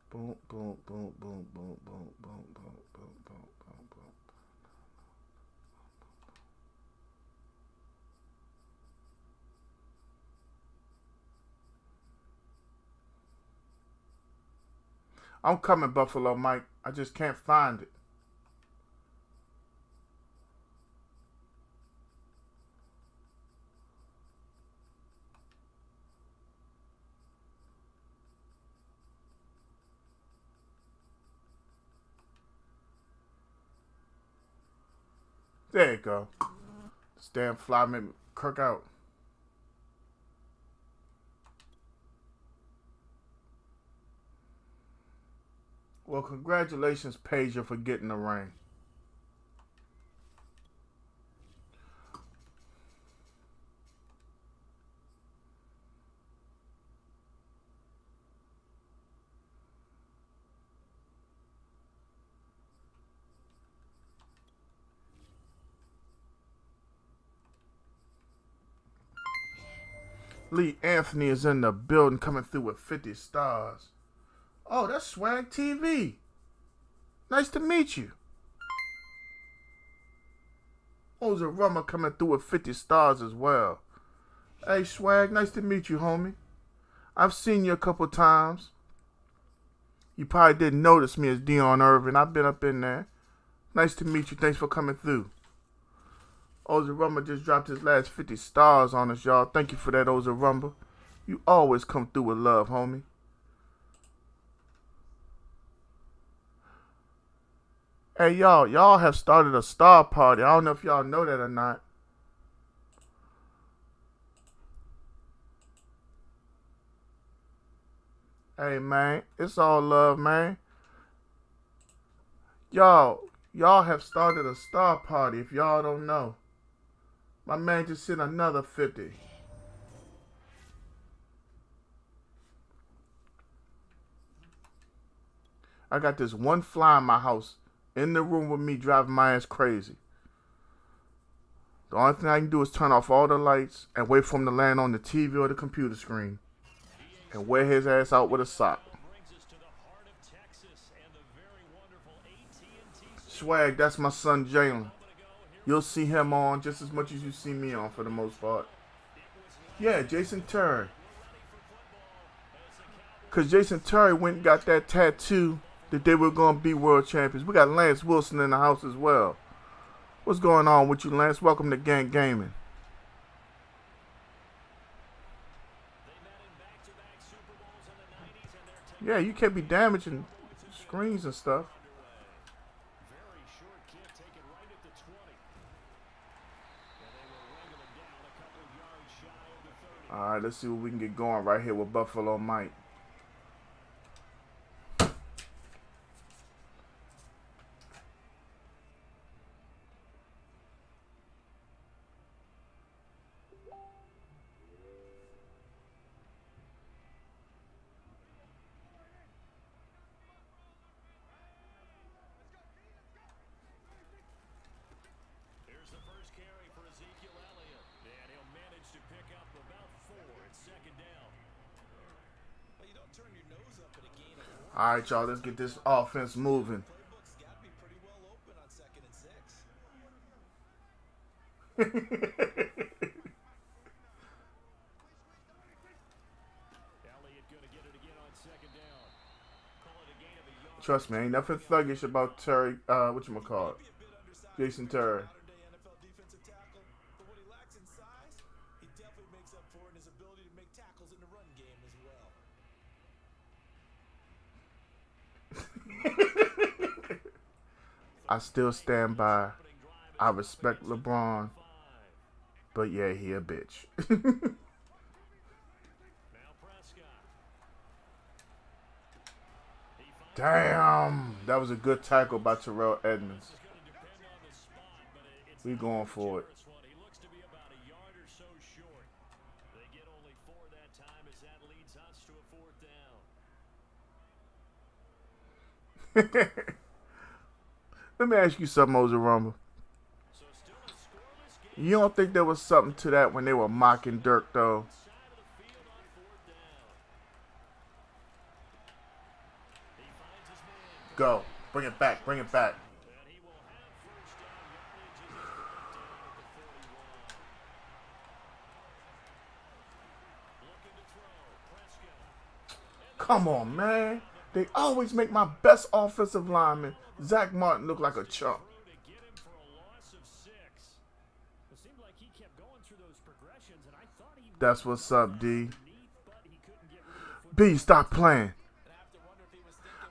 Boom, boom, boom, boom, boom, boom, boom, boom, boom, boom, boom, boom. I'm coming, Buffalo Mike. I just can't find it. There you go. This damn fly made me kirk out. Well, congratulations, Peja, for getting the ring. Lee Anthony is in the building coming through with 50 stars. Oh, that's Swag TV. Nice to meet you. Oza Rummer coming through with 50 stars as well. Hey, Swag, nice to meet you, homie. I've seen you a couple times. You probably didn't notice me as Dion Irvin. I've been up in there. Nice to meet you. Thanks for coming through. Oza Rummer just dropped his last 50 stars on us, y'all. Thank you for that, Oza Rummer. You always come through with love, homie. Hey, y'all have started a star party. I don't know if y'all know that or not. Hey, man, it's all love, man. Y'all have started a star party if y'all don't know. My man just sent another 50. I got this one fly in my house, in the room with me, driving my ass crazy. The only thing I can do is turn off all the lights and wait for him to land on the TV or the computer screen and wear his ass out with a sock. Swag, that's my son Jalen. You'll see him on just as much as you see me on for the most part. Yeah, Jason Terry. Because Jason Terry went and got that tattoo that they were going to be world champions. We got Lance Wilson in the house as well. What's going on with you, Lance? Welcome to Gantt Gaming. Yeah, you can't be damaging screens and stuff. Very short kick taken right at the 20. And they will wrangle him down a couple of yards shy of the 30. All right, let's see what we can get going right here with Buffalo Mike. Here's the first carry for Ezekiel Elliott. And he'll manage to pick up about 4 at second down. Well, you don't turn your nose up at a gain of 4. All right, y'all, let's get this offense moving. Playbook's got to be pretty well open on 2nd and 6. Elliott going to get it again on second down. Call it a gain of a yard. Trust me, ain't nothing thuggish about Terry. Whatchamacallit? Be a bit undersized Jason for a Terry. modern-day NFL defensive tackle, but what he lacks in size, he definitely makes up for in his ability to make tackles in the run game as well. I still stand by. I respect LeBron, but yeah, he a bitch. Now Prescott. He finds Damn, that was a good tackle by Terrell Edmonds. this is going to depend on the spot, but it's We not going a for it. generous one. He looks to be about a yard or so short. They get only 4 that time as that leads us to a 4th down. Let me ask you something, Moses Rumble. So still a scoreless game You don't think there was something to that when they were mocking Dirk, though? side of the field on 4th down. He finds his man. Go. Bring it back. Bring it back. And he will have first down yardage as he's brought down at the 41. Looking to throw. Prescott. Come on, man. They always make my best offensive lineman, Zach Martin, look like a chump. Throw to get him for a loss of 6. It seemed like he kept going through those progressions, and I thought he That's what's up, D. underneath, but he couldn't get rid of the football. B, stop playing.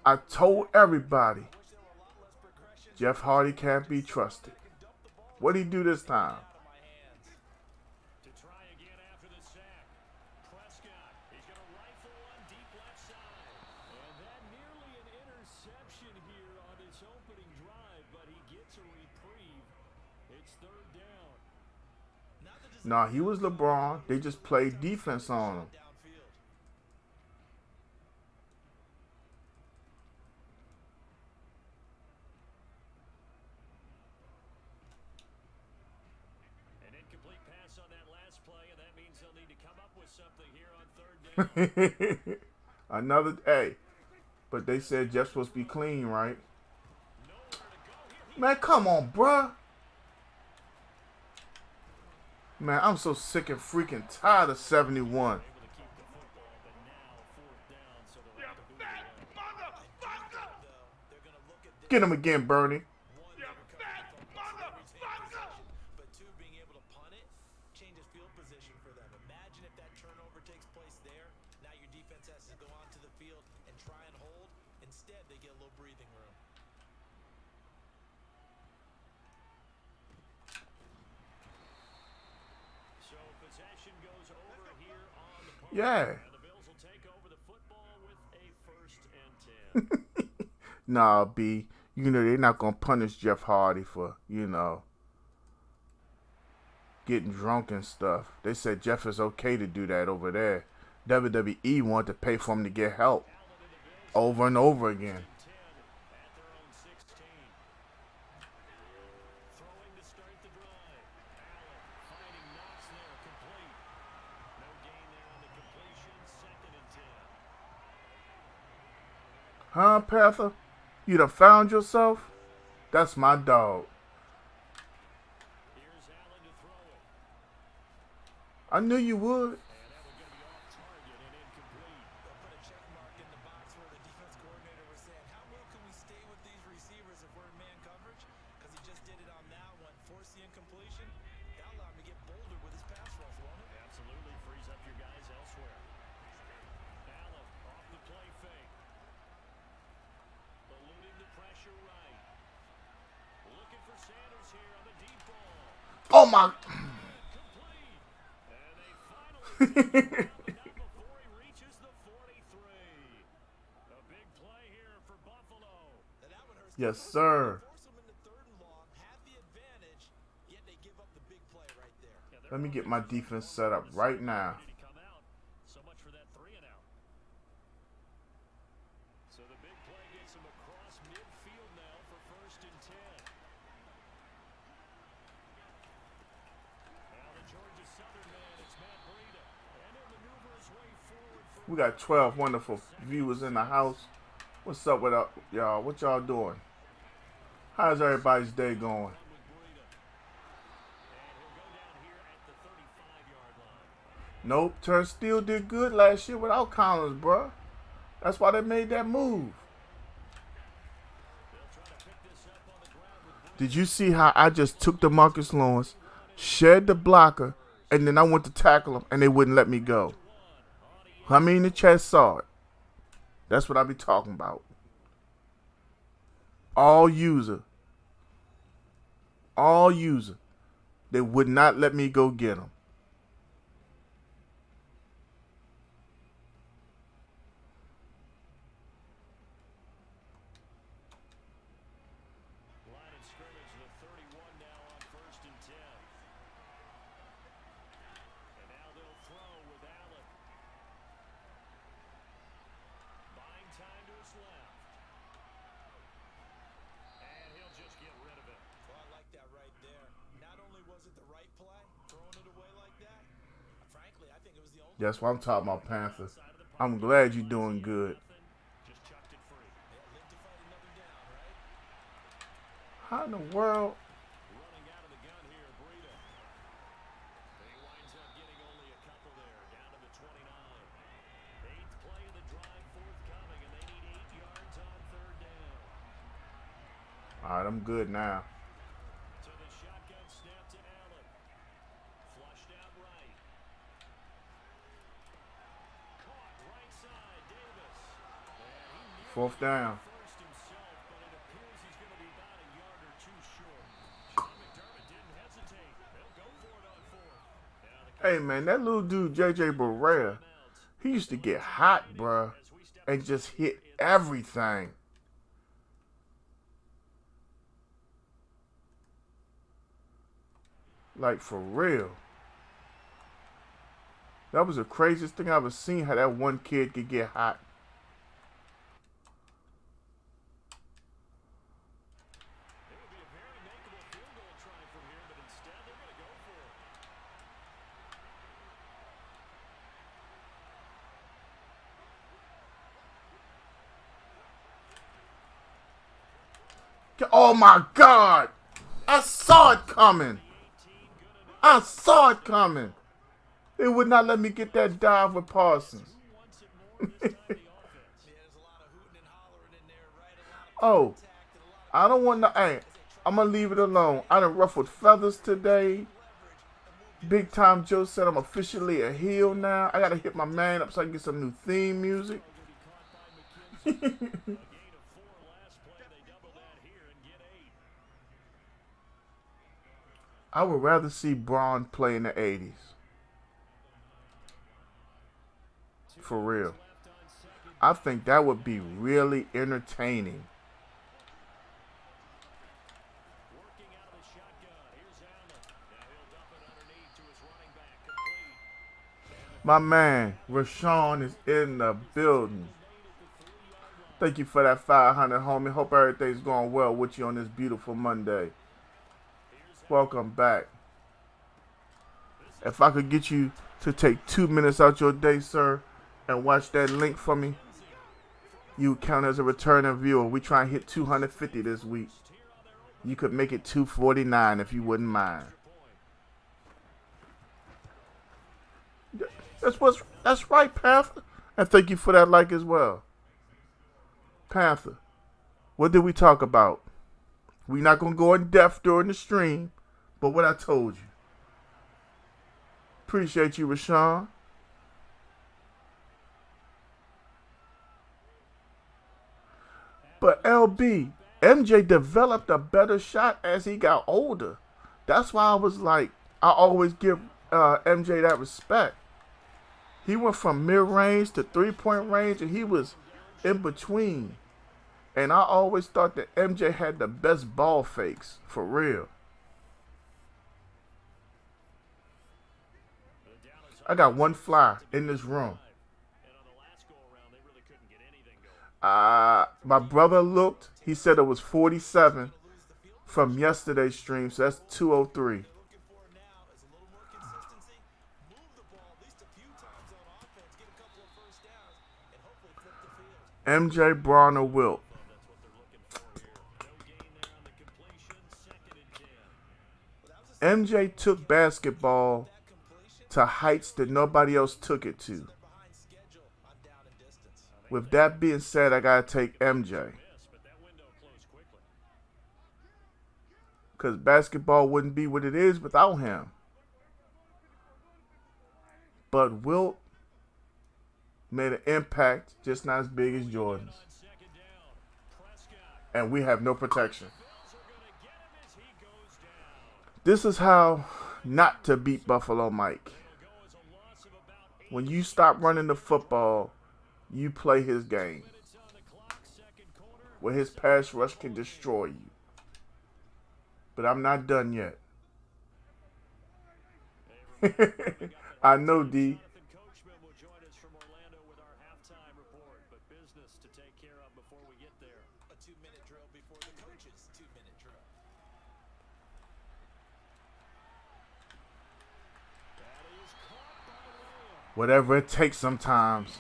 I told everybody, Wish there were a lot less progressions. Jeff Hardy can't be trusted. What'd he do this time? Out of my hands. To try again after the sack. Prescott. He's going to rifle one deep left side. And that nearly an interception here on his opening drive, but he gets a reprieve. It's 3rd down. Not the design Nah, he was LeBron. They just played defense on him. downfield. An incomplete pass on that last play, and that means they'll need to come up with something here on 3rd down. Another, hey, but they said Jeff's supposed to be clean, right? Nowhere to go here. Man, come on, bruh. Man, I'm so sick and freaking tired of 71. Able to keep the football, but now 4th down, so they'll have to boot it away. They're going to look at this. Get him again, Bernie. One, they're recovering from retain possession, but 2, being able to punt it changes field position for them. Imagine if that turnover takes place there. Now your defense has to go onto the field and try and hold. Instead, they get a little breathing room. So possession goes over here on the punt. Yeah. And the Bills will take over the football with a 1st and 10. Nah, B. You know, they're not going to punish Jeff Hardy for, getting drunk and stuff. They said Jeff is okay to do that over there. WWE wanted to pay for him to get help over and over again. 10 at their own 16. Throwing to start the drive. Allen finding Knox there, complete. No gain there on the completion. 2nd and 10. Huh, Panther? You done found yourself? That's my dog. Here's Allen to throw it. I knew you would. And that one going to be off target and incomplete. They'll put a check mark in the box where the defense coordinator was saying, how well can we stay with these receivers if we're in man coverage? Because he just did it on that one. Force the incompletion. That allowed him to get bolder with his pass rush, won't it? Absolutely frees up your guys elsewhere. Allen off the play fake. my. And they finally not before he reaches the 43. A big play here for Buffalo. And that one hurts. Yes, sir. Force them into third and long, have the advantage, yet they give up the big play right there. Let me get my defense set up right now. Did he come out? So much for that 3 and out. So the big play gets him across midfield now for 1st and 10. Now the Georgia Southern man, it's Matt Breida. And he'll maneuver his way forward for We got 12 wonderful viewers in the house. What's up with y'all? What y'all doing? How's everybody's day going? with Breida. And he'll go down here at the 35-yard line. Nope, Turnstile did good last year without Collins, bruh. That's why they made that move. They'll try to pick this up on the ground with Breida. Did you see how I just took the Marcus Lawrence, shed the blocker, and then I went to tackle him, and they wouldn't let me go? I mean, the chest saw it. That's what I be talking about. All user. They would not let me go get him. Line of scrimmage, the 31 now on 1st and 10. And now they'll throw with Allen. Buying time to his left. And he'll just get rid of it. Well, I like that right there. Not only was it the right play, throwing it away like that, frankly, I think it was the only That's what I'm talking about, Panther. I'm glad you're doing good. Just chucked it free. live to fight another down, right? How in the world? Running out of the gun here, Breida. And he winds up getting only a couple there, down to the 29. 8th play of the drive forthcoming, and they need 8 yards on 3rd down. All right, I'm good now. To the shotgun snap to Allen. Flushed out right. Caught right side, Davis. And he nearly 4th down. first himself, but it appears he's going to be about a yard or 2 short. Sean McDermott didn't hesitate. They'll go for it on 4th. Now the Hey, man, that little dude, J.J. Barrera, he used to get hot, bruh, and just hit everything. Like, for real. That was the craziest thing I ever seen, how that one kid could get hot. It would be a very makeable field goal try from here, but instead they're going to go for it. Oh, my God. I saw it coming. I saw it coming. They would not let me get that dive with Parsons. Wants it more this time, the offense. Yeah, there's a lot of hooting and hollering in there, right? A lot of Oh, contact and a lot of I don't want to. Hey, I'm going to leave it alone. I done ruffled feathers today. Big Time Joe said I'm officially a heel now. I got to hit my man up so I can get some new theme music. A gain of 4 last play. They double that here and get 8. I would rather see Braun play in the 80s. For real. Left on 2nd. I think that would be really entertaining. Working out of the shotgun. Here's Allen. Now he'll dump it underneath to his running back. Complete. My man, Rashawn is in the building. Thank you for that 500, homie. Hope everything's going well with you on this beautiful Monday. Welcome back. If I could get you to take 2 minutes out your day, sir, and watch that link for me, you count as a returning viewer. We try and hit 250 this week. You could make it 249 if you wouldn't mind. That's right, Panther. And thank you for that like as well. Panther, what did we talk about? We're not going to go in depth during the stream, but what I told you. Appreciate you, Rashawn. But LB, MJ developed a better shot as he got older. That's why I was like, I always give MJ that respect. He went from mid-range to three-point range, and he was in between. And I always thought that MJ had the best ball fakes, for real. I got one fly in this room. My brother looked. He said it was 47 from yesterday's stream, so that's 203. MJ, Braun, or Wilt? MJ took basketball to heights that nobody else took it to. With that being said, I gotta take MJ. Because basketball wouldn't be what it is without him. But Wilt made an impact just not as big as Jordan's. And we have no protection. This is how not to beat Buffalo Mike. When you stop running the football, you play his game. Where his pass rush can destroy you. But I'm not done yet. I know, D. Whatever it takes sometimes.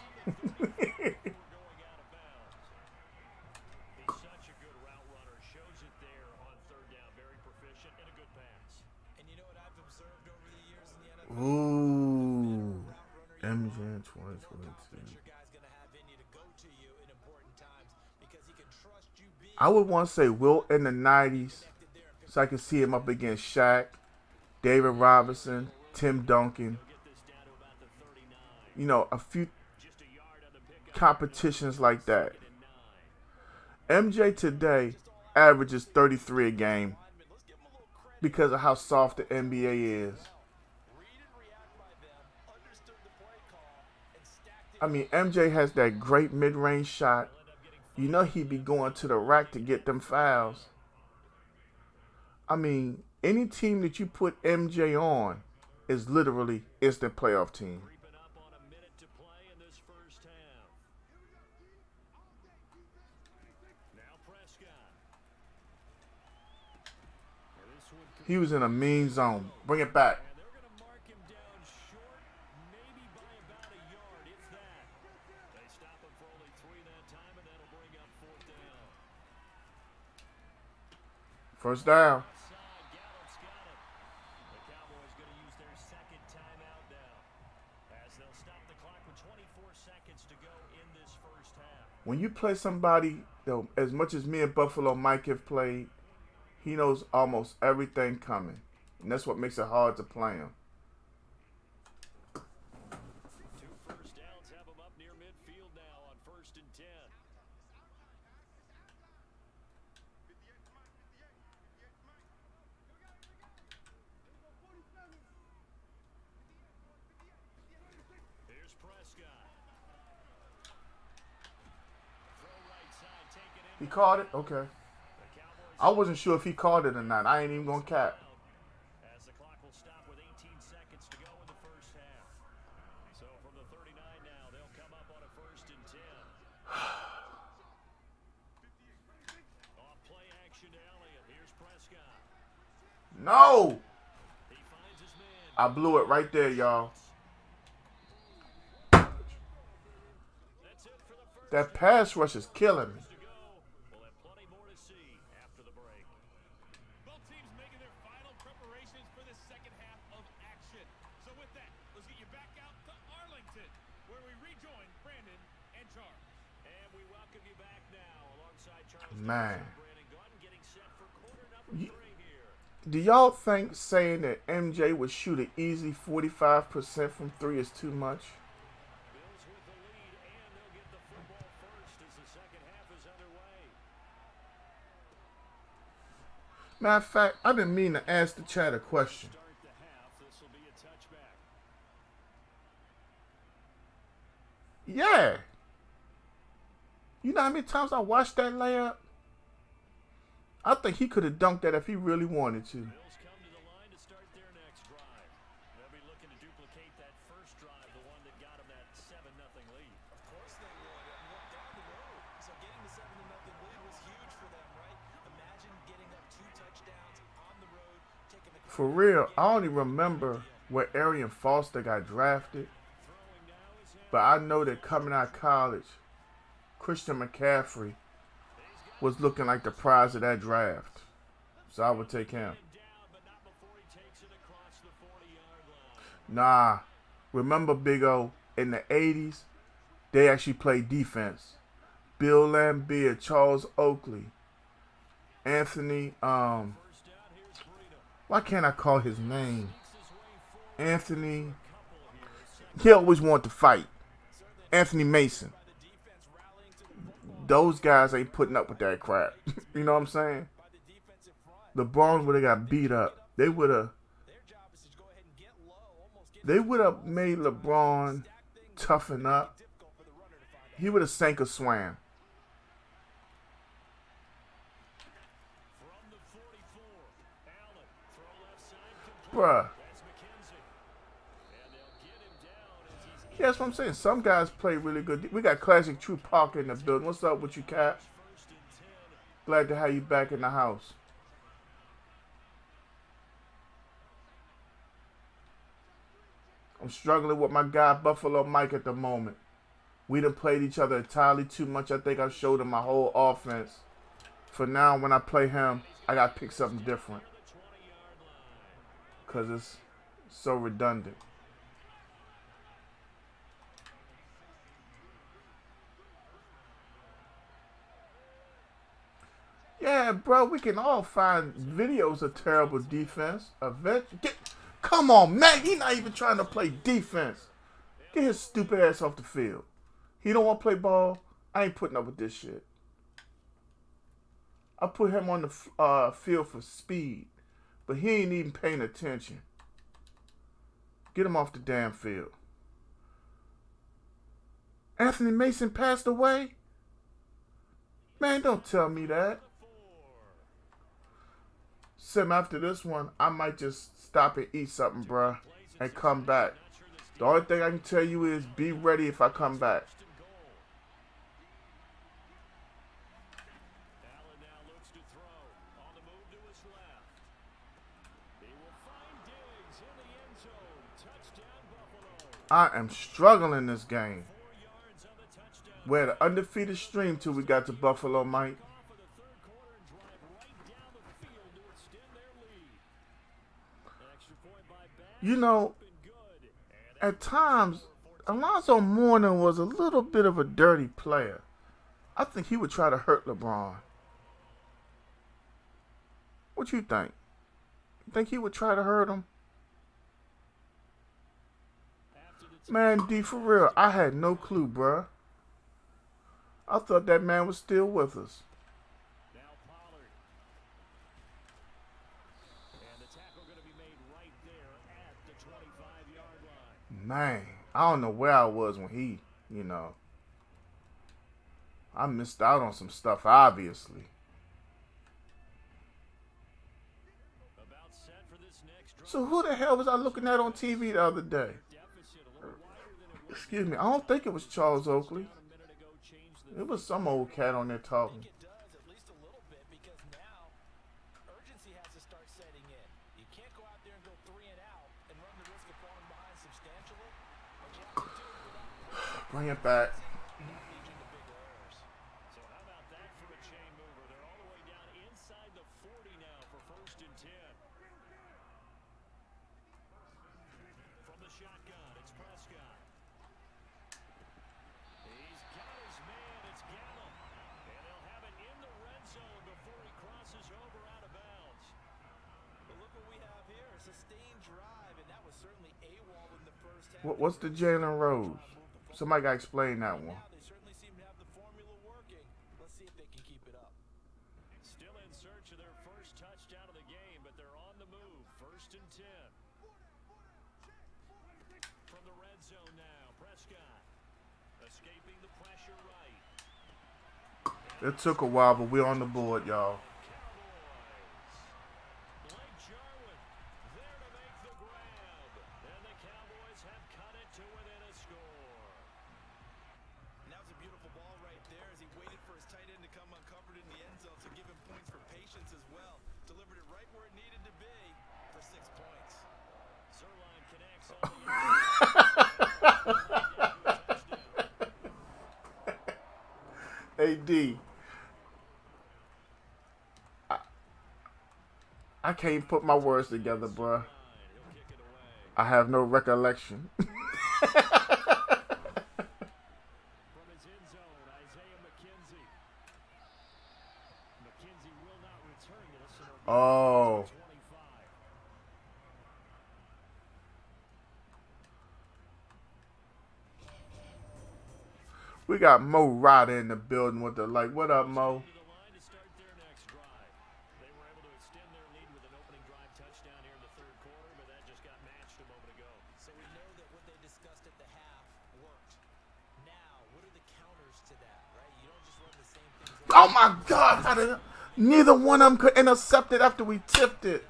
Ooh, MJ 2022. I would want to say Wilt in the 90s, so I can see him up against Shaq, David Robinson, Tim Duncan. You know, a few competitions like that. MJ today averages 33 a game because of how soft the NBA is. I mean, MJ has that great mid-range shot. You know he'd be going to the rack to get them fouls. I mean, any team that you put MJ on is literally instant playoff team. He was in a mean zone. Bring it back. First down. When you play somebody, though, as much as me and Buffalo Mike have played, he knows almost everything coming. And that's what makes it hard to play him. He caught it? Okay. I wasn't sure if he caught it or not. I ain't even going to cap. As the clock will stop with 18 seconds to go in the first half. So from the 39 now, they'll come up on a 1st and 10. Off play action to Elliott. Here's Prescott. No! He finds his man. I blew it right there, y'all. That's it for the first. That pass rush is killing me. We'll have plenty more to see after the break. Both teams making their final preparations for the second half of action. So with that, let's get you back out to Arlington, where we rejoin Brandon and Charles. And we welcome you back now alongside Charles. Man. Brandon Gunn getting set for quarter number 3 here. Do y'all think saying that MJ would shoot an easy 45% from 3 is too much? Bills with the lead, and they'll get the football first as the second half is underway. Matter of fact, I didn't mean to ask the chat a question. Start the half. Yeah. You know how many times I watched that layup? I think he could have dunked that if he really wanted to. Bills come to the line to start their next drive. They'll be looking to duplicate that first drive, the one that got them that 7-0 lead. Of course they would. And look down the road. So getting the 7-0 lead was huge for them, right? Imagine getting up 2 touchdowns on the road, taking the For real, I don't even remember where Arian Foster got drafted. Throwing now is But I know that coming out of college, Christian McCaffrey was looking like the prize of that draft. So I would take him. down, but not before he takes it across the 40-yard line. Nah, remember Big O, in the 80s, they actually played defense. Bill Laimbeer, Charles Oakley, Anthony, First down, here's Breida. why can't I call his name? His way forward. Anthony, Couple here. he always wanted to fight. Anthony Mason. by the defense rallying to the football Those guys ain't putting up with that crap. You know what I'm saying? by the defensive front. The Browns would have got beat up. They would have Their job is to go ahead and get low, almost get made LeBron toughen up. difficult for the runner to find. He would have sank or swam. From the 44, Allen. Throw left side complete. Bruh. That's McKenzie. And they'll get him down as he's Yeah, that's what I'm saying. Some guys play really good. We got Classic True Parker in the building. What's up with you, Cap? first and 10. Glad to have you back in the house. I'm struggling with my guy Buffalo Mike at the moment. We done played each other entirely too much. I think I've showed him my whole offense. For now, when I play him, I got to pick something different. The 20-yard line. Because it's so redundant. Yeah, bro, we can all find videos of terrible defense. Come on, man. He not even trying to play defense. Get his stupid ass off the field. He don't want to play ball. I ain't putting up with this shit. I put him on the field for speed, but he ain't even paying attention. Get him off the damn field. Anthony Mason passed away? Man, don't tell me that. Sim, after this one, I might just stop and eat something, bruh, and come back. The only thing I can tell you is be ready if I come back. Allen now looks to throw. On the move to his left. He will find Diggs in the end zone. Touchdown, Buffalo. I am struggling this game. 4 yards on the touchdown. We're at an undefeated stream till we got to Buffalo, Mike. Off of the third quarter and drive right down the field to extend their lead. An extra point by Bass. You know, Been good. at times, Alonzo Mourning was a little bit of a dirty player. I think he would try to hurt LeBron. What you think? You think he would try to hurt him? After the Man, D, for real, I had no clue, bruh. I thought that man was still with us. now Pollard. And the tackle going to be made right there at the 25-yard line. Man, I don't know where I was when he, I missed out on some stuff, obviously. About set for this next drive. So who the hell was I looking at on TV the other day? Deficit a little wider than it was Excuse me, I don't think it was Charles Oakley. a minute ago. Changed the It was some old cat on there talking. It does, at least a little bit, because now urgency has to start setting in. You can't go out there and go 3 and out and run the risk of falling behind substantially. But you have to do it without Bring it back. leading to big errors. So how about that for a chain mover? They're all the way down inside the 40 now for first and 10. From the shotgun, it's Prescott. He's got his man. It's Gantt. And they'll have it in the red zone before he crosses over out of bounds. But look what we have here, a sustained drive, and that was certainly AWOL in the first half. What's the Jalen Rose? Somebody got to explain that one. Now they certainly seem to have the formula working. Let's see if they can keep it up. Still in search of their first touchdown of the game, but they're on the move. First and 10. From the red zone now, Prescott. Escaping the pressure right. It took a while, but we're on the board, y'all. Blake Jarwin there to make the grab. And the Cowboys have cut it to within a score. That was a beautiful ball right there as he waited for his tight end to come uncovered in the end zone to give him points for patience as well. Delivered it right where it needed to be for 6 points. Sirline connects on the AD. I can't put my words together, bruh. He'll kick it away. I have no recollection. From his end zone, Isaiah McKenzie. McKenzie will not return this. And it'll be Oh. 25. We got Mo Ryder in the building with the like. What up, Mo? To the line to start their next drive. They were able to extend their lead with an opening drive touchdown here in the third quarter, but that just got matched a moment ago. So we know that what they discussed at the half worked. Now, what are the counters to that, right? You don't just run the same things. Oh my God! How did neither one of them could intercept it after we tipped it?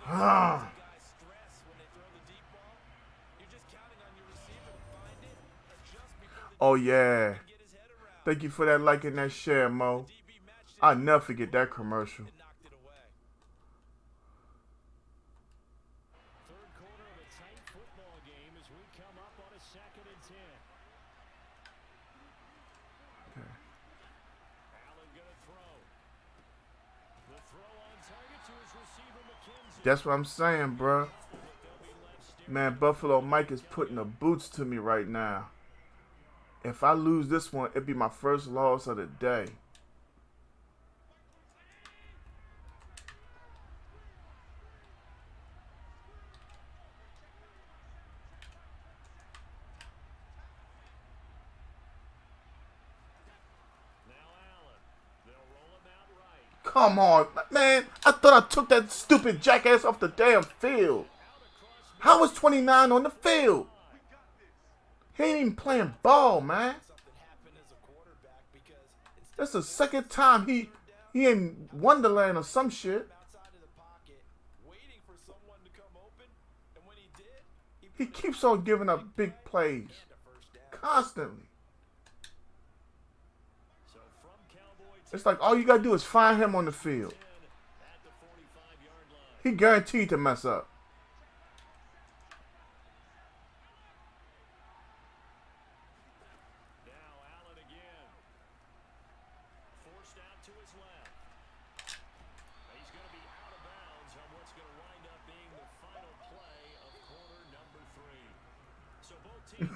Ah. Guys stress when they throw the deep ball. You're just counting on your receiver to find it and just before the Oh yeah. get his head around. Thank you for that like and that share, Mo. DB matched it I'll never forget that commercial. and knocked it away. Third quarter of a tight football game as we come up on a 2nd and 10. Allen gonna throw. The throw on target to his receiver McKenzie. That's what I'm saying, bruh. Man, Buffalo Mike is putting the boots to me right now. If I lose this one, it'd be my first loss of the day. Now Allen. They'll roll him out right. Come on, man. I thought I took that stupid jackass off the damn field. How was 29 on the field? He ain't even playing ball, man. Something happened as a quarterback because instead That's the second time he in Wonderland or some shit. outside of the pocket, waiting for someone to come open, and when he did, He keeps on giving up big plays a first down. constantly. So from Cowboy It's like all you gotta do is find him on the field. 10 at the 45-yard line. He guaranteed to mess up. Now Allen again. Forced out to his left. He's going to be out of bounds on what's going to wind up being the final play of quarter number 3. So both teams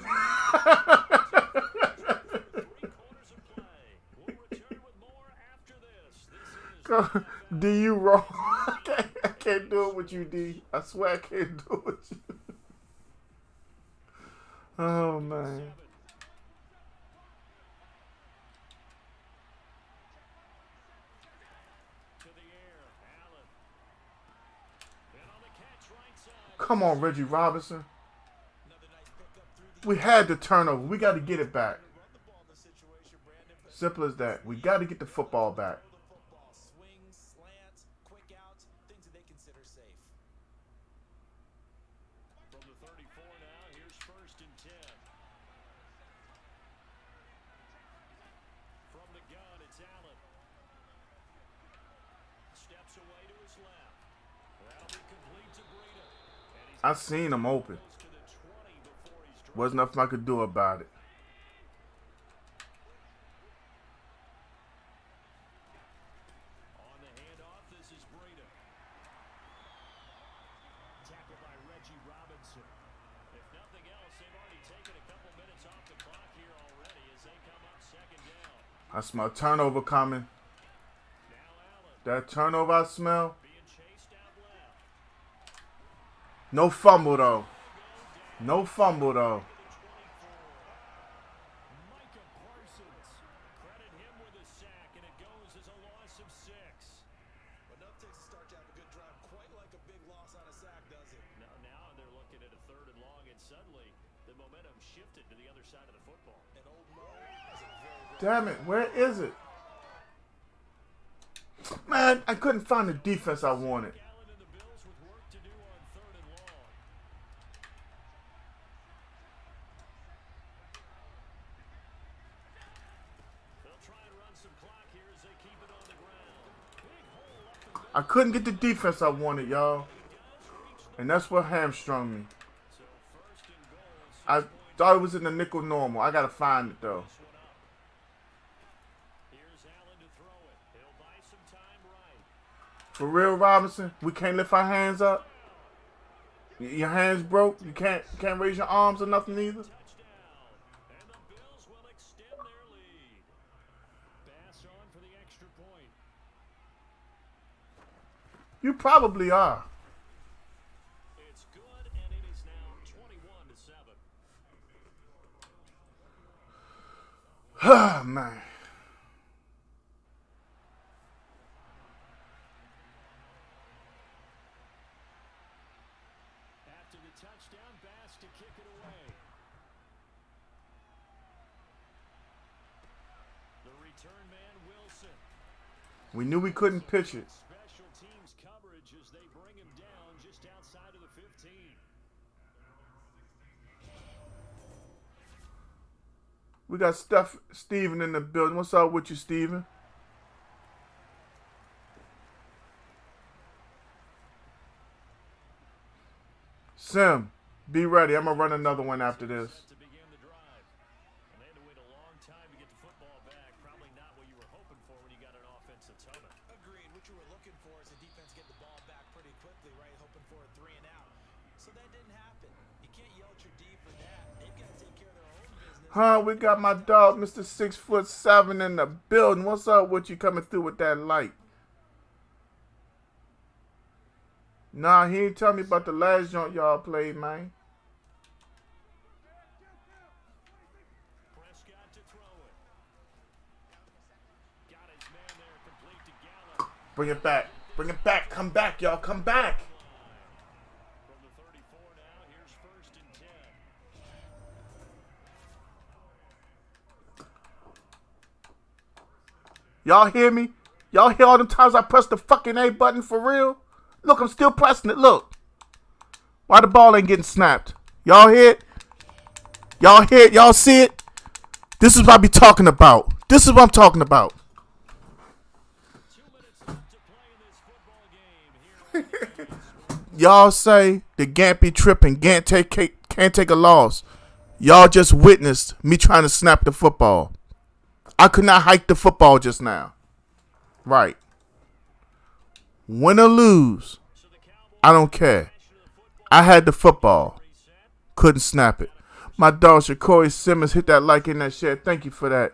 three quarters of play. We'll return with more after this. This is D, you wrong. I can't do it with you, D. I swear I can't do it with you. Oh, man. 7. To the air, Allen. And on the catch right side. Come on, Reggie Robinson. Another nice pickup through the We had the turnover. We got to get it back. run the ball in this situation, Brandon. But Simple as that. We got to get the football back. throw the football, swings, slants, quick outs, things that they consider safe. From the 34 now, here's 1st and 10. From the gun, it's Allen. Steps away to his left. That'll be complete to Breida. And he's I seen him open. close to the 20 before he's dropped. Wasn't nothing I could do about it. On the handoff, this is Breida. Tackled by Reggie Robinson. If nothing else, they've already taken a couple minutes off the clock here already as they come up 2nd down. I smell turnover coming. Now Allen That turnover I smell. being chased out left. No fumble, though. No fumble, though. Micah Parsons. Credit him with a sack, and it goes as a loss of 6. Enough takes a start to have a good drive, quite like a big loss on a sack, does it? Now they're looking at a 3rd and long, and suddenly the momentum shifted to the other side of the football. And old Mo is a very Damn it, where is it? Man, I couldn't find the defense I wanted. Allen and the Bills with work to do on 3rd and long. They'll try and run some clock here as they keep it on the ground. Big hole up the middle. I couldn't get the defense I wanted, y'all. And that's what hamstrung me. So 1st and goal. I thought it was in the nickel normal. I gotta find it though. Here's Allen to throw it. He'll buy some time right. For real, Robinson, we can't lift our hands up. Your hands broke. You can't raise your arms or nothing either. Touchdown. And the Bills will extend their lead. Pass on for the extra point. You probably are. It's good, and it is now 21-7. Ah, man. After the touchdown, Bass to kick it away. The return man, Wilson. We knew we couldn't pitch it. Special teams coverage as they bring him down just outside of the 15. We got Steven in the building. What's up with you, Steven? Sim, be ready. I'm going to run another one after this. Set to begin the drive. And they had to wait a long time to get the football back. Probably not what you were hoping for when you got an offense that's humming. Agreed. What you were looking for is the defense get the ball back pretty quickly, right? Hoping for a 3 and out. So that didn't happen. You can't yell at your D for that. They've got to take care of their own business. Huh, we got my dog, Mr. 6'7" in the building. What's up with you coming through with that light? Nah, he ain't tell me about the last joint y'all played, man. Prescott to throw it. Got his man there, complete to Gallup. Bring it back. Bring it back. Come back, y'all. Come back. From the 34 now, here's 1st and 10. Y'all hear me? Y'all hear all them times I pressed the fucking A button for real? Look, I'm still pressing it. Look. Why the ball ain't getting snapped? Y'all hear it? Y'all hear it? Y'all see it? This is what I be talking about. This is what I'm talking about. 2 minutes left to play in this football game here. Y'all say the Gantt be tripping. Gantt can't take a loss. Y'all just witnessed me trying to snap the football. I could not hike the football just now. Right. Win or lose, I don't care. I had the football. Couldn't snap it. My dog Shakori Simmons hit that like in that shit. Thank you for that.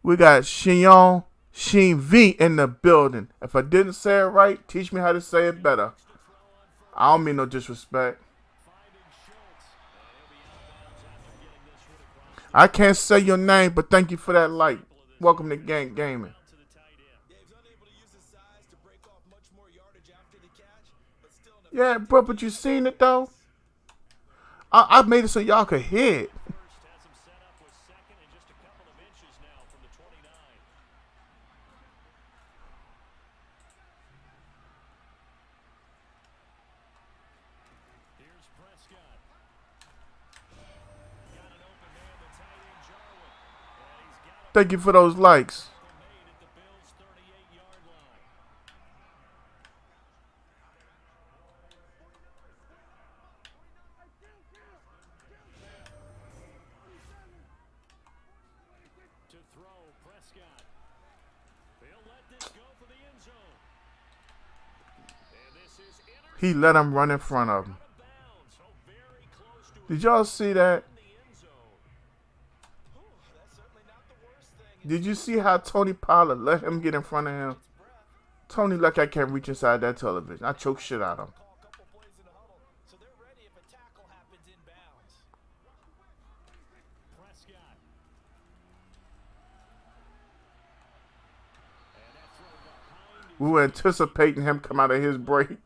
We got Sheen V in the building. If I didn't say it right, teach me how to say it better. I don't mean no disrespect. I can't say your name, but thank you for that like. Welcome to Gantt Gaming. Yeah, bro, but you seen it though? I made it so y'all could hear it. First has him set up with 2nd and just a couple of inches now from the 29. Here's Prescott. Got an open man, the tight end Jarwin. And he's got a Thank you for those likes. made at the Bills' 38-yard line. To throw, Prescott. He'll let this go for the end zone. And this is He let him run in front of him. out of bounds. So very close to Did y'all see that? in the end zone. That's certainly not the worst thing. Did you see how Tony Pollard let him get in front of him? Tony, like I can't reach inside that television. I choke shit out of him. Call a couple plays in the huddle, so they're ready if a tackle happens inbounds. Prescott. And that throw behind We were anticipating him come out of his break.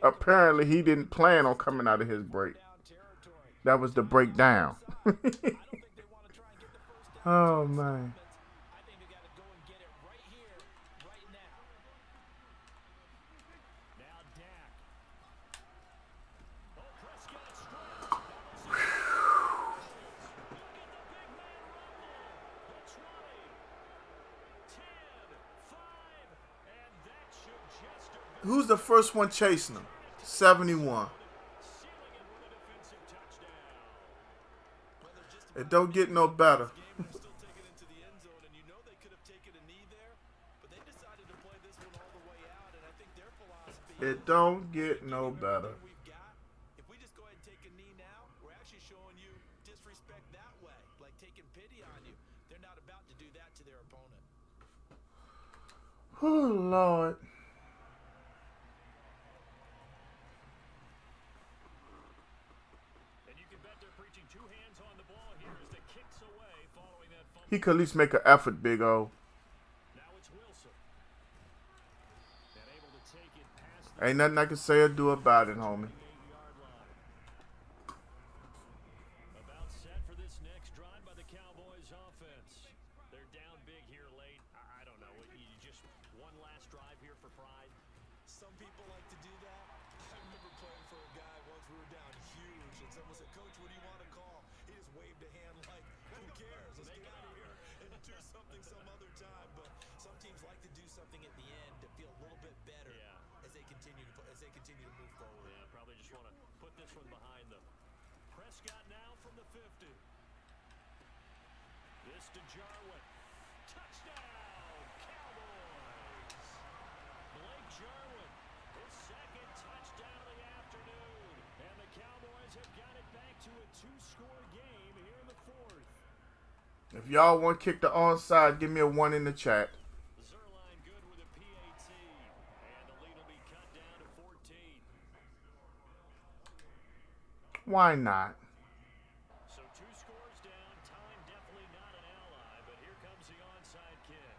Apparently, he didn't plan on coming out of his break. Down territory. That was the breakdown. I don't think they want to try and get the first down. Oh, man. I think they got to go and get it right here, right now. Now Dak. Oh, Prescott straight. Look at the big man rumble. The 20, 10, 5, and that should just about Who's the first one chasing him? 71. sealing it with a defensive touchdown. It don't get no better. Game, they're still taking it to the end zone, and you know they could have taken a knee there, but they decided to play this one all the way out, and I think their philosophy It don't get no better. we've got. If we just go ahead and take a knee now, we're actually showing you disrespect that way, like taking pity on you. They're not about to do that to their opponent. Oh, Lord. And you can bet they're preaching two hands on the ball here as the kicks away following that fumble. He could at least make an effort, Big O. Now it's Wilson. And able to take it past the Ain't nothing I can say or do about it, homie. 28-yard line. About set for this next drive by the Cowboys offense. They're down big here late. I don't know. You just one last drive here for pride. Some people like to do that. I remember playing for a guy once we were down huge, and someone said, "Coach, what do you want to call?" He just waved a hand like, "Who cares? Let's get out of here and do something some other time." But some teams like to do something at the end to feel a little bit better as they continue to move forward. Yeah, probably just want to put this one behind them. Prescott now from the 50. This to Jarwin. Touchdown, Cowboys! Blake Jarwin, his second touchdown of the afternoon. And the Cowboys have got it back to a two-score game here in the fourth. If y'all want to kick the onside, give me a 1 in the chat. Zerline good with a PAT. And the lead will be cut down to 14. Why not? So two scores down. Time definitely not an ally, but here comes the onside kick.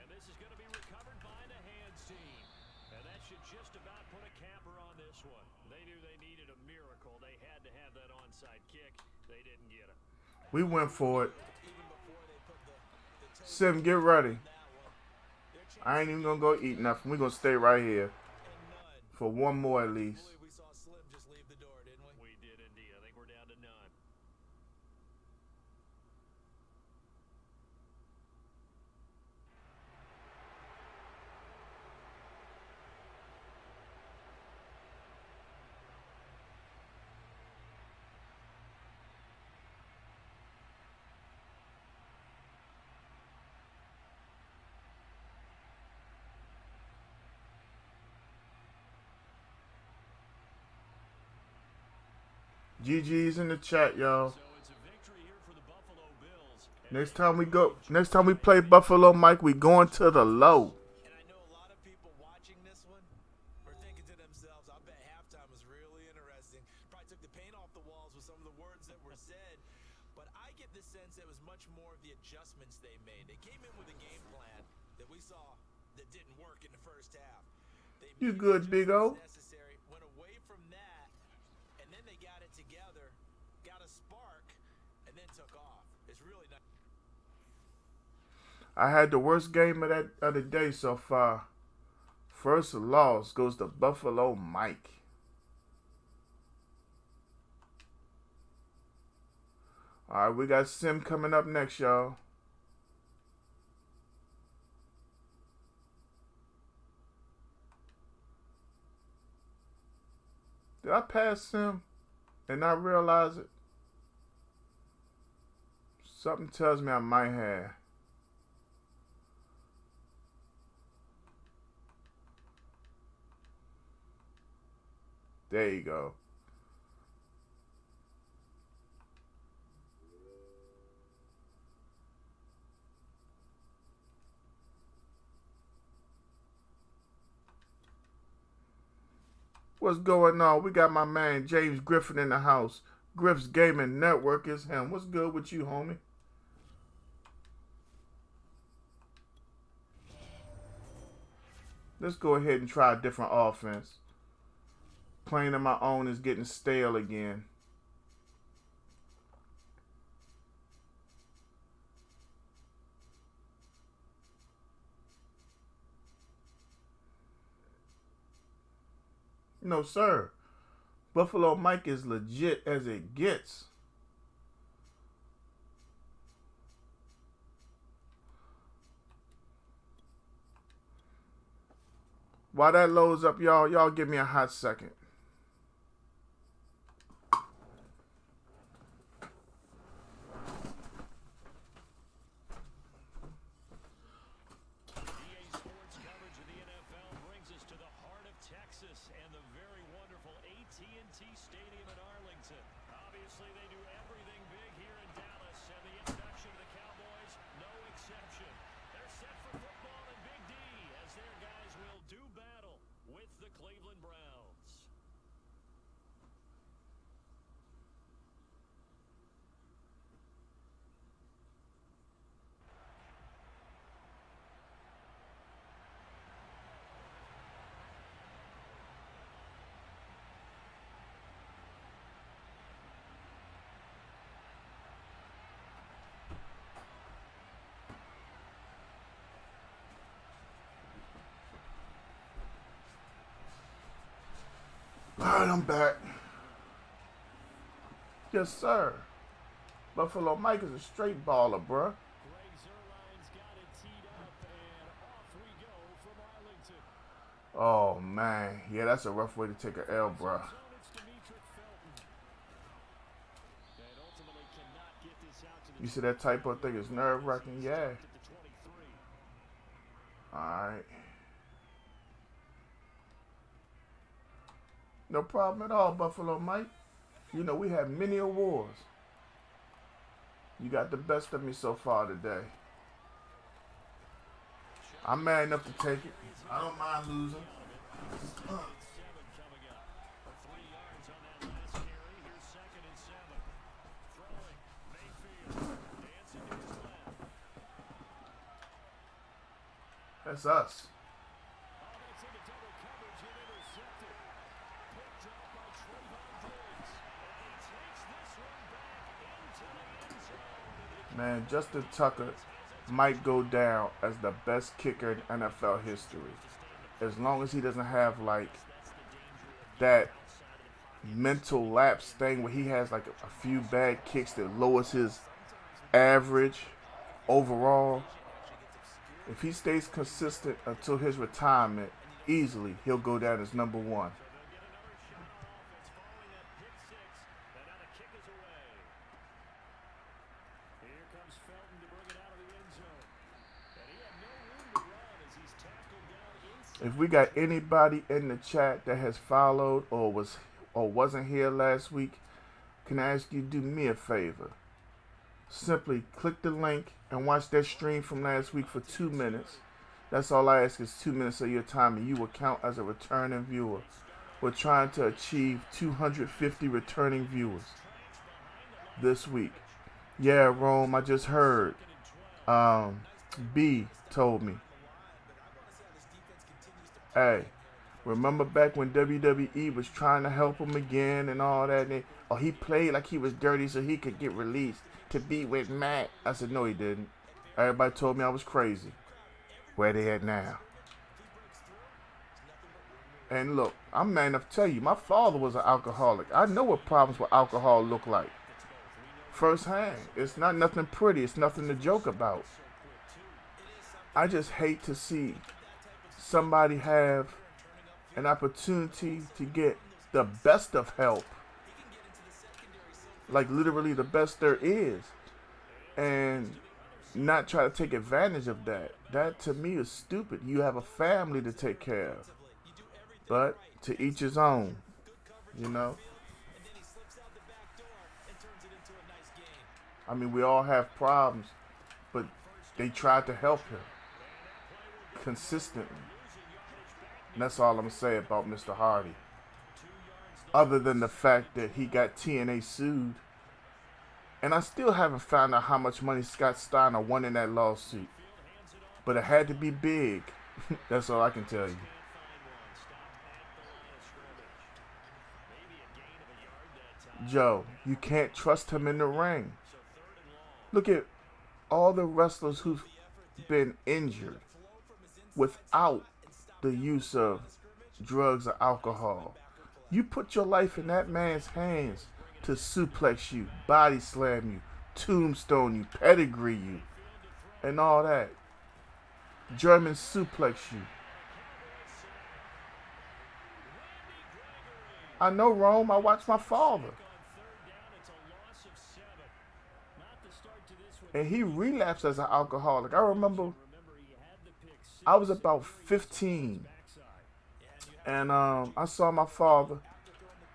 And this is going to be recovered by the hands team. And that should just about put a capper on this one. They knew they needed a miracle. They had to have that onside kick. They didn't get it. We went for it. Even before they put the Sim, get ready. that one, their chance I ain't even going to go eat nothing. We're going to stay right here and none. for one more at least. I believe we saw Slim just leave the door, didn't we? We did indeed. I think we're down to none. GG's in the chat, y'all. So it's a victory here for the Buffalo Bills. Next time we play Buffalo, Mike, we going to the low. And I know a lot of people watching this one are thinking to themselves, I bet halftime was really interesting. Probably took the paint off the walls with some of the words that were said. But I get the sense it was much more of the adjustments they made. They came in with a game plan that we saw that didn't work in the first half. They You made the good, Big O? adjustments necessary, went away from that, and then they got it together, got a spark, and then took off. It's really nice. I had the worst game of the day so far. First loss goes to Buffalo Mike. All right, we got Sim coming up next, y'all. Did I pass Sim and not realize it? Something tells me I might have. There you go. What's going on? We got my man James Griffin in the house. Griff's Gaming Network is him. What's good with you, homie? Let's go ahead and try a different offense. Playing on my own is getting stale again. No, sir. Buffalo Mike is legit as it gets. While that loads up, y'all give me a hot second. EA Sports coverage of the NFL brings us to the heart of Texas and the very wonderful AT&T Stadium in Arlington. Obviously, they do everything big here in Dallas, and the introduction of the Cowboys, no exception. They're set for football in Big D as their guys will do battle with the Cleveland Browns. All right, I'm back. Yes, sir. Buffalo Mike is a straight baller, bruh. Greg Zerline's got it teed up, and off we go from Arlington. Oh, man. Yeah, that's a rough way to take an L, bruh. Zone, it's Demetric Felton. And ultimately cannot get this out to the You see that typo thing is nerve-wracking? Yeah. at the 23. All right. No problem at all, Buffalo Mike. You know, we have many awards. You got the best of me so far today. I'm mad enough to take it. I don't mind losing. 7 coming up. 3 yards on that last carry. Here's 2nd and 7. Throwing. Mayfield. Dancing to his left. That's us. Oh, that's into double coverage and intercepted. Picked up by Trayvon Diggs. And he takes this one back into the end zone. Man, Justin Tucker might go down as the best kicker in NFL history. As long as he doesn't have like that mental lapse thing where he has like a few bad kicks that lowers his average overall. If he stays consistent until his retirement, easily he'll go down as number 1. And now the kick is away. Here comes Felton to bring it out of the end zone. And he had no room to run as he's tackled down inside. If we got anybody in the chat that has followed or wasn't here last week, can I ask you to do me a favor? Simply click the link and watch that stream from last week for 2 minutes. That's all I ask is 2 minutes of your time, and you will count as a returning viewer. We're trying to achieve 250 returning viewers this week. Yeah, Rome, I just heard. B told me. Hey, remember back when WWE was trying to help him again and all that? And he played like he was dirty so he could get released to be with Matt. I said, no, he didn't. Everybody told me I was crazy. Where they at now? And look, I'm man enough to tell you, my father was an alcoholic. I know what problems with alcohol look like. Firsthand. It's not nothing pretty. It's nothing to joke about. I just hate to see somebody have an opportunity to get the best of help. Like literally the best there is. And not try to take advantage of that. That to me is stupid. You have a family to take care of. But to each his own, you know. I mean, we all have problems, but they tried to help him consistently. And that's all I'm going to say about Mr. Hardy. Other than the fact that he got TNA sued. And I still haven't found out how much money Scott Steiner won in that lawsuit. But it had to be big. That's all I can tell you. Can't find one. Stopped at the line of scrimmage. Maybe a gain of a yard that time. Joe, you can't trust him in the ring. So 3rd and long. Look at all the wrestlers who've been injured without the use of drugs or alcohol. You put your life in that man's hands to suplex you, body slam you, tombstone you, pedigree you, and all that. German suplex you. I know, Rome. I watched my father. On 3rd down, it's a loss of 7. Not the start to this one. And he relapsed as an alcoholic. I remember Remember, he had the pick 6. I was about 15. Backside. And I saw my father,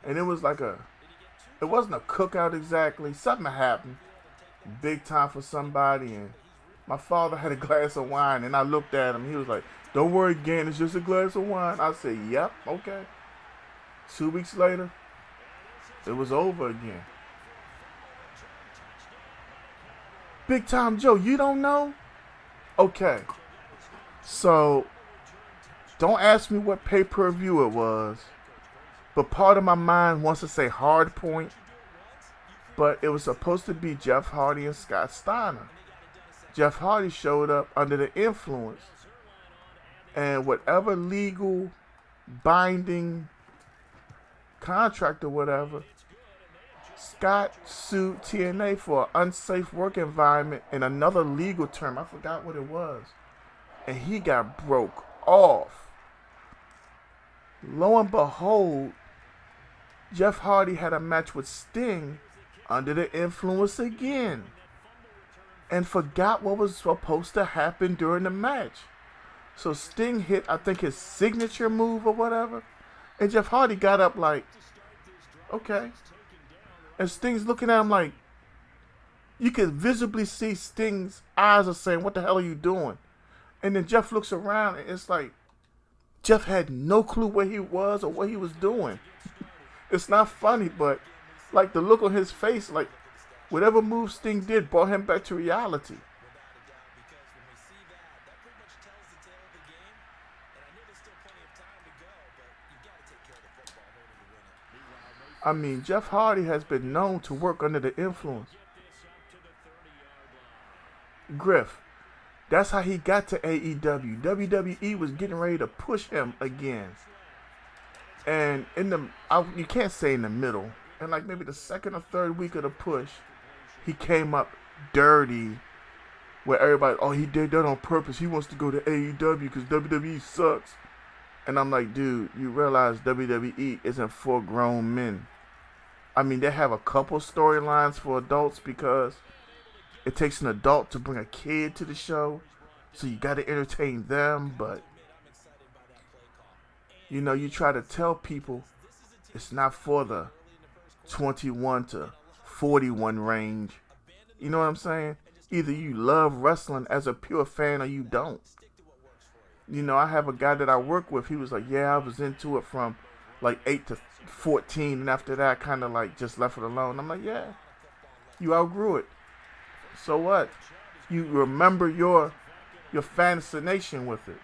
and it was like it wasn't a cookout exactly. Something happened, big time for somebody, and my father had a glass of wine, and I looked at him. He was like, "Don't worry, again, it's just a glass of wine." I said, "Yep, okay." 2 weeks later, it was over again. Big time Joe, you don't know? Okay, so don't ask me what pay-per-view it was, but part of my mind wants to say Hard Point, but it was supposed to be Jeff Hardy and Scott Steiner. Jeff Hardy showed up under the influence, and whatever legal binding contract or whatever, Scott sued TNA for an unsafe work environment and another legal term. I forgot what it was. And he got broke off. Lo and behold, Jeff Hardy had a match with Sting under the influence again and forgot what was supposed to happen during the match. So Sting hit, I think, his signature move or whatever, and Jeff Hardy got up like, okay. And Sting's looking at him like, you could visibly see Sting's eyes are saying, what the hell are you doing? And then Jeff looks around and it's like, Jeff had no clue where he was or what he was doing. It's not funny, but like the look on his face, like whatever move Sting did brought him back to reality. I mean, Jeff Hardy has been known to work under the influence. Griff, that's how he got to AEW. WWE was getting ready to push him again. And you can't say in the middle, and like maybe the 2nd or 3rd week of the push, he came up dirty, where everybody, oh, he did that on purpose. He wants to go to AEW because WWE sucks. And I'm like, dude, you realize WWE isn't for grown men. I mean, they have a couple storylines for adults because it takes an adult to bring a kid to the show. So you got to entertain them. But, you know, you try to tell people it's not for the 21 to 41 range. You know what I'm saying? Either you love wrestling as a pure fan or you don't. You know, I have a guy that I work with. He was like, yeah, I was into it from like 8 to 14. And after that, I kind of like just left it alone. I'm like, yeah, you outgrew it. So what? You remember your fascination with it.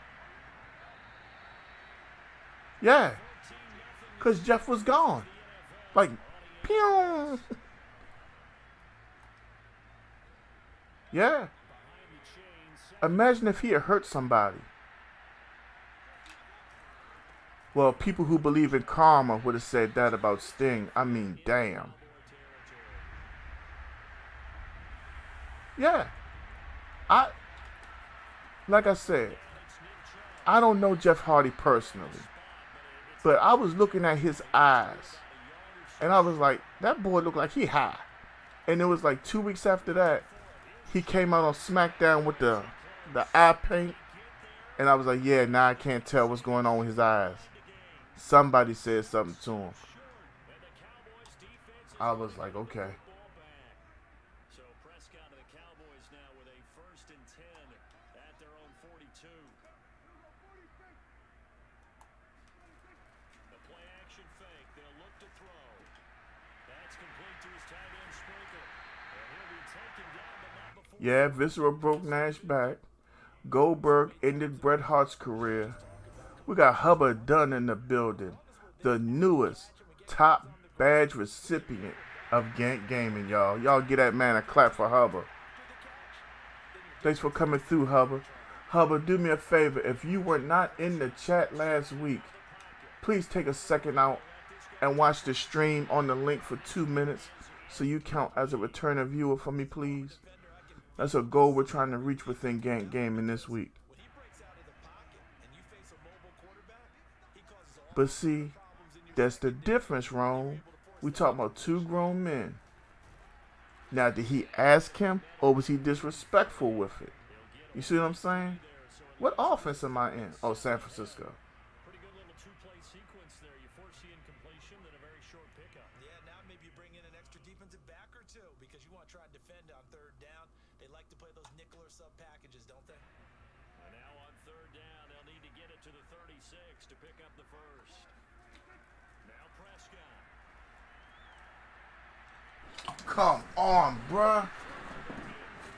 Yeah. Because Jeff was gone. Like, pew. Yeah. Imagine if he had hurt somebody. Well, people who believe in karma would have said that about Sting. I mean, damn. Yeah. Like I said, I don't know Jeff Hardy personally, but I was looking at his eyes, and I was like, that boy looked like he high. And it was like 2 weeks after that, he came out on SmackDown with the eye paint, and I was like, yeah, now I can't tell what's going on with his eyes. Somebody said something to him. I was like, okay. So Prescott of the Cowboys now with a 1st and 10 at their own 42. The play action fake. They'll look to throw. That's complete to his tight end Sprinkle. And he'll be taken down, but not before. Yeah, Viscera broke Nash back. Goldberg ended Bret Hart's career. We got Hubbard Dunn in the building, the newest top badge recipient of Gantt Gaming, y'all. Y'all get that man a clap for Hubbard. Thanks for coming through, Hubbard. Hubbard, do me a favor. If you were not in the chat last week, please take a second out and watch the stream on the link for 2 minutes so you count as a returning viewer for me, please. That's a goal we're trying to reach within Gantt Gaming this week. But see, that's the difference, Ron. We talking about two grown men. Now, did he ask him, or was he disrespectful with it? You see what I'm saying? What offense am I in? Oh, San Francisco. Pretty good little two-play sequence there. You force the incompletion, then a very short pickup. Yeah, now maybe you bring in an extra defensive back or two because you want to try and defend on third down. They like to play those nickel or sub packages, don't they? And now on third down, they'll need to get it to the 36 to pick up the first. Now Prescott. Come on, bruh.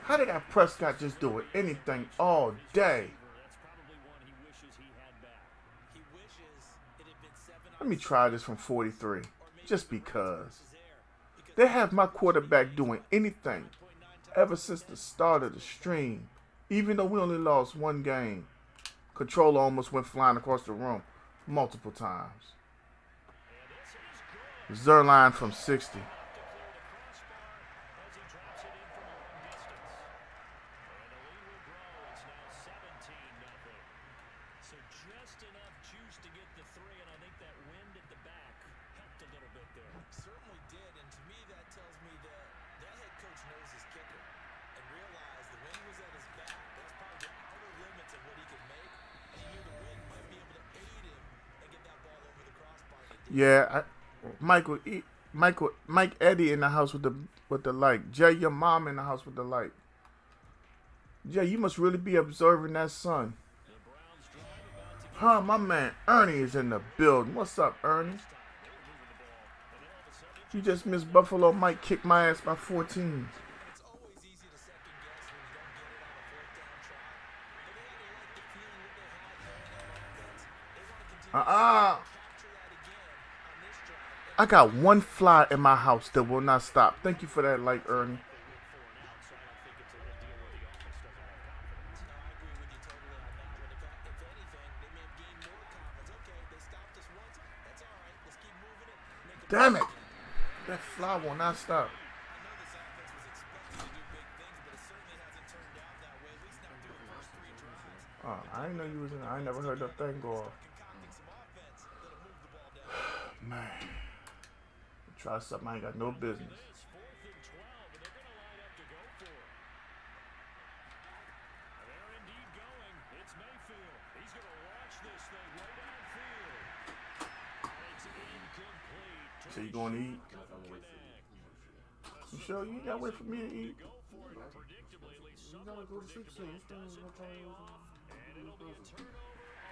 How did that Prescott just do it? Anything all day? That's probably one he wishes he had back. He wishes it had been 7 Let me try this from 43. Just because. They have my quarterback doing anything ever since the start of the stream. Even though we only lost one game. Controller almost went flying across the room multiple times. Zerline from 60. So just enough juice to get the three, and I think that wind at the back helped a little bit there. Certainly did, and to me that tells me that head coach knows his kicker and realized the wind was at his back. That's probably the outer limits of what he could make, and he knew the wind might be able to aid him and get that ball over the crossbar. Yeah, Mike Eddie in the house with the light. Jay, your mom in the house with the light. Jay, you must really be observing that sun. Huh, my man Ernie is in the building. What's up, Ernie? You just missed Buffalo Mike kick my ass by 14. It's always easy to second guess when you don't get it on a fourth down try. But they had to like the feeling that they had going on offense. They want to continue Uh-uh. to capture that again on this drive. I got one fly in my house that will not stop. Thank you for that light, Ernie. Damn it. That fly will not stop. Oh, I didn't know you was in. I ain't never heard that thing go off. Man. Try something I ain't got no business. So you going to eat? You sure you ain't got to wait for me to eat? You gotta go to sleep soon.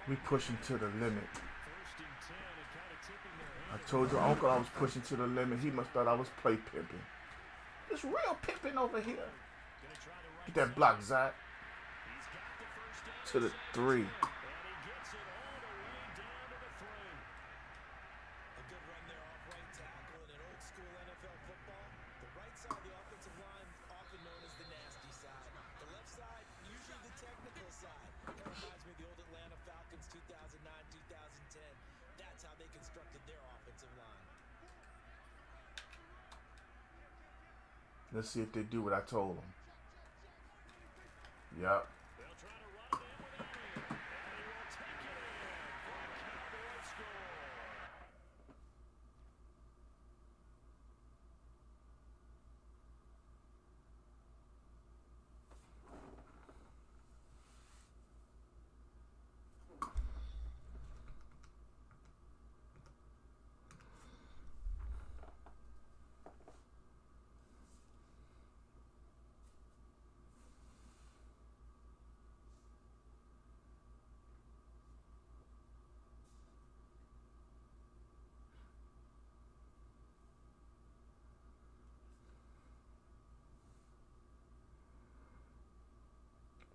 We pushing to the limit. I told your uncle I was pushing to the limit. He must thought I was play pimping. It's real pimping over here. Get that block, Zach. To the 3. Let's see if they do what I told them. Yup.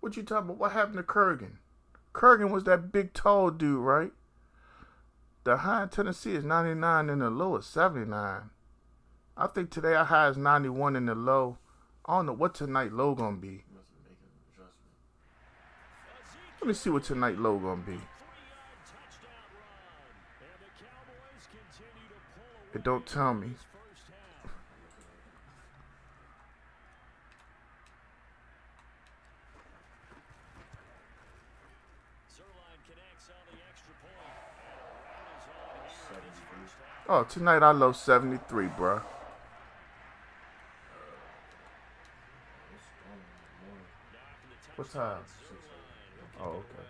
What you talking about? What happened to Kurgan? Kurgan was that big, tall dude, right? The high in Tennessee is 99 and the low is 79. I think today our high is 91 and the low. I don't know what tonight low gonna be. He must have making an adjustment. Let me see what tonight low gonna be. It don't tell me. Oh, tonight I low 73, bruh. What time? Oh, okay.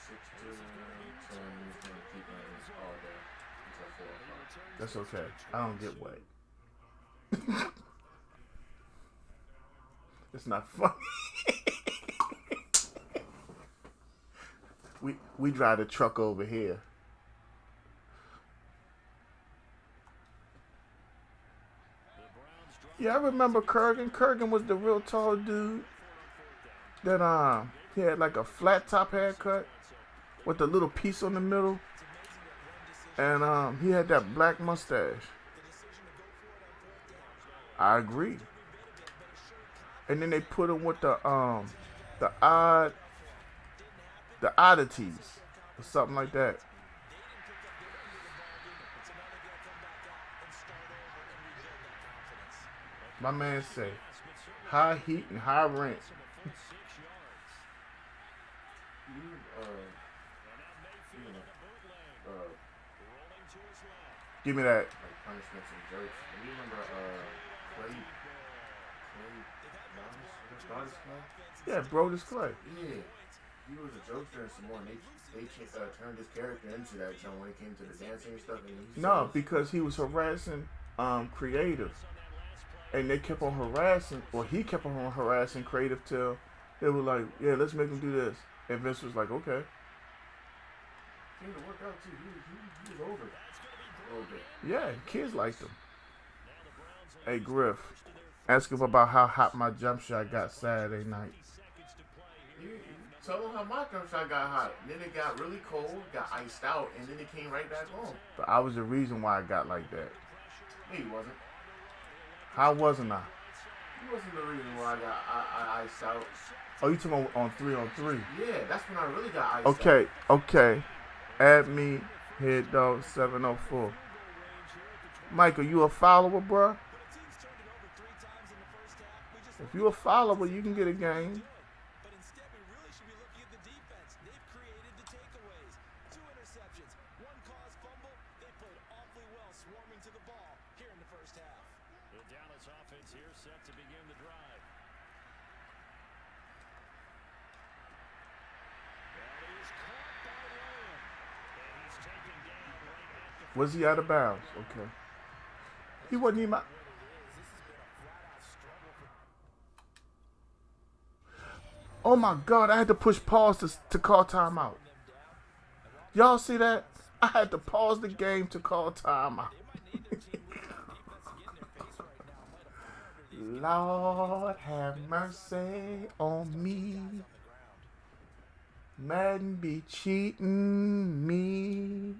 6 to 10. He's gonna keep running this all day until 4 o'clock. That's okay. I don't get wet. It's not funny. we drive the truck over here. Yeah, I remember Kurgan. Kurgan was the real tall dude that he had like a flat top haircut with a little piece on the middle, and he had that black mustache. I agree. And then they put him with the oddities or something like that. My man say, high heat and high rent. Give me that. Like punishments and jokes. And you remember Clay Yeah, Brodus Clay. Yeah. He was a jokester and some more, and they turned his character into that show when it came to the dancing and stuff. And No, because he was harassing creative. And they kept on harassing, or he kept on harassing creative till they were like, yeah, let's make him do this. And Vince was like, okay. Seemed to work out too. He was over it. A little bit. Yeah, kids liked him. Hey, Griff, ask him about how hot my jump shot got Saturday night. Tell him how my jump shot got hot. Then it got really cold, got iced out, and then it came right back on. But I was the reason why I got like that. No, he wasn't. How wasn't I? He wasn't the reason why I iced out. Oh, you talking about on 3-on-3? Yeah, that's when I really got iced out. Okay. Add me, Head Dog 704. Michael, you a follower, bruh? If you a follower, you can get a game. But instead, we really should be looking at the defense. They've created the takeaways. 2 interceptions, 1 caused fumble. They played awfully well swarming to the ball here in the first half. The Dallas offense here set to begin the drive. Well, he is caught by Lamb. And he's taken down right at the Was he out of bounds? Okay. He wasn't even. Oh my God! I had to push pause to call timeout. Y'all see that? I had to pause the game to call timeout. Lord have mercy on me. Madden be cheating me.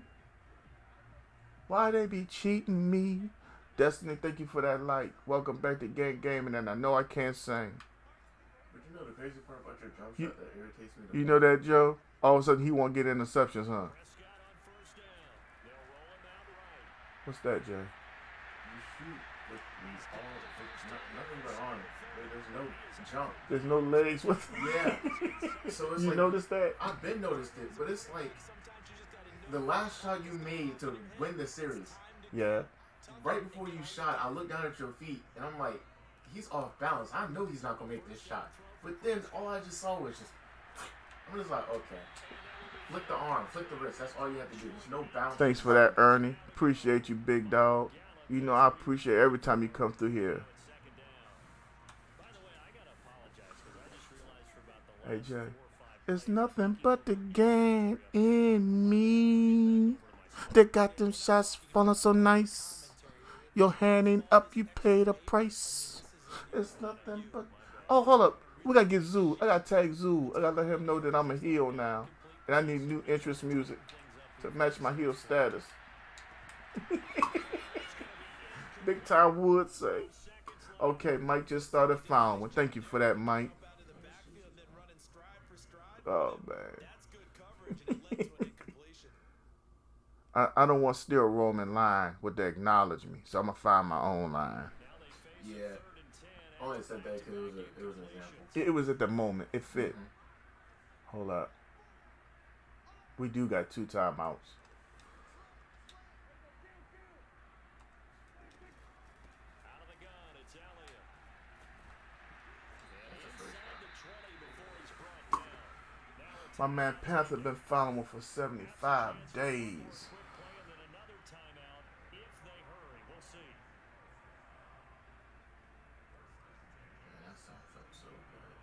Why they be cheating me? Destiny, thank you for that like. Welcome back to Gantt Gaming, and I know I can't sing. But you know the crazy part about your jump shot that irritates me the You most? know that, Joe? All of a sudden he won't get interceptions, huh? Prescott on first down. They'll roll him out right. What's that, Jay? You shoot with nothing but on it. There's no jump. There's no legs with Yeah. So it's You like, noticed that? I've been noticed it, but it's like the last shot you made to win the series. Yeah. Right before you shot, I looked down at your feet and I'm like, he's off balance. I know he's not gonna make this shot. But then all I just saw was just, I'm just like, okay. Flick the arm, flick the wrist. That's all you have to do. There's no bounce. Thanks for that, Ernie. Appreciate you, big dog. You know I appreciate every time you come through here. Second down. By the way, I gotta apologize because I just realized for about the Hey, last Jay. 4 or 5 It's nothing but the game in me. They got them shots falling so nice. Your hand ain't up, you pay the price. It's nothing but. Oh, hold up. We gotta get Zoo. I gotta tag Zoo. I gotta let him know that I'm a heel now, and I need new interest music to match my heel status. Big Time Wood say. Okay, Mike just started fouling. Thank you for that, Mike. Out of the backfield, then running stride for stride. Oh man. That's good coverage, and it led to an incompletion. I don't want still roaming line with the acknowledge me, so I'm gonna find my own line. Yeah. I only said that because it was an example. It was at the moment. It fit. Hold up. We do got 2 timeouts. Out of the gun, it's Elliott. And inside the 20 before he's brought down. Now it's My man Panther been following for 75 days. quick play and then another timeout if they hurry. We'll see. Man, that sound felt so good.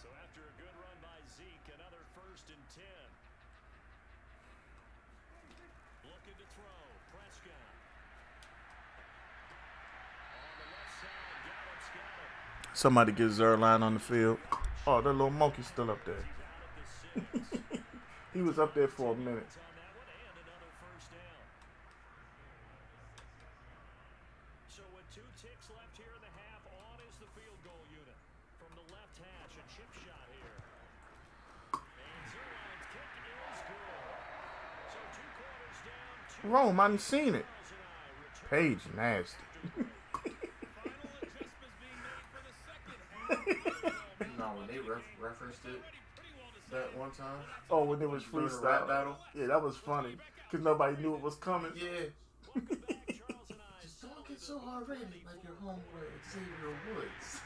So after a good run by Zeke, another 1st and 10. Looking to throw. Prescott. On the left side, Gallup's got him. Somebody get Zerline on the field. Oh, that little monkey's still up there. He's out at the 6. He was up there for a minute. On that one, and another 1st down. So with 2 ticks left here in the half, on is the field goal unit. From the left hash, a chip shot here. And Zerline's kick is good. So 2 quarters down, 2 Rome, I done seen it. miles an eye. Return Page nasty. No, when they referenced it that one time Oh, when it was during the rap freestyle. battle. Yeah, that was funny. Because nobody knew it was coming. Yeah. Welcome back, Charles and I. Just don't get so hard rated like your homeboy Xavier Woods.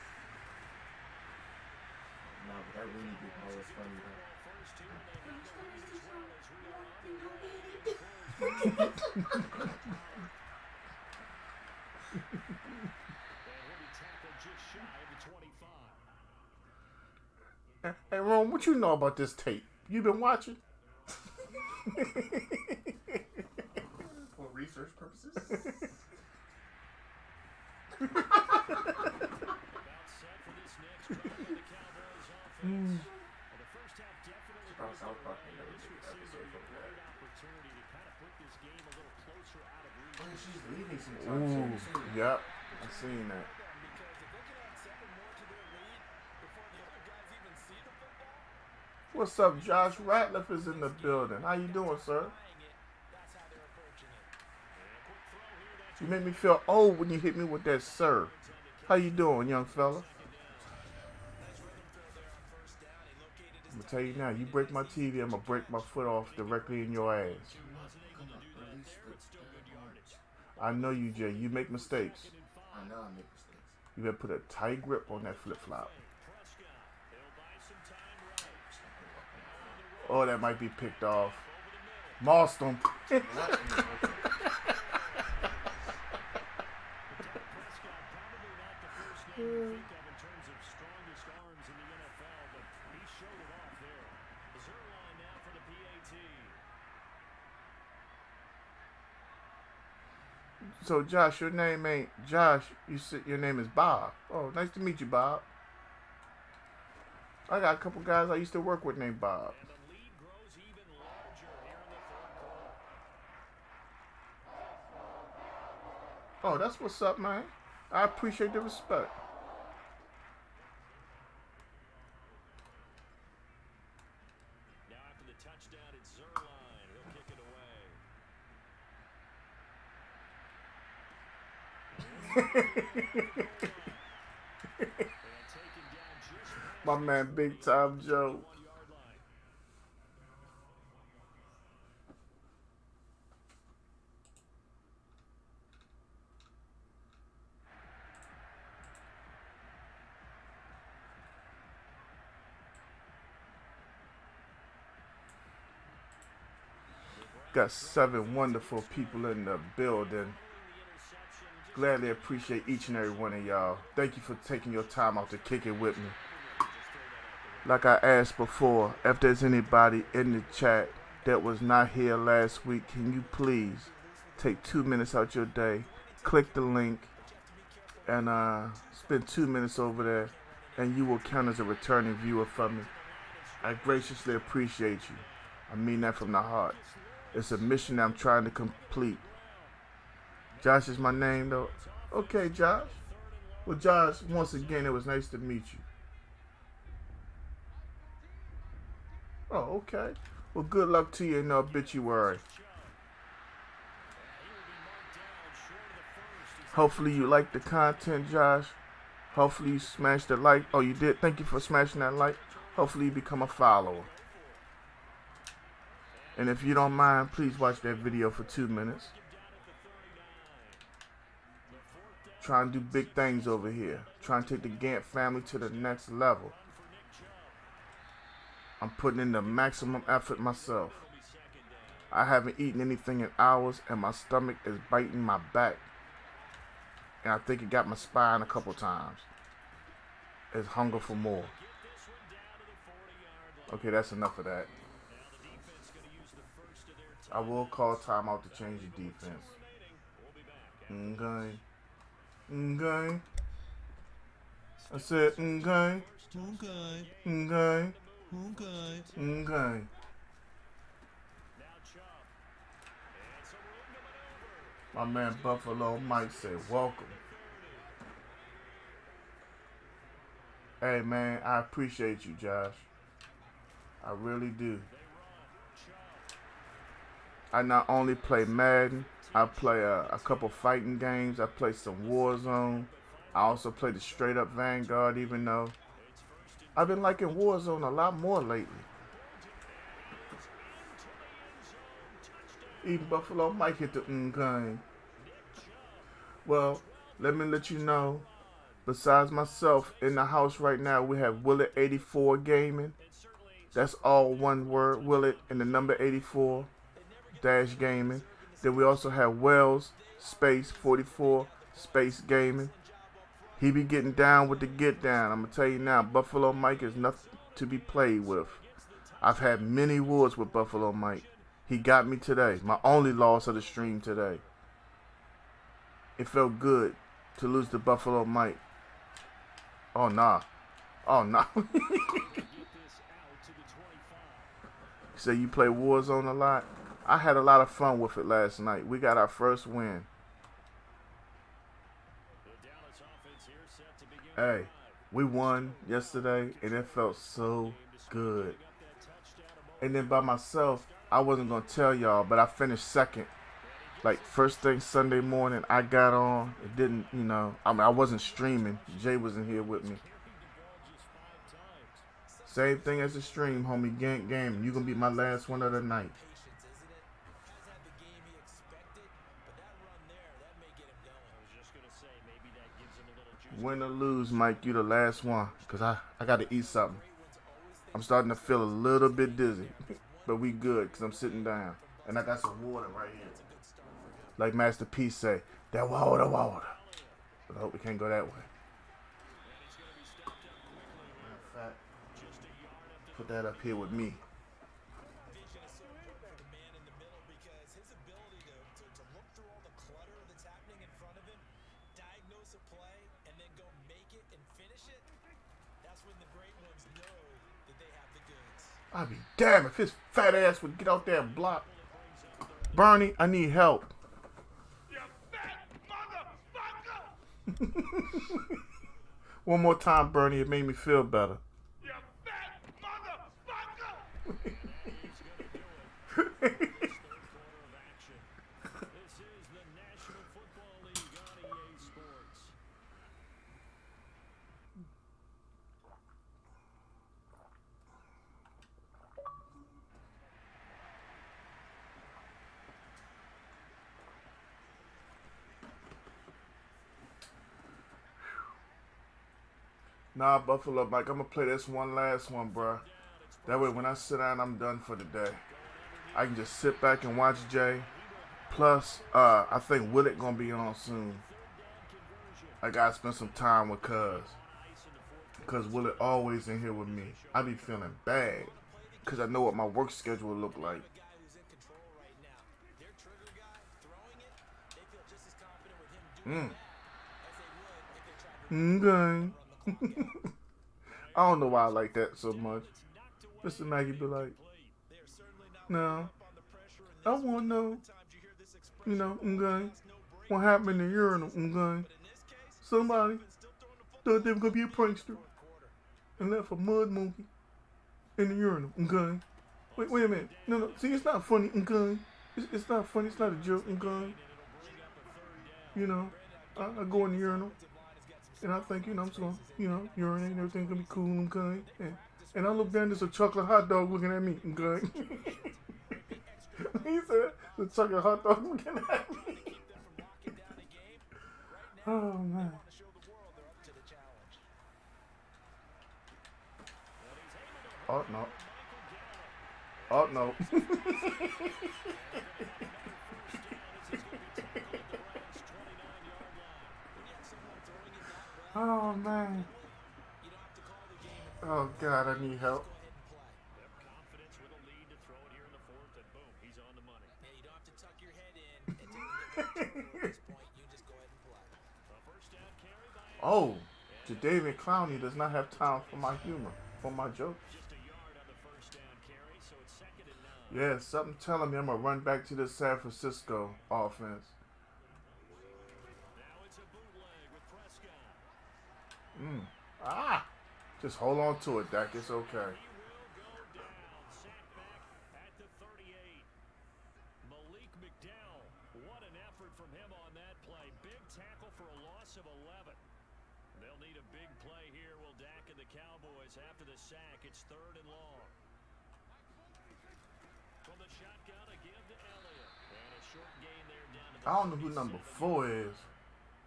No, but that really big ball was funny though. First here, they have the lead as well as we are underway. And he'll be tackled just shy of the 25. Hey, Rome, what you know about this tape? You been watching? For research purposes. About set for this next drive by the Cowboys offense. Well, the first half definitely Probably was South Park underway, never and this did would an seem to episode be a from that. great opportunity to kind of put this game a little closer out of reach. Oh, she's leaving Ooh, sometimes. yep. I seen that. Because if they can add 7 more to their lead before the other guys even see the football, What's up, Josh Ratliff is in the building. How you doing, sir? trying it, that's how they're approaching it. You make me feel old when you hit me with that sir. How you doing, young fella? Nice rhythm throw there on 1st down. He located his I'm gonna tell you now, you break my TV, I'm gonna break my foot off directly in your ass. You're not gonna release the yards. I know you, Jay. You make mistakes. I know I make mistakes. You better put a tight grip on that flip flop. Prescott, he'll buy some time right. Oh, that might be picked off. Mossed him. Prescott probably not the first name you think of in terms of strongest arms in the NFL, but he showed it off there. Zerline now for the PAT. So, Josh, your name ain't Josh. You said your name is Bob. Oh, nice to meet you, Bob. I got a couple guys I used to work with named Bob. And the lead grows even larger here in the 3rd quarter. Oh, that's what's up, man. I appreciate the respect. Now after the touchdown, it's Zerline. He'll kick it away. And taken down just My man, Big Time Joe. 1-yard line. Got 7 wonderful people in the building. Gladly appreciate each and every one of y'all. Thank you for taking your time out to kick it with me. Like I asked before, if there's anybody in the chat that was not here last week, can you please take 2 minutes out your day, click the link, and spend 2 minutes over there, and you will count as a returning viewer for me. I graciously appreciate you. I mean that from the heart. It's a mission that I'm trying to complete. Josh is my name, though. Okay, Josh. Well, Josh, once again, it was nice to meet you. Oh, okay. Well, good luck to you in the obituary. Hopefully you like the content, Josh. Hopefully you smash the like. Oh, you did? Thank you for smashing that like. Hopefully you become a follower. And if you don't mind, please watch that video for 2 minutes. Trying to do big things over here. Trying to take the Gantt family to the next level. I'm putting in the maximum effort myself. I haven't eaten anything in hours, and my stomach is biting my back. And I think it got my spine a couple times. It's hunger for more. Okay, that's enough of that. I will call timeout to change the defense. Okay. Okay. I said okay. Okay. Okay. Okay. Okay. My man Buffalo Mike said, welcome. Hey man, I appreciate you, Josh. I really do. I not only play Madden, I play a couple fighting games. I play some Warzone. I also play the straight up Vanguard, even though I've been liking Warzone a lot more lately. Even Buffalo Mike hit the game. Well, let me let you know, besides myself, in the house right now, we have Willet84 Gaming. That's all one word, Willet, and the number 84 dash gaming. Then we also have Wells space 44 space gaming. He be getting down with the get down. I'm gonna tell you now, Buffalo Mike is nothing to be played with. I've had many wars with Buffalo Mike. He got me today. My only loss of the stream today. It felt good to lose to Buffalo Mike. Oh nah. Oh nah. So you play Warzone a lot? I had a lot of fun with it last night. We got our first win. Hey, we won yesterday, and it felt so good. And then by myself, I wasn't going to tell y'all, but I finished second. Like, first thing Sunday morning, I got on. It didn't, you know, I wasn't streaming. Jay wasn't here with me. Same thing as the stream, homie. Gantt Game. You going to be my last one of the night. Win or lose, Mike, you the last one. Because I got to eat something. I'm starting to feel a little bit dizzy. But we good because I'm sitting down. And I got some water right here. Like Master P say, that water. But I hope we can't go that way. Matter of fact, put that up here with me. I'd be damn if his fat ass would get out there and block. Bernie, I need help. You fat motherfucker! One more time, Bernie. It made me feel better. You fat motherfucker! Nah, Buffalo Mike, I'm going to play this one last one, bruh. That way when I sit down, I'm done for the day. I can just sit back and watch Jay. Plus, I think Willet going to be on soon. I got to spend some time with Cuz. Because Willet always in here with me. I be feeling bad. Because I know what my work schedule look like. Okay. I don't know why I like that so much. Mr. Maggie be like, no, I want to know, okay, what happened in the urinal, okay? Somebody thought they were going to be a prankster and left a mud monkey in the urinal, okay? Wait a minute. No. See, it's not funny, okay? It's not funny. It's not a joke, okay? I go in the urinal and I think, I'm just going to, urinate and everything's going to be cool, okay? And I look down, there's a chocolate hot dog looking at me, okay? He said, the chocolate hot dog looking at me. Oh, man. Oh, no. Oh, no. Oh, man. Oh, God, I need help. Confidence with a lead to throw it here in the fourth, and boom, he's on the money. Yeah, you don't have to tuck your head in and take the at this point. You just go ahead and play. A first down carry by Oh, Jadeveon Clowney does not have time for my humor, for my jokes. just a yard on the first down carry, so it's 2nd and 9. Yeah, something telling me I'm going to run back to the San Francisco offense. Now it's a bootleg with Prescott. Just hold on to it, Dak. It's okay. He will go down. Sacked back at the 38. Malik McDowell. What an effort from him on that play. Big tackle for a loss of 11. They'll need a big play here. Will Dak and the Cowboys after the sack? It's 3rd and long. From the shotgun, a give to Elliott. And a short gain there down to the I don't know who number 4 is.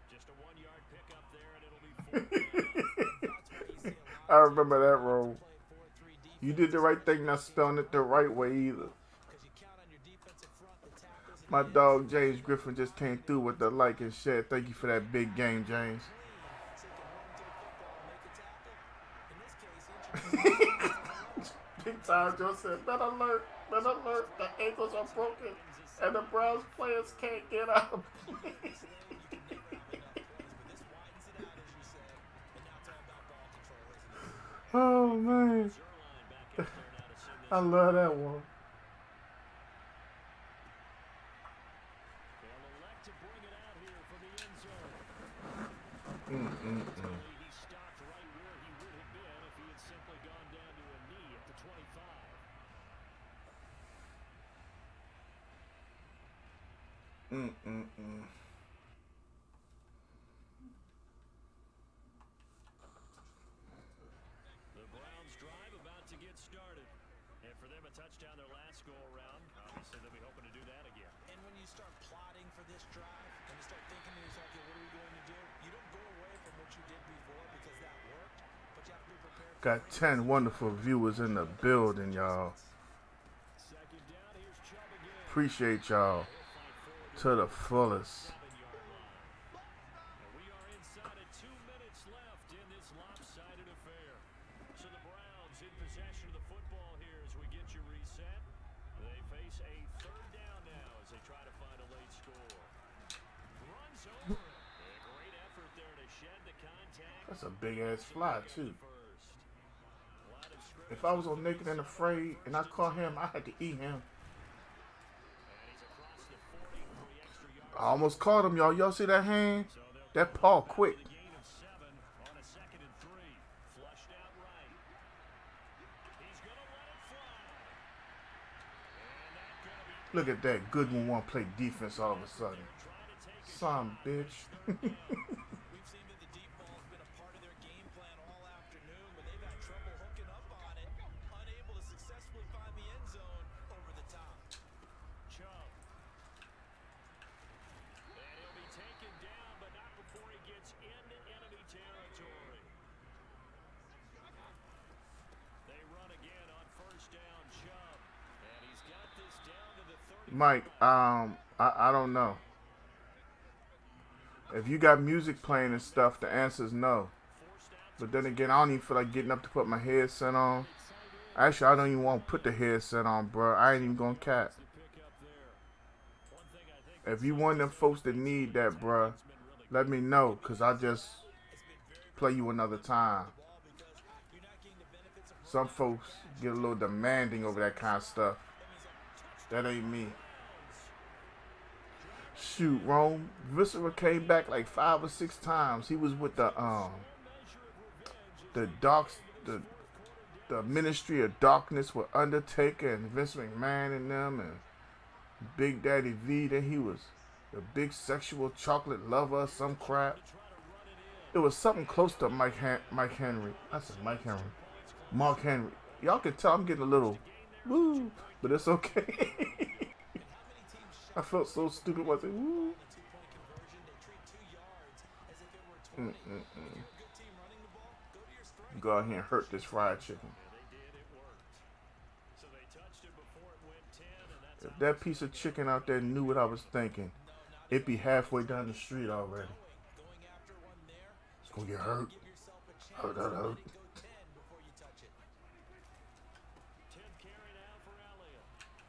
Just a 1-yard pickup there, and it'll be 4th down. I remember that role. You did the right thing, not spelling it the right way either. My dog James Griffin just came through with the like and share. Thank you for that big game, James. Big time Joe said, better alert, the ankles are broken and the Browns players can't get out. Oh, man. I love that one. They'll elect to bring it out here from the end zone. He stopped right where he would have been if he had simply gone down to a knee at the 25. The Browns drive about to get started. And for them, a touchdown their last go-around. Obviously, they'll be hoping to do that again. And when you start plotting for this drive, and you start thinking to yourself, okay, what are we going to do? You don't go away from what you did before because that worked, but you have to be prepared for Got 10 wonderful viewers in the building, y'all. 2nd down, here's Chubb again. Appreciate y'all to the fullest. 7-yard line. And we are inside of 2 minutes left in this lopsided affair. So the Browns in possession of the football here as we get you reset. They face a 3rd down now as they try to find a late score. Runs over it. A great effort there to shed the contact. That's a big ass fly, too. First. Line of scrimmage. If I was on Naked and Afraid and I caught him, I had to eat him. And he's across the 40 for the extra yard. I almost caught him, y'all. Y'all see that hand? That paw quick. A gain of 7 on a 2nd and 3. Flushed out right. He's going to let it fly. And that's going to be Look at that. Goodwin won't play defense all of a sudden. trying to take it. Son, bitch. We've seen that the deep ball has been a part of their game plan all afternoon, but they've had trouble hooking up on it, unable to successfully find the end zone over the top. Chubb. And he'll be taken down, but not before he gets into enemy territory. They run again on first down, Chubb. And he's got this down to the 30. Mike, I don't know. If you got music playing and stuff, the answer is no. But then again, I don't even feel like getting up to put my headset on. Actually, I don't even want to put the headset on, bro. I ain't even gonna cap. If you one of them folks that need that, bro, let me know, cause I just play you another time. Some folks get a little demanding over that kind of stuff. That ain't me. Shoot, Rome. Viscera came back like 5 or 6 times. He was with the dark, the Ministry of Darkness with Undertaker and Vince McMahon and them and Big Daddy V. Then he was the big sexual chocolate lover or some crap. It was something close to Mike Henry. I said Mike Henry. Mark Henry. Y'all can tell I'm getting a little woo, but it's okay. I felt so stupid when I said woo. Go out here and hurt this fried chicken. If that piece of chicken out there knew what I was thinking, it'd be halfway down the street already. It's gonna get hurt. Hurt.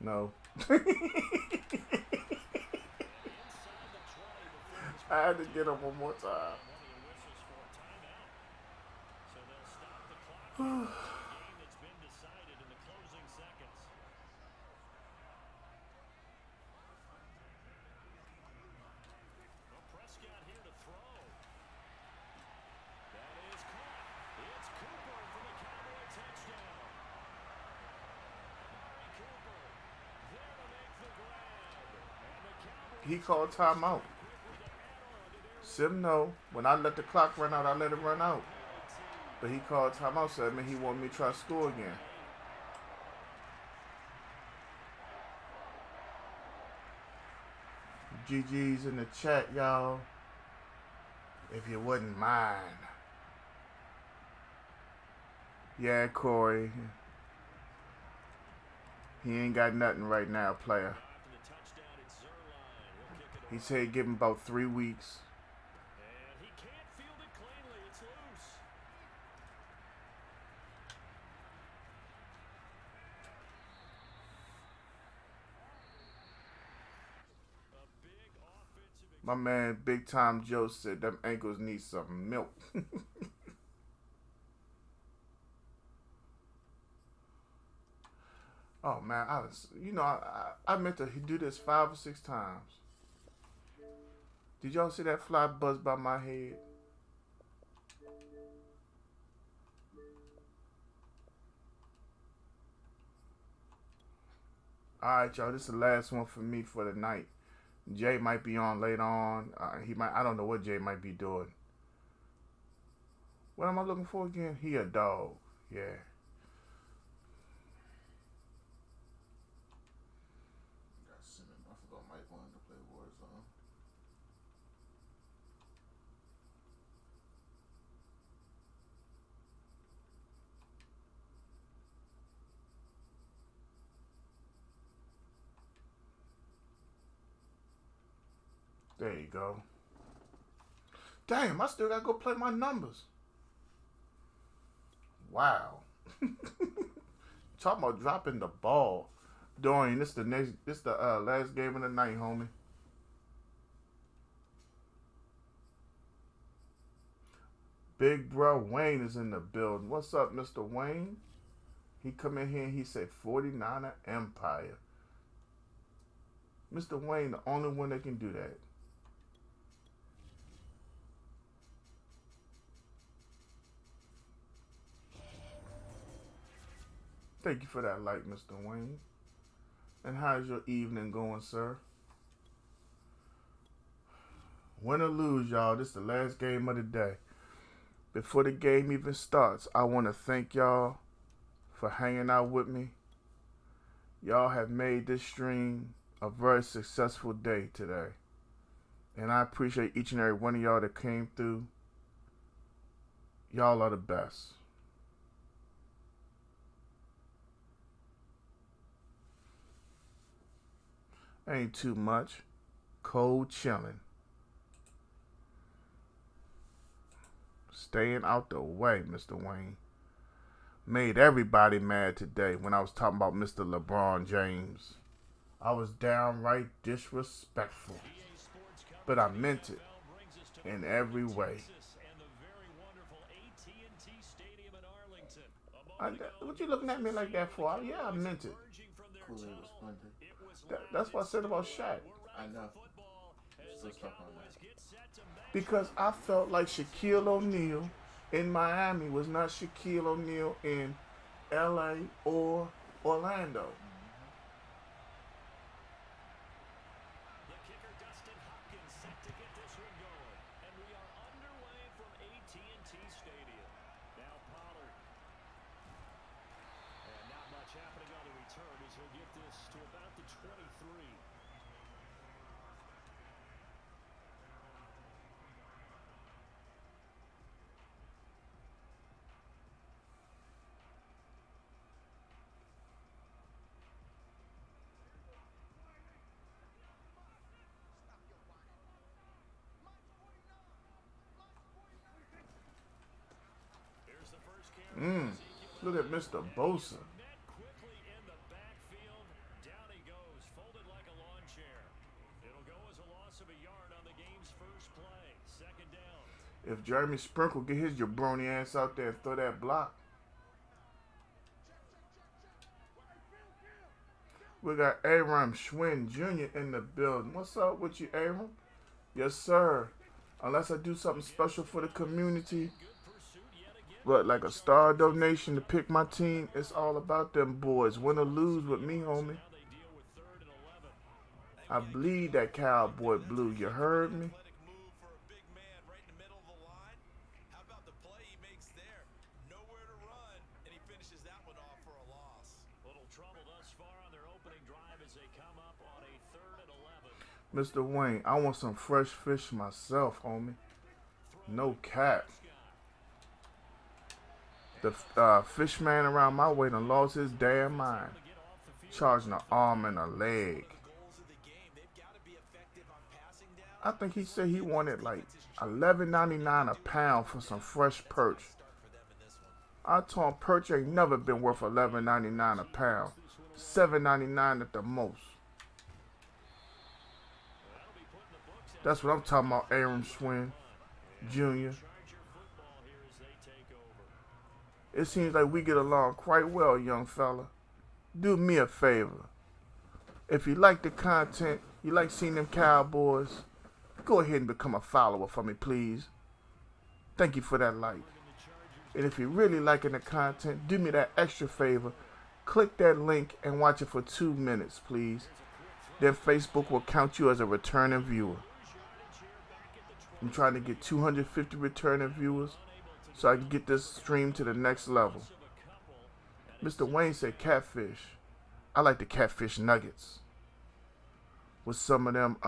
No. I had to get him one more time. He called timeout. Sim no. When I let the clock run out, I let it run out. But he called timeout, so that meant he wanted me to try to score again. GG's in the chat, y'all. If you wouldn't mind. Yeah, Corey. He ain't got nothing right now, player. He said give him about 3 weeks. And he can't field it cleanly. It's loose. A big offensive. My man, Big Time Joe said them ankles need some milk. Oh man, I meant to do this 5 or 6 times. Did y'all see that fly buzz by my head? Alright, y'all, this is the last one for me for the night. Jay might be on later on. I don't know what Jay might be doing. What am I looking for again? He a dog. Yeah. I forgot Mike wanted to play Warzone. There you go. Damn, I still gotta go play my numbers. Wow. Talking about dropping the ball. Dorian, this the last game of the night, homie. Big bro Wayne is in the building. What's up, Mr. Wayne? He come in here and he said 49er Empire. Mr. Wayne, the only one that can do that. Thank you for that like, Mr. Wayne. And how's your evening going, sir? Win or lose, y'all, this is the last game of the day. Before the game even starts, I want to thank y'all for hanging out with me. Y'all have made this stream a very successful day today. And I appreciate each and every one of y'all that came through. Y'all are the best. Ain't too much. Cold chilling. Staying out the way, Mr. Wayne. Made everybody mad today when I was talking about Mr. LeBron James. I was downright disrespectful. But I meant it in every way. What you looking at me like that for? Yeah, I meant it. Kool-Aid was splendid. That's what I said about Shaq. I know. Still stuck on that. Because I felt like Shaquille O'Neal in Miami was not Shaquille O'Neal in LA or Orlando. The kicker Dustin Hopkins set to get this one going. And we are underway from AT&T Stadium. Now Pollard. And not much happening on the return as he'll get this to about the 23. Here's the first carry. Look at Mr. Bosa. Met quickly in the backfield. Down he goes, folded like a lawn chair. It'll go as a loss of a yard on the game's first play. Second down. If Jeremy Sprinkle get his jabroni ass out there and throw that block. We got Aram Schwinn Jr. in the building. What's up with you, Aram? Yes, sir. Unless I do something special for the community, but like a star donation to pick my team, it's all about them boys. Win or lose with me, homie. Now they deal with 3rd and 11. I bleed that cowboy blue. You heard me? Athletic move for a big man right in the middle of the line. How about the play he makes there? Nowhere to run, and he finishes that one off for a loss. Little trouble thus far on their opening drive as they come up on a 3rd and 11. Mr. Wayne, I want some fresh fish myself, homie. No cap. The fish man around my way done lost his damn mind. Charging an arm and a leg. Goals of the game, they've got to be effective on passing down. I think he said he wanted like $11.99 a pound for some fresh perch. Start for them in this one. I told him perch ain't never been worth $11.99 a pound. $7.99 at the most. That's what I'm talking about, Aram Schwinn Jr. Charger football here as they take over. It seems like we get along quite well, young fella. Do me a favor. If you like the content, you like seeing them Cowboys, go ahead and become a follower for me, please. Thank you for that like. And if you're really liking the content, do me that extra favor. Click that link and watch it for 2 minutes, please. Then Facebook will count you as a returning viewer. I'm trying to get 250 returning viewers so I can get this stream to the next level. Mr. Wayne said catfish. I like the catfish nuggets. With some of them,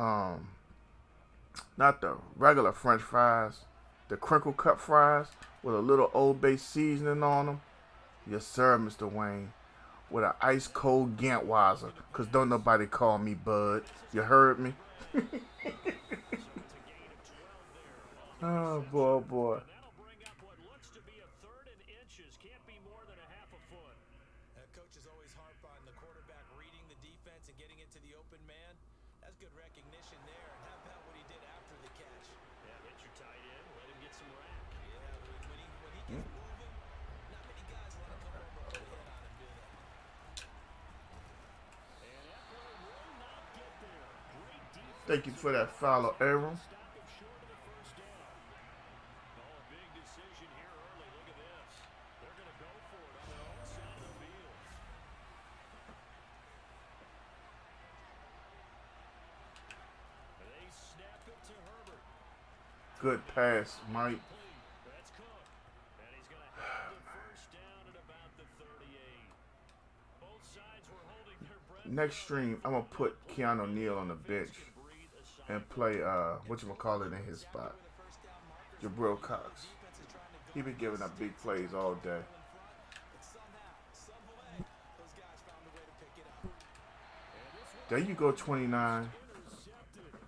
not the regular French fries, the crinkle cut fries with a little Old Bay seasoning on them. Yes, sir, Mr. Wayne. With an ice cold Gantt, cause don't nobody call me Bud. You heard me? Oh boy, boy. That'll bring up what looks to be a 3rd and inches. Can't be more than a half a foot. Coaches always harp on the quarterback reading the defense and getting into the open man. That's good recognition there. And how about what he did after the catch? Yeah, hit your tight end. Let him get some rack. Yeah, when he gets moving, not many guys want to come over and put a hit on him, do they? And Eckler will not get there. Great defense. Thank you for that follow, Aaron. Stop him short of the first down. Oh, a big decision here early. Look at this. They're going to go for it on their own side of the field. They snap it to Herbert. Good pass, Mike. That's Cook. And he's going to have the first down at about the 38. Both sides were holding their breath. Next stream, I'm gonna put Keanu Neal on the bench and play whatchamacallit in his spot. Jabril Cox. He been giving up big plays all day. But somehow, some way, those guys found a way to pick it up. There you go, 29. Intercepted.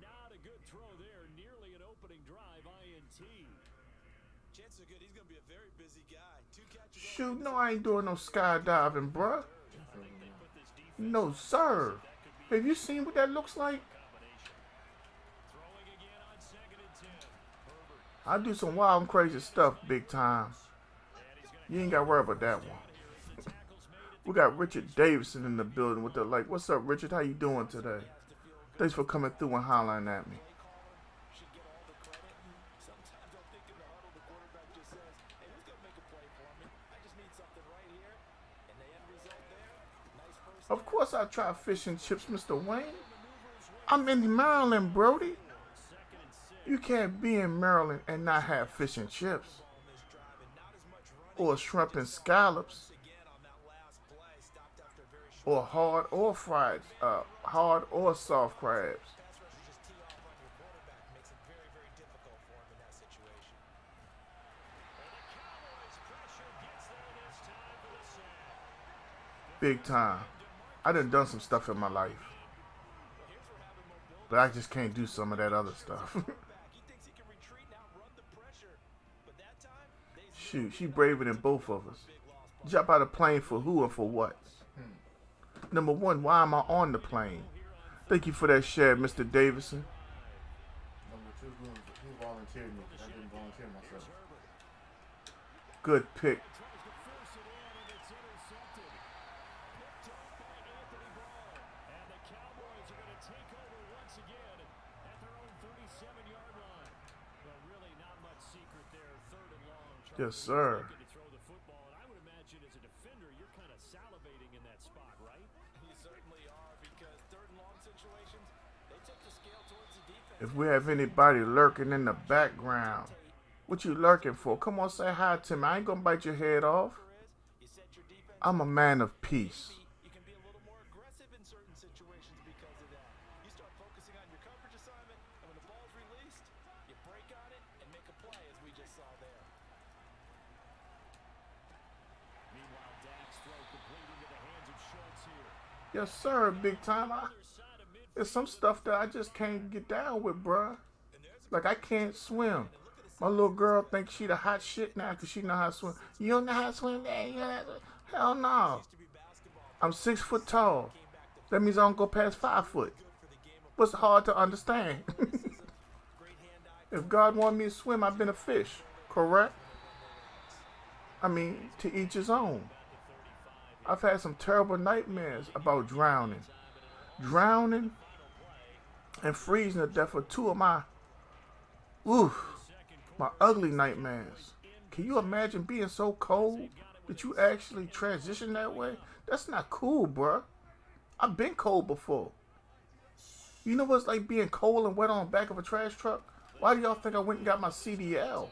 Not a good throw there. Nearly an opening drive INT. Chances are good he's going to be a very busy guy. 2 catches. Shoot, no, I ain't doing no skydiving, bruh. No, sir. Have you seen what that looks like? Throwing again on 2nd and 10. Herbert. I do some wild and crazy stuff big time. And he's going You ain't got to worry about that one. We got Richard Davidson in the building with the like. What's up, Richard? How you doing today? Thanks for coming through and hollering at me. Should get all the credit. Sometimes I'm thinking the huddle, the quarterback just says, hey, who's going to make a play for me? I just need something right here. And the end result there, nice first. Of course I try fish and chips, Mr. Wayne. I'm in Maryland, Brody. You can't be in Maryland and not have fish and chips. Or shrimp and scallops. Or hard or fried, hard or soft crabs. Big time. I done some stuff in my life. But I just can't do some of that other stuff. Shoot, she braver than both of us. Jump out of plane for who and for what? Number one, why am I on the plane? Thank you for that share, Mr. Davidson. Number two, who volunteered me? Because I didn't volunteer myself. Good pick. Yes, sir. If we have anybody lurking in the background, what you lurking for? Come on, say hi to me. I ain't gonna bite your head off. I'm a man of peace. You can be a little more aggressive in certain situations because of that. You start focusing on your coverage assignment, and when the ball's released, you break on it and make a play, as we just saw there. Meanwhile, Dak's throw complete into the hands of Schultz here. Yes, sir, big time. There's some stuff that I just can't get down with, bruh. Like, I can't swim. My little girl thinks she the hot shit now because she know how to swim. You don't know how to swim, Dad? You know how to swim? Hell no. I'm 6 foot tall. That means I don't go past 5 foot. What's hard to understand? If God wanted me to swim, I've been a fish, correct? I mean, to each his own. I've had some terrible nightmares about drowning. Drowning and freezing to death are two of my ugly nightmares. Can you imagine being so cold that you actually transition that way? That's not cool, bruh. I've been cold before. You know what it's like being cold and wet on the back of a trash truck? Why do y'all think I went and got my CDL?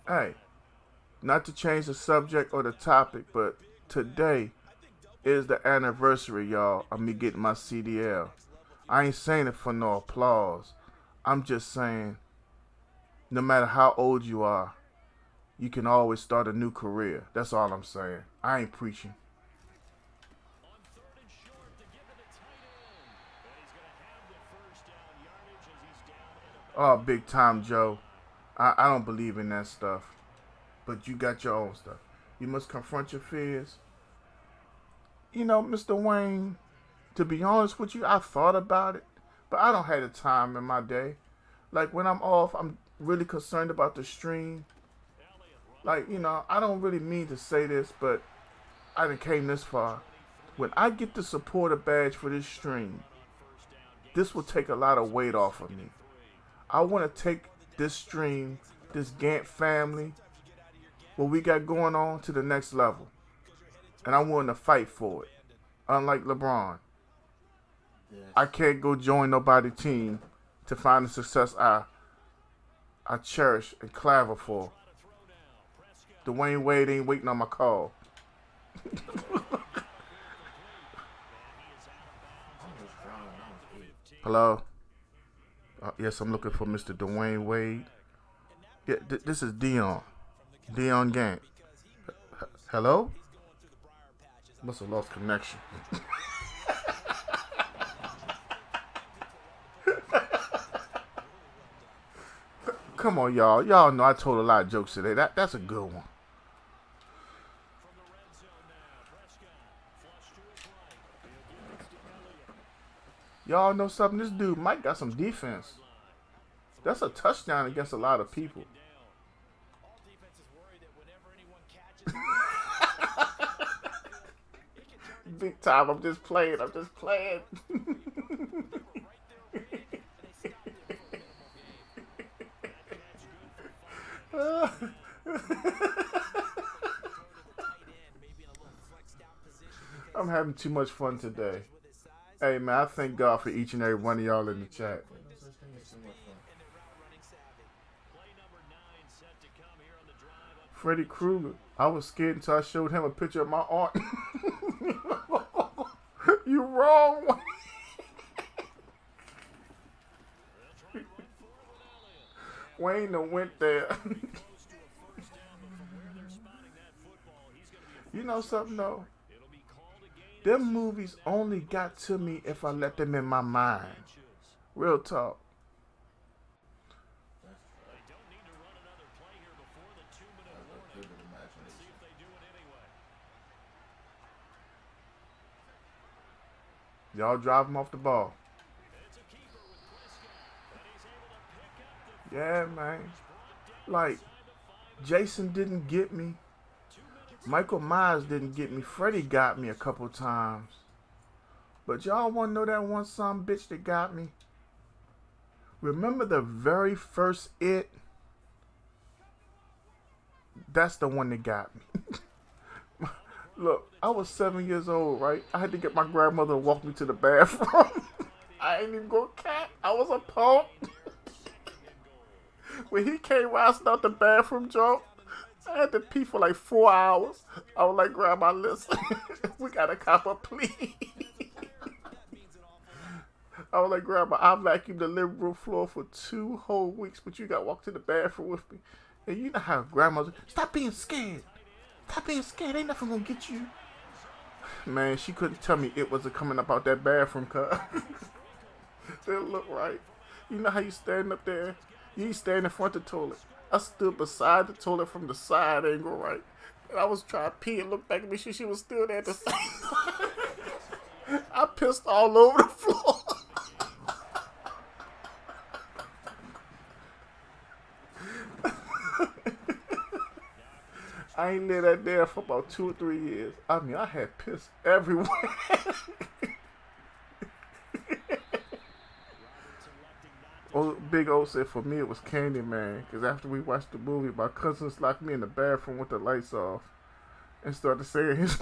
Hey, not to change the subject or the topic, but today is the anniversary, y'all, of me getting my CDL. I ain't saying it for no applause. I'm just saying, no matter how old you are, you can always start a new career. That's all I'm saying. I ain't preaching. Oh, big time, Joe. I don't believe in that stuff. But you got your own stuff. You must confront your fears. You know, Mr. Wayne, to be honest with you, I thought about it. But I don't have the time in my day. Like, when I'm off, I'm really concerned about the stream. Like, you know, I don't really mean to say this, but I done came this far. When I get the supporter badge for this stream, this will take a lot of weight off of me. I want to take this stream, this Gantt family, what we got going on, to the next level. And I'm willing to fight for it. Unlike LeBron. Yes. I can't go join nobody's team to find the success I cherish and claver for. Dwayne Wade ain't waiting on my call. Hello? Yes, I'm looking for Mr. Dwayne Wade. Yeah, this is Dion. Dion Gantt. Hello? Must have lost connection. Come on, y'all. Y'all know I told a lot of jokes today. That's a good one. Y'all know something? This dude Mike got some defense. That's a touchdown against a lot of people. big time. I'm just playing. I'm just playing. I'm having too much fun today. Hey, man, I thank God for each and every one of y'all in the chat. Ain't no such thing as too much fun. Freddy Krueger. I was scared until I showed him a picture of my aunt. You wrong. Wayne done went there. You know something though? Them movies only got to me if I let them in my mind. Real talk. Vivid imagination. Y'all drive him off the ball. Yeah, man. Like, Jason didn't get me. Michael Myers didn't get me. Freddy got me a couple times. But y'all want to know that one son bitch that got me? Remember the very first It? That's the one that got me. Look, I was 7 years old, right? I had to get my grandmother to walk me to the bathroom. I ain't even go cat. I was a punk. When he came rising out the bathroom, Joe, I had to pee for like 4 hours. I was like, Grandma, listen, we gotta cop a plea. I was like, Grandma, I vacuumed the living room floor for 2 whole weeks, but you gotta walk to the bathroom with me. And you know how grandmas, stop being scared. Stop being scared. Ain't nothing gonna get you. Man, she couldn't tell me it wasn't coming up out that bathroom, cuz. Didn't look right. You know how you stand up there? You ain't stand in front of the toilet. I stood beside the toilet from the side angle, right? And I was trying to pee and look back at me. She was still there at the same time. I pissed all over the floor. I ain't lived that there for about 2 or 3 years. I mean, I had piss everywhere. Oh, Big O said for me it was Candyman. Because after we watched the movie, my cousins locked me in the bathroom with the lights off and started saying his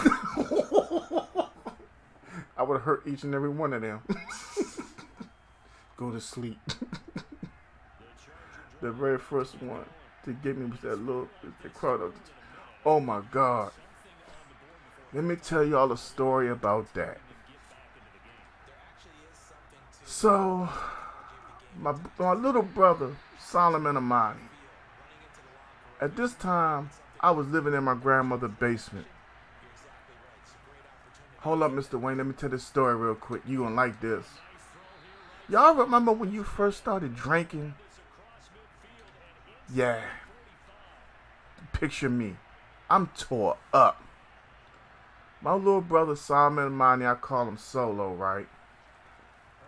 I would have hurt each and every one of them. Go to sleep. The very first one to get me was that little the crowd of. Oh my God. Let me tell y'all a story about that. So, my little brother, Solomon Amani, at this time, I was living in my grandmother's basement. Hold up, Mr. Wayne, let me tell this story real quick. You gonna like this. Y'all remember when you first started drinking? Yeah. Picture me. I'm tore up. My little brother Simon Amani, I call him Solo, right?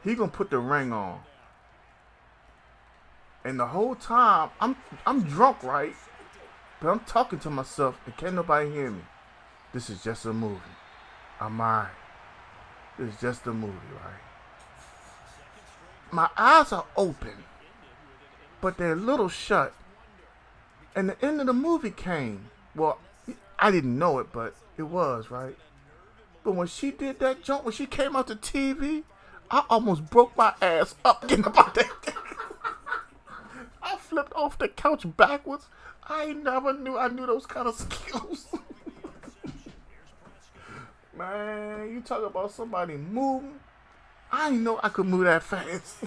He gonna put the ring on. And the whole time, I'm drunk, right? But I'm talking to myself and can't nobody hear me. This is just a movie. I'm mine. This is just a movie, right? My eyes are open, but they're a little shut. And the end of the movie came. Well, I didn't know it, but it was, right? But when she did that jump, when she came out the TV, I almost broke my ass up getting about that thing. I flipped off the couch backwards. I never knew I knew those kind of skills. Man, you talk about somebody moving. I didn't know I could move that fast.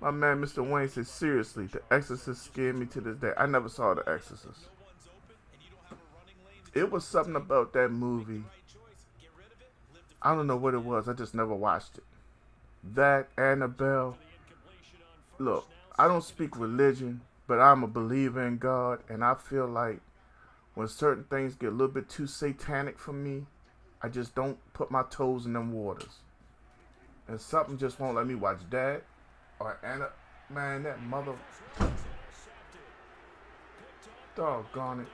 My man, Mr. Wayne said, seriously, The Exorcist scared me to this day. I never saw The Exorcist. It was something about that movie. I don't know what it was. I just never watched it. That, Annabelle. Look, I don't speak religion, but I'm a believer in God. And I feel like when certain things get a little bit too satanic for me, I just don't put my toes in them waters. And something just won't let me watch that. Or Anna, man, that mother. Doggone it.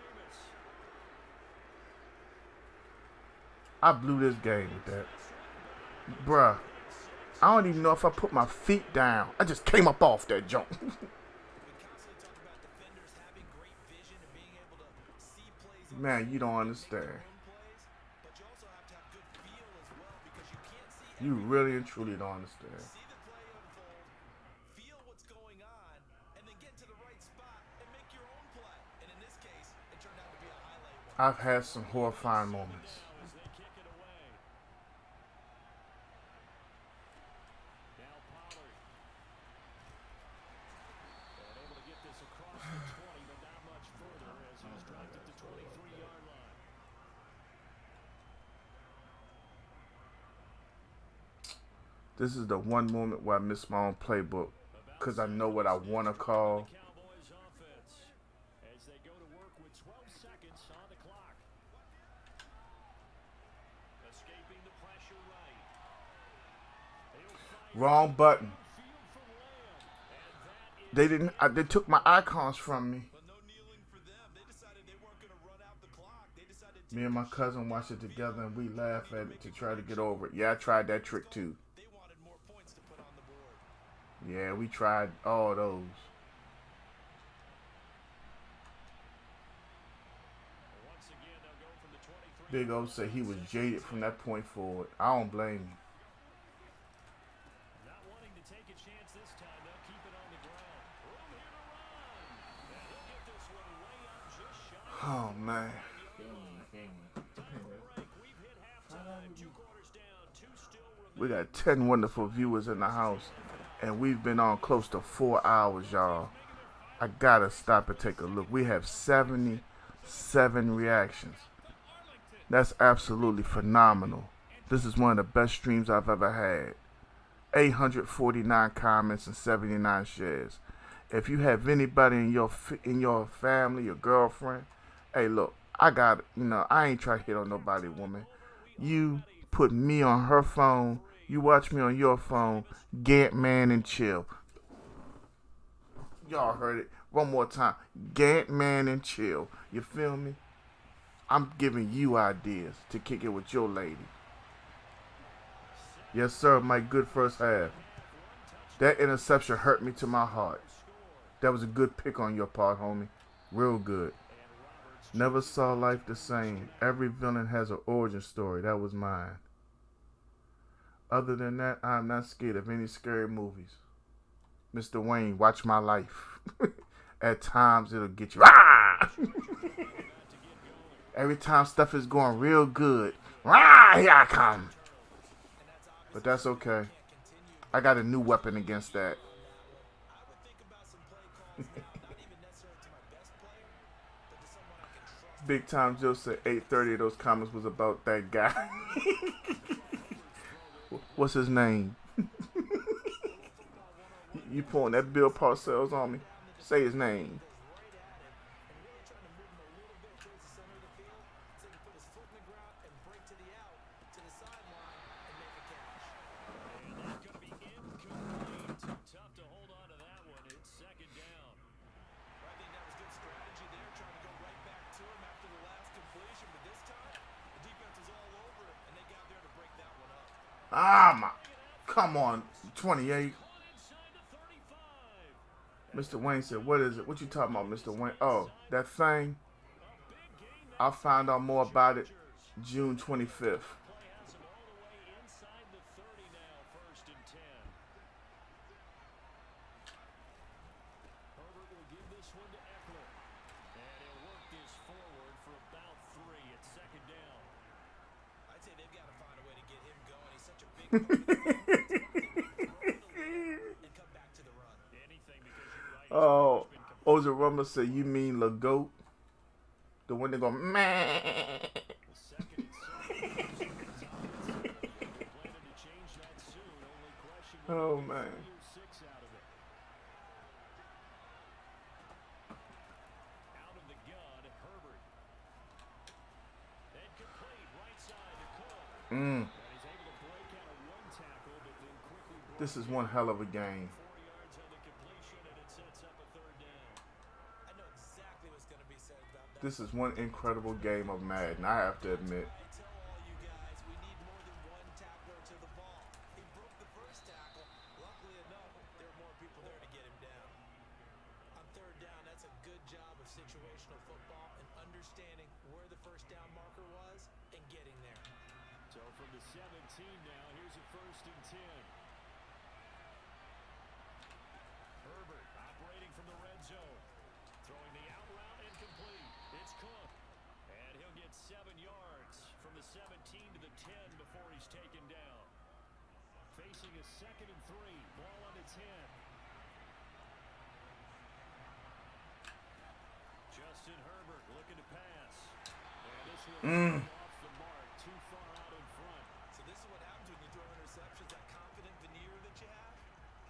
I blew this game with that. Bruh, I don't even know if I put my feet down. I just came up off that jump. We constantly talk about defenders having great vision and being able to see plays on Man, you don't their understand. own plays, but you also have to have good feel as well because you can't see You really and truly don't understand. see the play unfold, feel what's going on, and then get to the right spot and make your own play. And in this case, it turned out to be a highlight one. I've had some horrifying moments. As they kick it away. Now Pollard. And able to get this across the 20, but not much further as he's dropped at the 23-yard line. This is the one moment where I miss my own playbook because I know what I want to call. Cowboys offense as they go to work with 12 seconds on the clock. Escaping the pressure right. Wrong button. Field from Lamb. And that is They didn't. They took my icons from me. But no kneeling for them. They decided they weren't going to run out the clock. They decided to Me and my cousin watched it together and we laughed at it to try to get over it. Yeah, I tried that trick too. they wanted more points to put on the board. Yeah, we tried all those. once again they'll go from the 23. Big O said he was jaded from that point forward. I don't blame him. Not wanting to take a chance this time, they'll keep it on the ground. Room here to run. And he'll get this one way up just shy. Oh man. Break. We've hit halftime. 2 quarters down. 2 still remaining. We got 10 wonderful viewers in the house. And we've been on close to 4 hours, y'all. I gotta stop and take a look. We have 77 reactions. That's absolutely phenomenal. This is one of the best streams I've ever had. 849 comments and 79 shares. If you have anybody in your family, your girlfriend, hey, look, I ain't trying to hit on nobody, woman. You put me on her phone, you watch me on your phone, Gantt, man, and chill. Y'all heard it. One more time. Gantt, man, and chill. You feel me? I'm giving you ideas to kick it with your lady. Yes, sir, my good first half. That interception hurt me to my heart. That was a good pick on your part, homie. Real good. Never saw life the same. Every villain has an origin story. That was mine. Other than that, I'm not scared of any scary movies. Mr. Wayne, watch my life. At times, it'll get you. Ah! Every time stuff is going real good. Ah, here I come. But that's okay. I got a new weapon against that. I would think about some play calls that not even necessarily to my best player, but to someone I can trust. Big Time Joe said 8:30 of those comments was about that guy. What's his name? You pulling that Bill Parcells on me? Say his name. Tough to hold on to that one. It's second down. I think that was good strategy there, trying to go right back to him after the last completion. But this time, the defense was all over it, and they got there to break that one up. Come on, 28. Inside the 35. Mr. Wayne said, what is it? What you talking about, Mr. Wayne? Oh, that thing? I found out more about it June 25th. Play has him all the way inside the 30 now, 1st and 10. Herbert will give this one to Eckler. And he'll work this forward for about 3. It's second down. I'd say they've got to find a way to get him going. He's such a big part of the and come back to the run. Anything because you're right. Oh, Ozaruma said, you mean LeGoat? The one that go, meh. Second and 7. Planning to change that soon. Only question Oh, man. 6 out of it. Out of the gun, Herbert. And complete right side to Cook. And he's able to break out of one tackle, but then quickly broke This is one hell of a game. 4 yards on the completion, and it sets up a 3rd down. I know exactly what's going to be said about that. This is one incredible game of Madden, I have to admit. I tell all you guys from the 17 now. Here's a 1st and 10. Herbert operating from the red zone. Throwing the out route incomplete. It's Cook. And he'll get 7 yards from the 17 to the 10 before he's taken down. Facing a 2nd and 3. Ball on its 10. Justin Herbert looking to pass. And this one off the mark, too far out in front. So this is what happens when you throw interceptions. That confident veneer that you have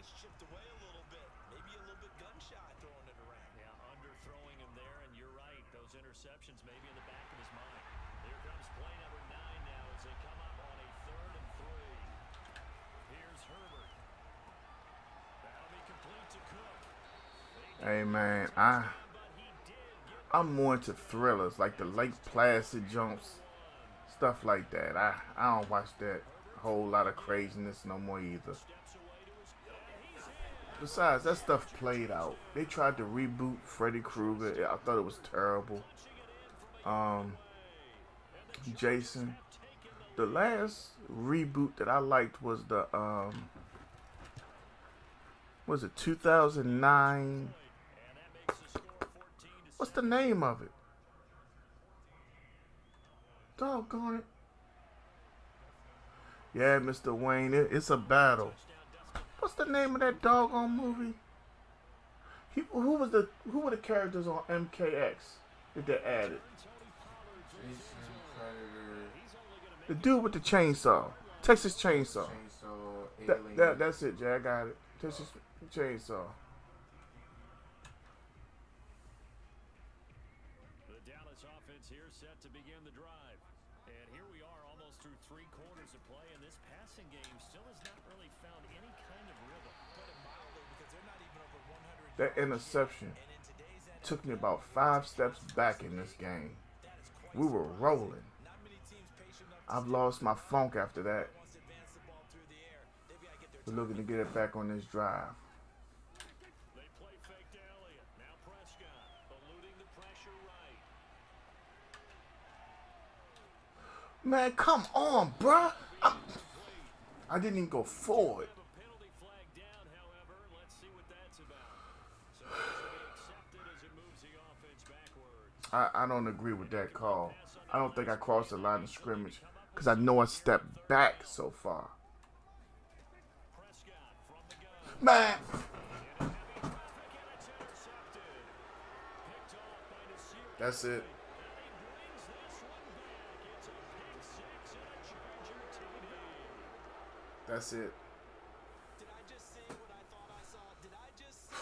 gets chipped away a little bit. Maybe a little bit gun-shy throwing it around. Yeah, underthrowing him there, and you're right. Those interceptions may be in the back of his mind. Here comes play number 9 now as they come up on a 3rd and 3. Here's Herbert. That'll be complete to Cook. Hey man, I'm more into thrillers like the Lake Placid jumps, stuff like that. I don't watch that whole lot of craziness no more either. Besides, that stuff played out. They tried to reboot Freddy Krueger. I thought it was terrible. Jason. The last reboot that I liked was the was it 2009? What's the name of it? Doggone it. Yeah, Mr. Wayne, it's a battle. What's the name of that doggone movie? Who were the characters on MKX that they added? The dude with the chainsaw. Texas Chainsaw. That's it, Jay. I got it. Texas Chainsaw. The Dallas offense here set to begin the drive. And here we are almost through 3 quarters of play, and this passing game still has not really found any kind of rhythm. Put it mildly because they're not even over 100 That interception took me about 5 steps back in this game. We were rolling. I've lost my funk after that. We're looking to get it back on this drive. They play fake to Elliott. Now Prescott eluding the pressure right. Man, come on, bruh. I didn't even go forward. A penalty flag down, however. Let's see what that's about. So this will be accepted as it moves the offense backwards. I don't agree with that call. I don't think I crossed the line of scrimmage because I know I stepped back so far. Prescott from the gun. Man, And it's intercepted. Picked off by Nasir. that's it. And he brings this one back. It's a pick 6 and a Charger TD. That's it. Did I just see what I thought I saw? Did I just see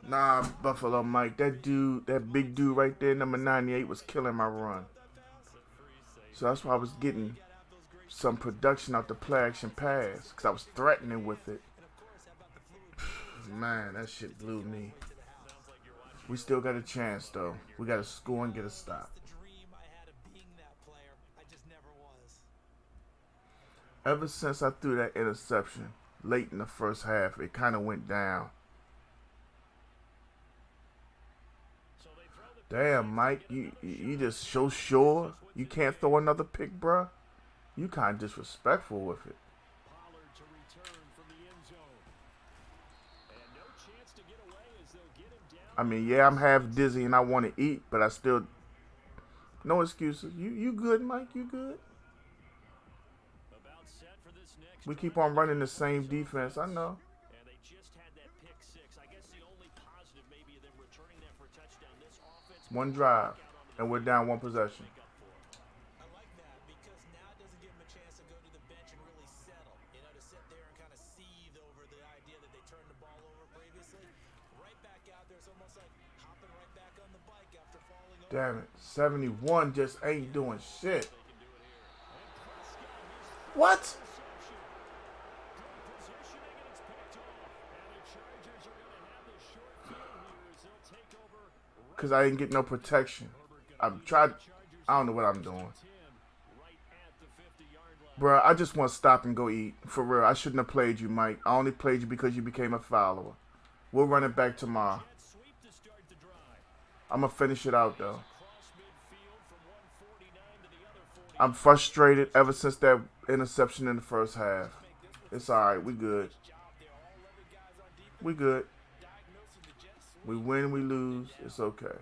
what Nah, Buffalo Mike, that dude, that big dude right there, number 98, was killing my run. So that's why I was getting some production out the play action pass, because I was threatening with it. Man, that shit blew me. We still got a chance, though. We got to score and get a stop. the dream I had of being that player? I just never was. Ever since I threw that interception late in the first half, it kind of went down. So they throw the Damn, Mike, you just so sure you can't throw another pick, bruh? You kind of disrespectful with it. Pollard to return from the end zone. And no chance to get away as they'll get him down. I mean, yeah, I'm half dizzy and I want to eat, but I still... No excuses. You good, Mike? You good? About set for this next We keep drive. on running the same defense. I know. And they just had that pick 6. I guess the only positive maybe of them returning that for a touchdown. This offense One drive, and we're down 1 possession. make up for it. I like that because now it doesn't give him a chance to go to the bench and really settle. You know, to sit there and kind of seethe over the idea that they turned the ball over previously. Right back out there, it's almost like hopping right back on the bike after falling over. Damn it. 71 just ain't doing shit. What? Because I didn't get no protection. I've tried. I don't know what I'm doing. Bruh, I just want to stop and go eat. For real, I shouldn't have played you, Mike. I only played you because you became a follower. We'll run it back tomorrow. I'm going to finish it out, though. I'm frustrated ever since that interception in the first half. It's all right. We good. We good. We win, we lose. It's okay.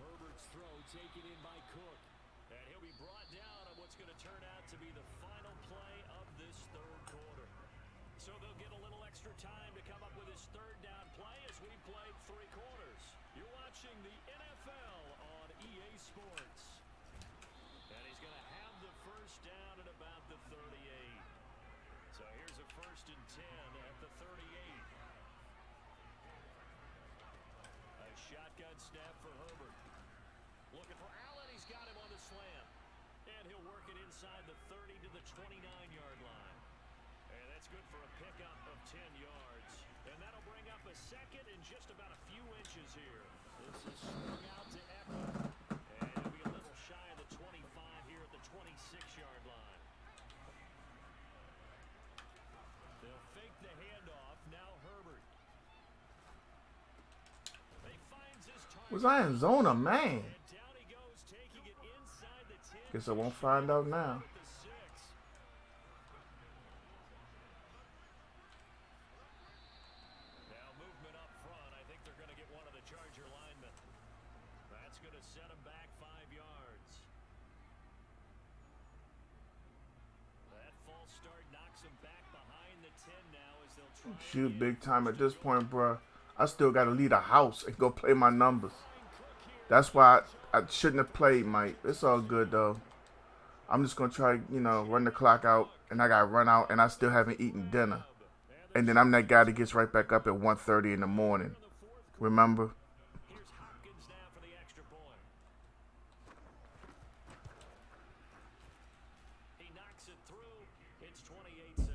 Herbert's throw taken in by Cook. And he'll be brought down on what's going to turn out to be the final play of this third quarter. So they'll get a little extra time to come up with his third down play as we played 3 quarters. You're watching the NFL on EA Sports. And he's going to have the first down at about the 38. So here's a 1st and 10 at the 38. A shotgun snap for Herbert. Looking for Allen. He's got him on the slant. And he'll work it inside the 30 to the 29-yard line. And that's good for a pickup of 10 yards. And that'll bring up a second and just about a few inches here. This is swung out to Eckler. And he'll be a little shy of the 25 here at the 26-yard line. They'll fake the handoff. Now Herbert. He finds his target. Was I in zone or man? And down he goes, taking it inside the 10. Guess I won't find out now. With the 6. Now movement up front. I think they're going to get one of the Charger linemen. That's going to set him back 5 yards. That false start knocks him back behind the 10 now as they'll try. Shoot big time at this point, bruh. I still got to leave the house and go play my numbers. That's why I shouldn't have played, Mike. It's all good, though. I'm just going to try, run the clock out. And I got to run out, and I still haven't eaten dinner. And then I'm that guy that gets right back up at 1:30 in the morning. Remember? Here's Hopkins now for the extra point. He knocks it through. It's 28-7.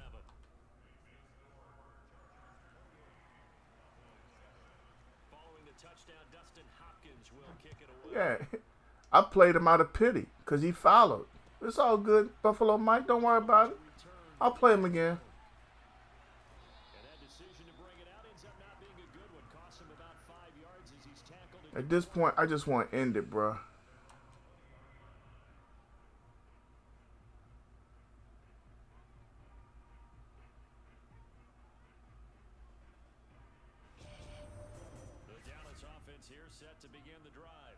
Following the touchdown, Dustin Hopkins will kick it away. Yeah. I played him out of pity because he followed. It's all good, Buffalo Mike. Don't worry about it. I'll play him again. And that decision to bring it out ends up not being a good one. Costs him about 5 yards as he's tackled. At this point, I just want to end it, bruh. The Dallas offense here set to begin the drive.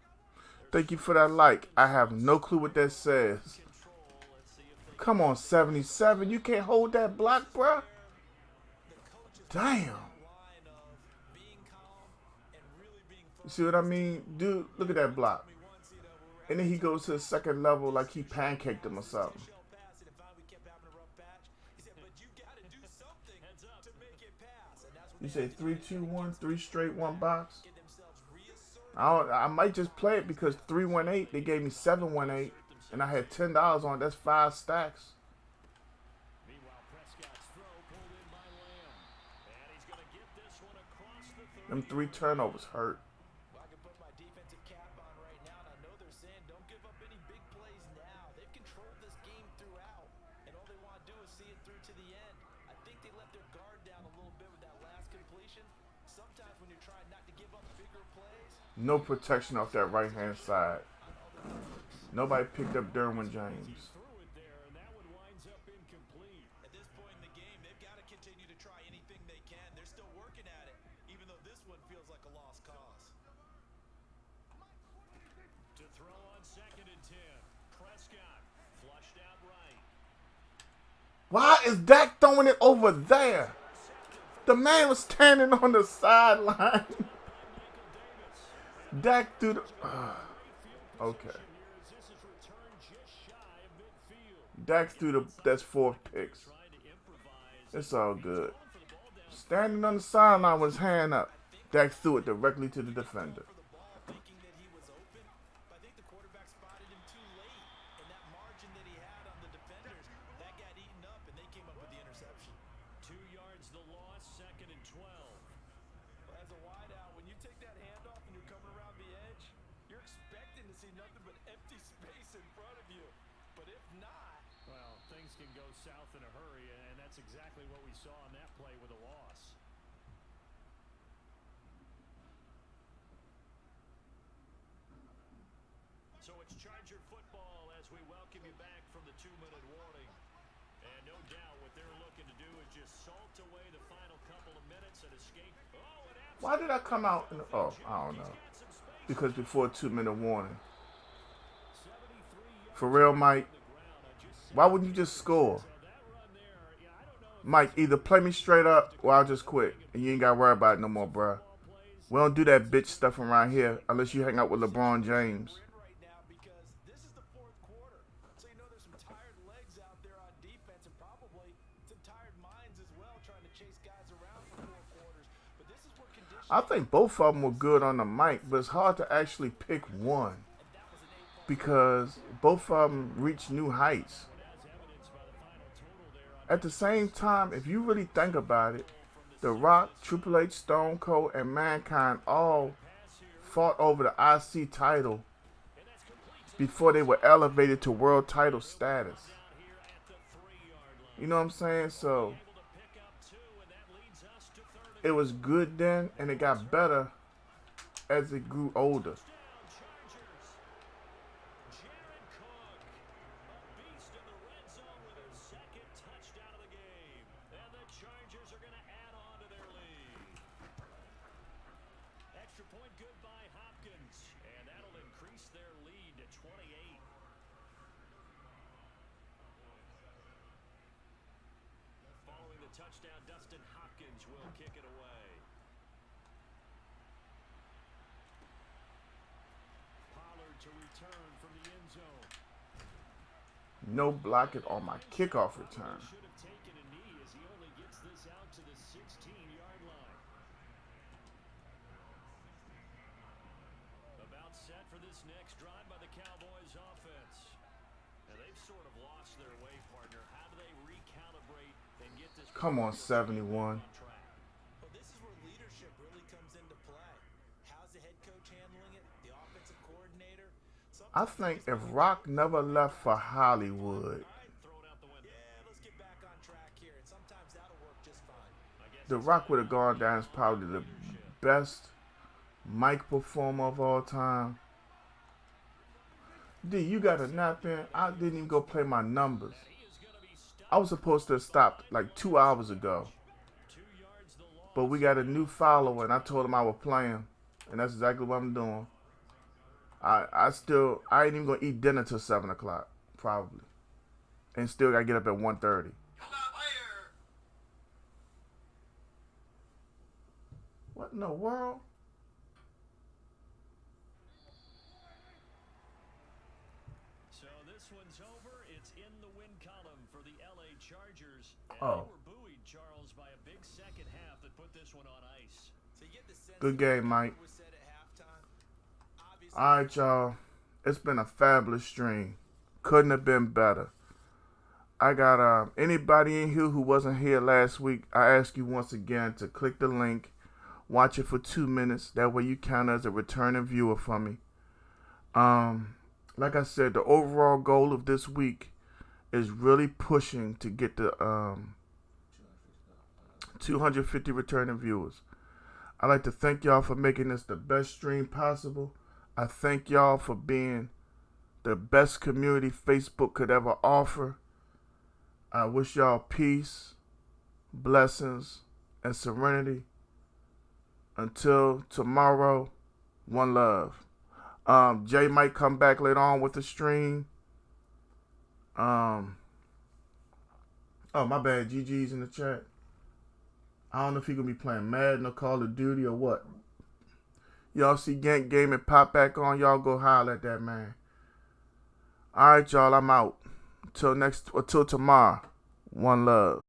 Thank you for that like. I have no clue what that says. Control. Let's see if they Come on, 77. You can't hold that block, bruh. Damn. line of being calm and really being You see what I mean? Dude, look at that block. And then he goes to the second level like he pancaked him or something. pass, and it finally kept having a rough patch. He said, but you got to do something to make it pass. And that's what You say 3, 2, 1, 3 straight, 1 box? get themselves reasserted. I might just play it because 318, they gave me 718, and I had $10 on it. That's 5 stacks. Meanwhile, Prescott's throw pulled in by Lamb. And he's going to get this one across the 30. Them 3 turnovers hurt. Well, I can put my defensive cap on right now, and I know they're saying don't give up any big plays now. They've controlled this game throughout, and all they want to do is see it through to the end. I think they let their guard down a little bit with that last completion. Sometimes when you're trying not to give up bigger plays, No protection off that right-hand side. Nobody picked up Derwin James. Threw it there, and that one winds up incomplete. at this point in the game, they've got to continue to try anything they can. They're still working at it, even though this one feels like a lost cause. To throw on 2nd and 10. Prescott flushed out right. Why is Dak throwing it over there? The man was standing on the sideline. Dak threw the... okay. Here as this is returned just shy of midfield. Dak threw the... That's 4 picks. Trying to improvise. It's all good. For the ball down Standing on the sideline with his hand up. Dak threw it directly to the defender. For the ball, thinking that he was open, but I think the quarterback spotted him too late, and that margin that he had on the defenders, that got eaten up, and they came up with the interception. 2 yards the loss, 2nd and 12. As a wideout, when you take that handoff and you're coming around the edge, you're expecting to see nothing but empty space in front of you. But if not, Well, things can go south in a hurry, and that's exactly what we saw on that play with a loss. So it's Charger football as we welcome you back from the 2-minute warning. doubt what they're looking to do is just salt away the final couple of minutes and escape. Oh, an Why did I come out? Oh, I don't know. Because before 2-minute warning. 73 For yards real, on Mike. the ground. Just Why wouldn't you just score? so that run there, yeah, I don't know if Mike, either play me straight up or I'll just quit. And you ain't got to worry about it no more, bruh. ball plays. We don't do that bitch stuff around here unless you hang out with LeBron James. We're in right now because this is the fourth quarter. So you know there's some tired legs out there on defense and probably some tired minds as well trying to chase guys around for 4 quarters. But this is where conditions I think both of them were good on the mic, but it's hard to actually pick one because both of them reached new heights. At the same time, if you really think about it, The Rock, Triple H, Stone Cold, and Mankind all fought over the IC title before they were elevated to world title status. You know what I'm saying? So it was good then, and it got better as it grew older. Point good by Hopkins, and that'll increase their lead to 28. Following the touchdown, Dustin Hopkins will kick it away. Pollard to return from the end zone. No blocking on my kickoff return. Should have taken a knee as he only gets this out to the 16-yard line. About set for this next drive by the Cowboys offense. Now they've sort of lost their way, partner. How do they recalibrate and get this? Come on, 71. Well, this is where leadership really comes into play. How's the head coach handling it? The offensive coordinator? I think if Rock never left for Hollywood, Yeah, let's get back on track here. And sometimes that'll work just fine. The Rock would have gone down as probably the best mic performer of all time. D, you got a nap in? I didn't even go play my numbers. I was supposed to have stopped like 2 hours ago. But we got a new follower, and I told him I would play him. And that's exactly what I'm doing. I ain't even going to eat dinner till 7 o'clock, probably. And still got to get up at 1:30. What in the world? So this one's over. It's in the win column for the LA Chargers. And Oh. they were buoyed, Charles, by a big second half that put this one on ice. So you get the sense Good that game, Mike. was said at halftime. Obviously, All right, y'all. It's been a fabulous stream. Couldn't have been better. I got anybody in here who wasn't here last week. I ask you once again to click the link, watch it for 2 minutes. That way you count as a returning viewer for me. Like I said, the overall goal of this week is really pushing to get the 250 returning viewers. I'd like to thank y'all for making this the best stream possible. I thank y'all for being the best community Facebook could ever offer. I wish y'all peace, blessings, and serenity. Until tomorrow, one love. Jay might come back later on with the stream. Oh, my bad. GG's in the chat. I don't know if he gonna be playing Madden or Call of Duty or what. Y'all see Gantt Gaming pop back on, y'all go holler at that man. Alright, y'all, I'm out. Till tomorrow. One love.